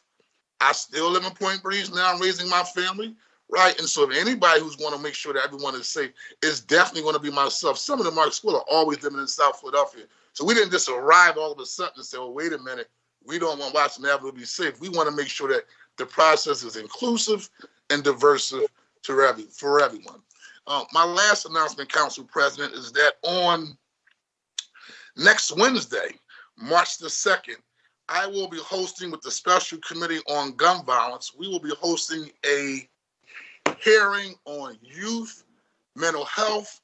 I still live in Point Breeze now. I'm raising my family, right? And so if anybody who's going to make sure that everyone is safe, it's definitely going to be myself. Some of the Mark Squilla always living in South Philadelphia. So we didn't just arrive all of a sudden and say, well, wait a minute, we don't want Washington Avenue to be safe. We want to make sure that the process is inclusive and diverse for everyone. My last announcement, Council President, is that on next Wednesday, March the 2nd, I will be hosting with the Special Committee on Gun Violence, we will be hosting a hearing on youth, mental health,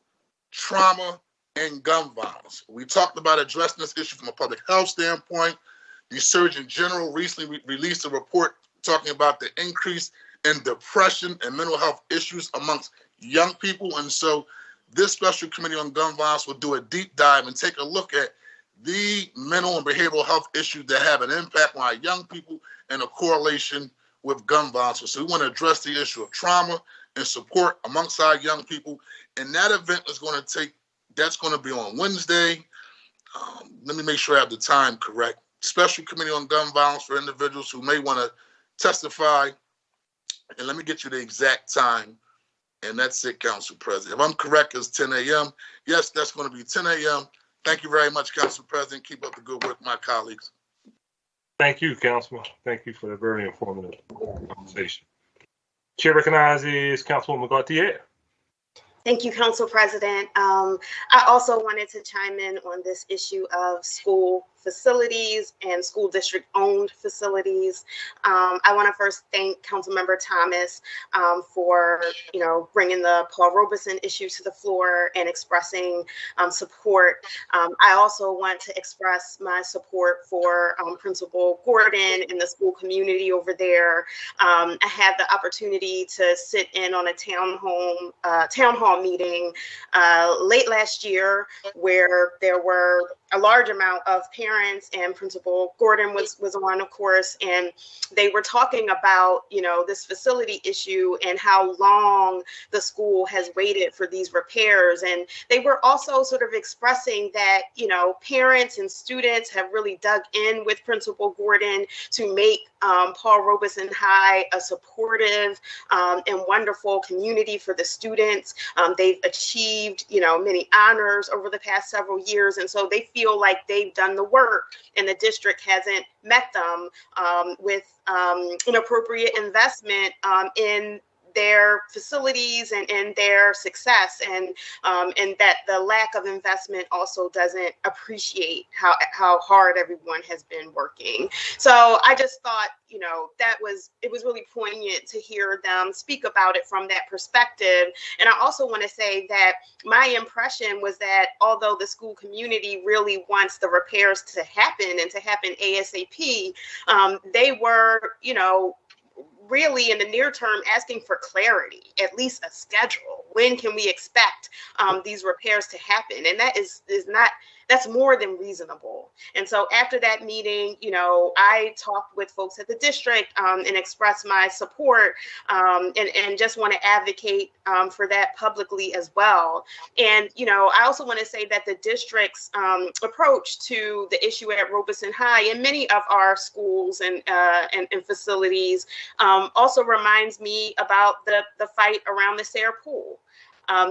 trauma, and gun violence. We talked about addressing this issue from a public health standpoint. The Surgeon General recently released a report talking about the increase in depression and mental health issues amongst young people. And so this Special Committee on Gun Violence will do a deep dive and take a look at the mental and behavioral health issues that have an impact on our young people and a correlation with gun violence. So we want to address the issue of trauma and support amongst our young people. And that event is going to be on Wednesday. Let me make sure I have the time correct. Special Committee on Gun Violence for individuals who may want to testify. And let me get you the exact time. And that's it, Council President. If I'm correct, it's 10 a.m. Yes, that's going to be 10 a.m. Thank you very much, Council President. Keep up the good work, my colleagues. Thank you, Councilman. Thank you for the very informative conversation. Chair recognizes Councilwoman Gautier. Thank you, Council President. I also wanted to chime in on this issue of school facilities and school district-owned facilities. I want to first thank Councilmember Thomas for, bringing the Paul Robeson issue to the floor and expressing support. I also want to express my support for Principal Gordon and the school community over there. I had the opportunity to sit in on a town hall meeting late last year where there were a large amount of parents, and Principal Gordon was on, of course, and they were talking about, this facility issue and how long the school has waited for these repairs. And they were also sort of expressing that, parents and students have really dug in with Principal Gordon to make Paul Robeson High a supportive and wonderful community for the students. They've achieved, many honors over the past several years, and so they feel like they've done the work, and the district hasn't met them with an appropriate investment in their facilities and in their success, and that the lack of investment also doesn't appreciate how hard everyone has been working. So I just thought, it was really poignant to hear them speak about it from that perspective. And I also want to say that my impression was that although the school community really wants the repairs to happen and to happen ASAP, they were, really in the near term asking for clarity, at least a schedule. When can we expect these repairs to happen? And that that's more than reasonable. And so after that meeting, I talked with folks at the district and expressed my support and just want to advocate for that publicly as well. And, I also want to say that the district's approach to the issue at Robeson High and many of our schools and facilities also reminds me about the fight around the Sayre Pool.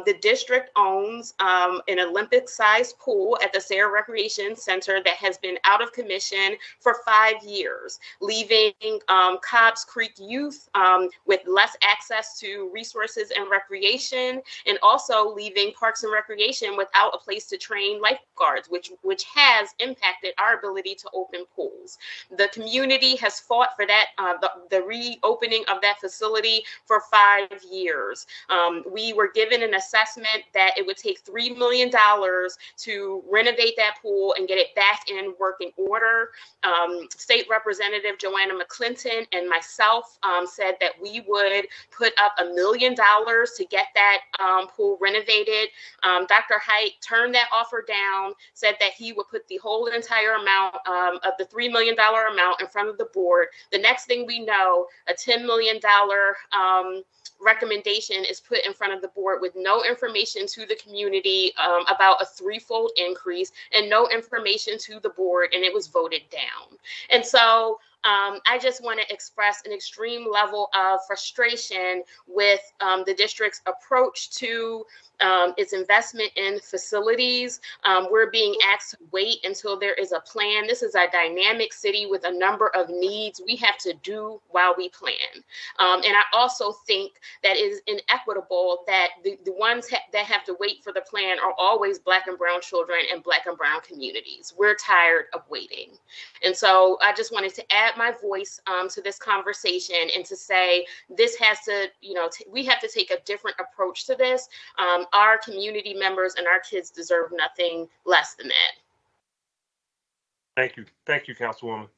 The district owns an Olympic-sized pool at the Sayre Recreation Center that has been out of commission for 5 years, leaving Cobbs Creek youth with less access to resources and recreation, and also leaving Parks and Recreation without a place to train lifeguards, which has impacted our ability to open pools. The community has fought for that, the reopening of that facility for 5 years. We were given an assessment that it would take $3 million to renovate that pool and get it back in working order. State Representative Joanna McClinton and myself said that we would put up $1 million to get that pool renovated. Dr. Hite turned that offer down, said that he would put the whole entire amount of the $3 million amount in front of the board. The next thing we know, a $10 million recommendation is put in front of the board with no information to the community about a threefold increase and no information to the board, and it was voted down. And so I just want to express an extreme level of frustration with the district's approach to its investment in facilities. We're being asked to wait until there is a plan. This is a dynamic city with a number of needs. We have to do while we plan. And I also think that it is inequitable that the ones that have to wait for the plan are always Black and brown children and Black and brown communities. We're tired of waiting. And so I just wanted to add my voice to this conversation and to say this has to, we have to take a different approach to this. Our community members and our kids deserve nothing less than that. Thank you. Thank you, Councilwoman.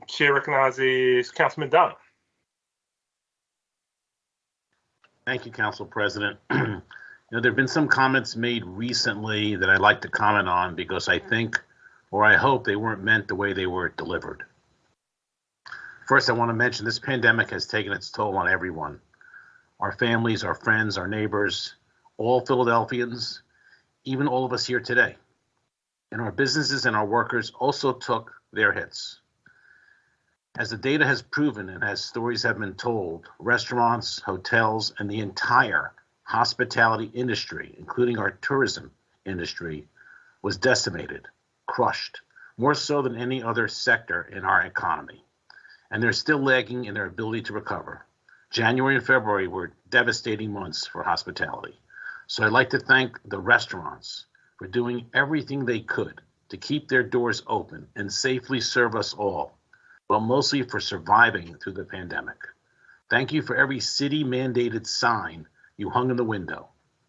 Chair recognizes Councilman Dunn. Thank you, Council President. There have been some comments made recently that I'd like to comment on because I think, or I hope, they weren't meant the way they were delivered. First, I want to mention this pandemic has taken its toll on everyone. Our families, our friends, our neighbors, all Philadelphians, even all of us here today. And our businesses and our workers also took their hits. As the data has proven and as stories have been told, restaurants, hotels, and the entire hospitality industry, including our tourism industry, was decimated, crushed, more so than any other sector in our economy. And they're still lagging in their ability to recover. January and February were devastating months for hospitality. So I'd like to thank the restaurants for doing everything they could to keep their doors open and safely serve us all, but mostly for surviving through the pandemic. Thank you for every city-mandated sign you hung in the window,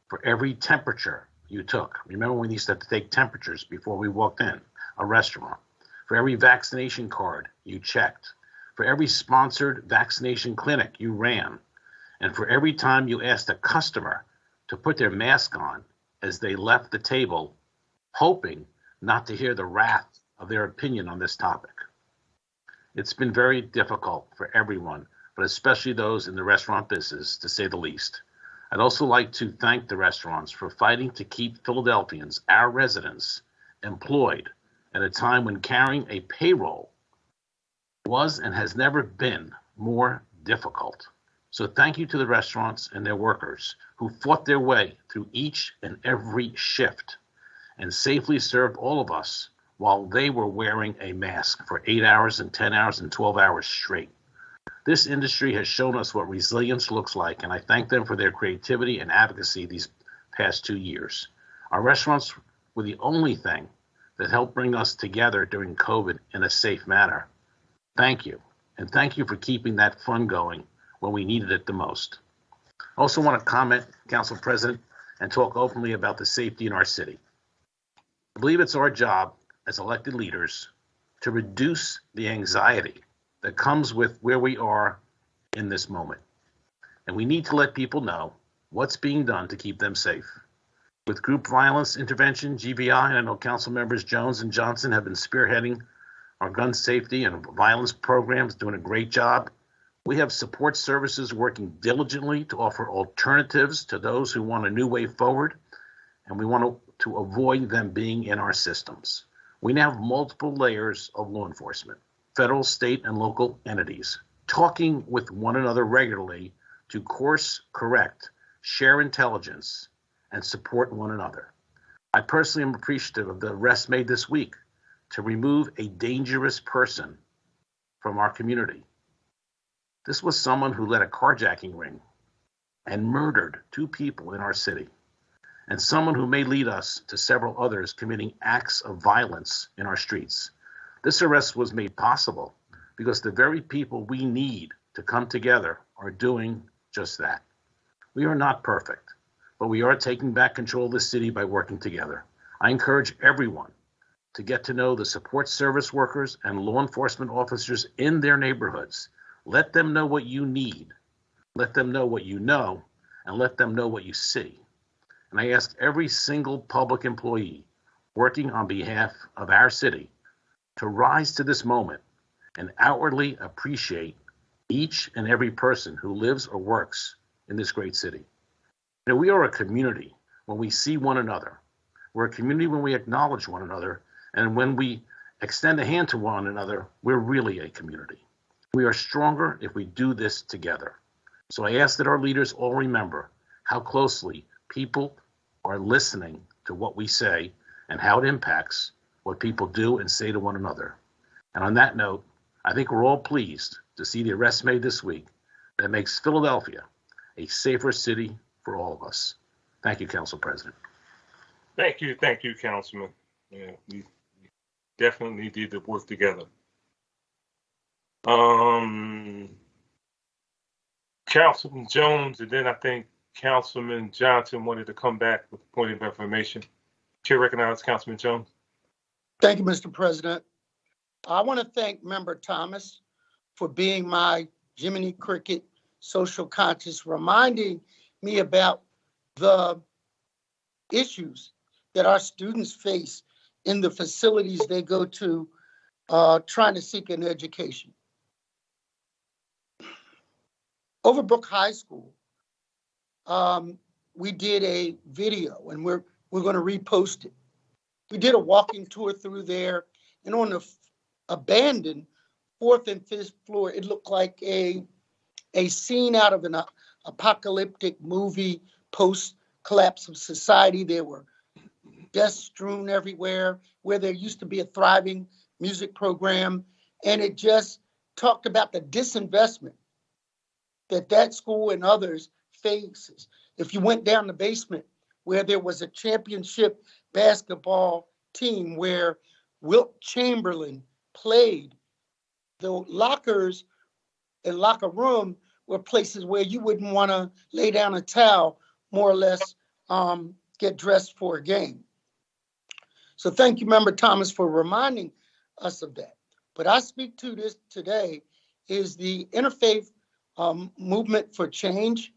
for every temperature you took. Remember when we used to have to take temperatures before we walked in a restaurant, for every vaccination card you checked, for every sponsored vaccination clinic you ran, and for every time you asked a customer to put their mask on as they left the table, hoping not to hear the wrath of their opinion on this topic. It's been very difficult for everyone, but especially those in the restaurant business, to say the least. I'd also like to thank the restaurants for fighting to keep Philadelphians, our residents, employed at a time when carrying a payroll was and has never been more difficult. So thank you to the restaurants and their workers who fought their way through each and every shift and safely served all of us while they were wearing a mask for 8 hours and 10 hours and 12 hours straight. This industry has shown us what resilience looks like, and I thank them for their creativity and advocacy these past 2 years. Our restaurants were the only thing that helped bring us together during COVID in a safe manner. Thank you, and thank you for keeping that fun going when we needed it the most. I also want to comment, Council President, and talk openly about the safety in our city. I believe it's our job as elected leaders to reduce the anxiety that comes with where we are in this moment. And we need to let people know what's being done to keep them safe. With group violence intervention, GVI, and I know Council members Jones and Johnson have been spearheading our gun safety and violence programs, doing a great job. We have support services working diligently to offer alternatives to those who want a new way forward, and we want to avoid them being in our systems. We now have multiple layers of law enforcement, federal, state, and local entities, talking with one another regularly to course correct, share intelligence, and support one another. I personally am appreciative of the arrest made this week to remove a dangerous person from our community. This was someone who led a carjacking ring and murdered 2 people in our city, and someone who may lead us to several others committing acts of violence in our streets. This arrest was made possible because the very people we need to come together are doing just that. We are not perfect, but we are taking back control of the city by working together. I encourage everyone to get to know the support service workers and law enforcement officers in their neighborhoods. Let them know what you need. Let them know what you know, and let them know what you see. And I ask every single public employee working on behalf of our city to rise to this moment and outwardly appreciate each and every person who lives or works in this great city. You know, we are a community when we see one another. We're a community when we acknowledge one another, and when we extend a hand to one another, we're really a community. We are stronger if we do this together. So I ask that our leaders all remember how closely people are listening to what we say and how it impacts what people do and say to one another. And on that note, I think we're all pleased to see the arrest made this week that makes Philadelphia a safer city for all of us. Thank you, Council President. Thank you, Councilman. Yeah, we definitely need to work together. Councilman Jones, and then I think Councilman Johnson wanted to come back with a point of information. Chair recognizes Councilman Jones. Thank you, Mr. President. I want to thank Member Thomas for being my Jiminy Cricket social conscious, reminding me about the issues that our students face in the facilities they go to trying to seek an education. Overbrook High School, we did a video, and we're going to repost it. We did a walking tour through there, and on the abandoned 4th and 5th floor, it looked like a scene out of an apocalyptic movie post-collapse of society. There were desks strewn everywhere where there used to be a thriving music program, and it just talked about the disinvestment that school and others faces. If you went down the basement where there was a championship basketball team where Wilt Chamberlain played, the lockers and locker room were places where you wouldn't want to lay down a towel, more or less get dressed for a game. So thank you, Member Thomas, for reminding us of that. But I speak to this today is the interfaith movement for change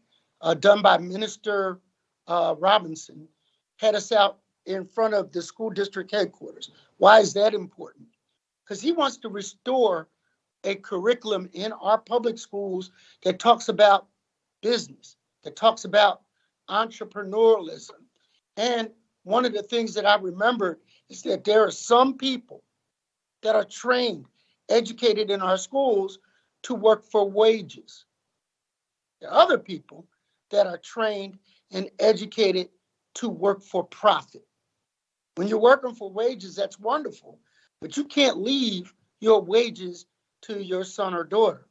done by Minister Robinson had us out in front of the school district headquarters. Why is that important? Because he wants to restore a curriculum in our public schools that talks about business, that talks about entrepreneurialism. And one of the things that I remember is that there are some people that are trained educated in our schools to work for wages. There are other people that are trained and educated to work for profit. When you're working for wages, that's wonderful, but you can't leave your wages to your son or daughter.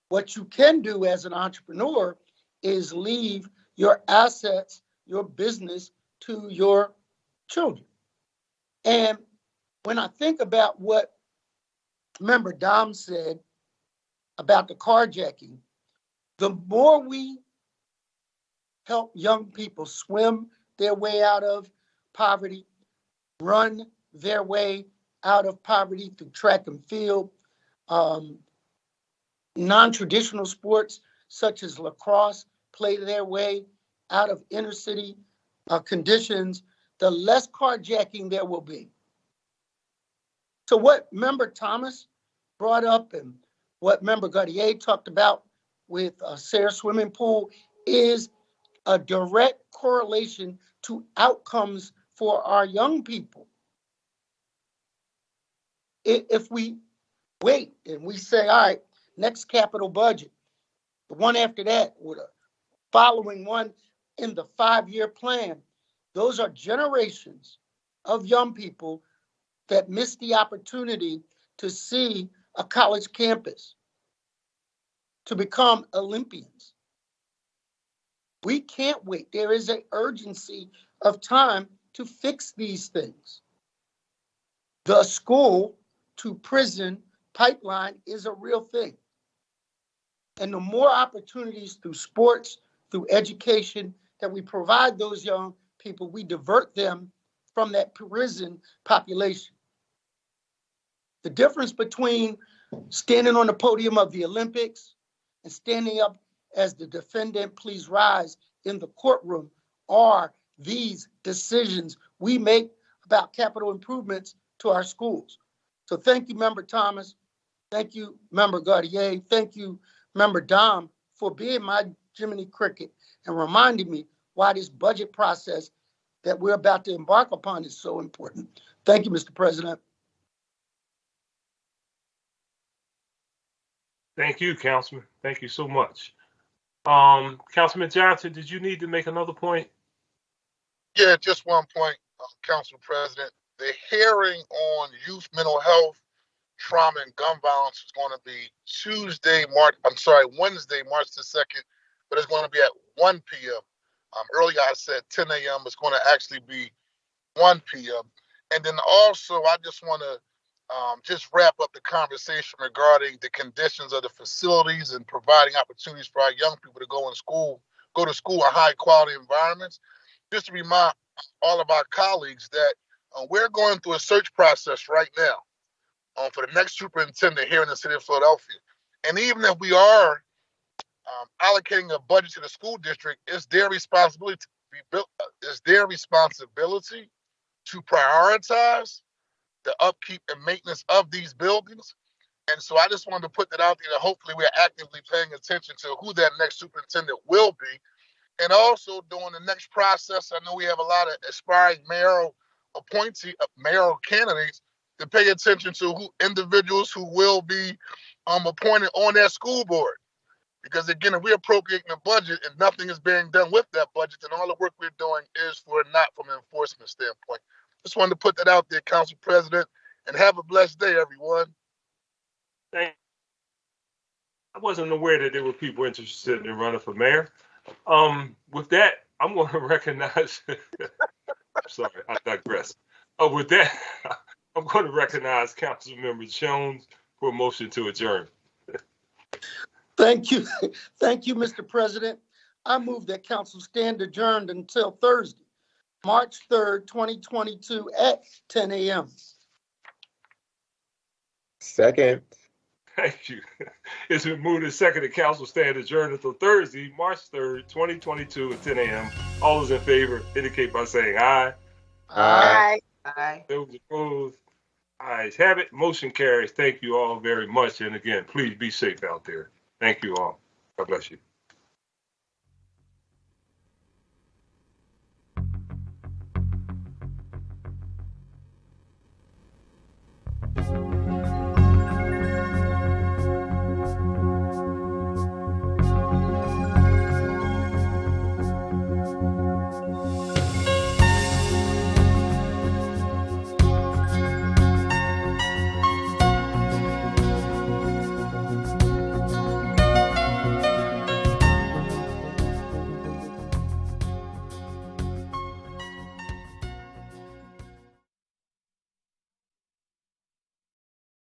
What you can do as an entrepreneur is leave your assets, your business to your children. And when I think about what Member Dom said about the carjacking, the more we help young people swim their way out of poverty, run their way out of poverty through track and field, non-traditional sports such as lacrosse play their way out of inner city conditions, the less carjacking there will be. So what Member Thomas brought up and what Member Gautier talked about with Sayre Swimming Pool is a direct correlation to outcomes for our young people. If we wait and we say, all right, next capital budget, the one after that, or the following one in the 5-year plan, those are generations of young people that miss the opportunity to see a college campus, to become Olympians. We can't wait. There is an urgency of time to fix these things. The school to prison pipeline is a real thing. And the more opportunities through sports, through education that we provide those young people, we divert them from that prison population. The difference between standing on the podium of the Olympics and standing up as the defendant, please rise, in the courtroom are these decisions we make about capital improvements to our schools. So thank you, Member Thomas. Thank you, Member Gautier. Thank you, Member Dom, for being my Jiminy Cricket and reminding me why this budget process that we're about to embark upon is so important. Thank you, Mr. President. Thank you, Councilman. Thank you so much. Councilman Johnson, did you need to make another point? Yeah, just one point, Council President. The hearing on youth mental health, trauma, and gun violence is going to be Wednesday, March the 2nd, but it's going to be at 1 p.m. Earlier I said 10 a.m. It's going to actually be 1 p.m. And then also, I just want to just wrap up the conversation regarding the conditions of the facilities and providing opportunities for our young people to go to school in high quality environments. Just to remind all of our colleagues that we're going through a search process right now for the next superintendent here in the city of Philadelphia. And even if we are allocating a budget to the school district, it's their responsibility to prioritize the upkeep and maintenance of these buildings. And so I just wanted to put that out there that hopefully we're actively paying attention to who that next superintendent will be. And also during the next process, I know we have a lot of aspiring mayoral candidates to pay attention to individuals who will be appointed on that school board. Because again, if we're appropriating the budget and nothing is being done with that budget, then all the work we're doing is not from an enforcement standpoint. Just wanted to put that out there, Council President, and have a blessed day, everyone. I wasn't aware that there were people interested in running for mayor. With that, I'm going to recognize, I'm sorry, I digress. With that, I'm going to recognize Councilmember Jones for a motion to adjourn. Thank you. Thank you, Mr. President. I move that council stand adjourned until Thursday, March 3rd, 2022 at 10 a.m. Second. Thank you. It's been moved and seconded. Council stand adjourned until Thursday, March 3rd, 2022 at 10 a.m. All those in favor indicate by saying aye. Aye. Aye. Those opposed, ayes have it. Motion carries. Thank you all very much. And again, please be safe out there. Thank you all. God bless you.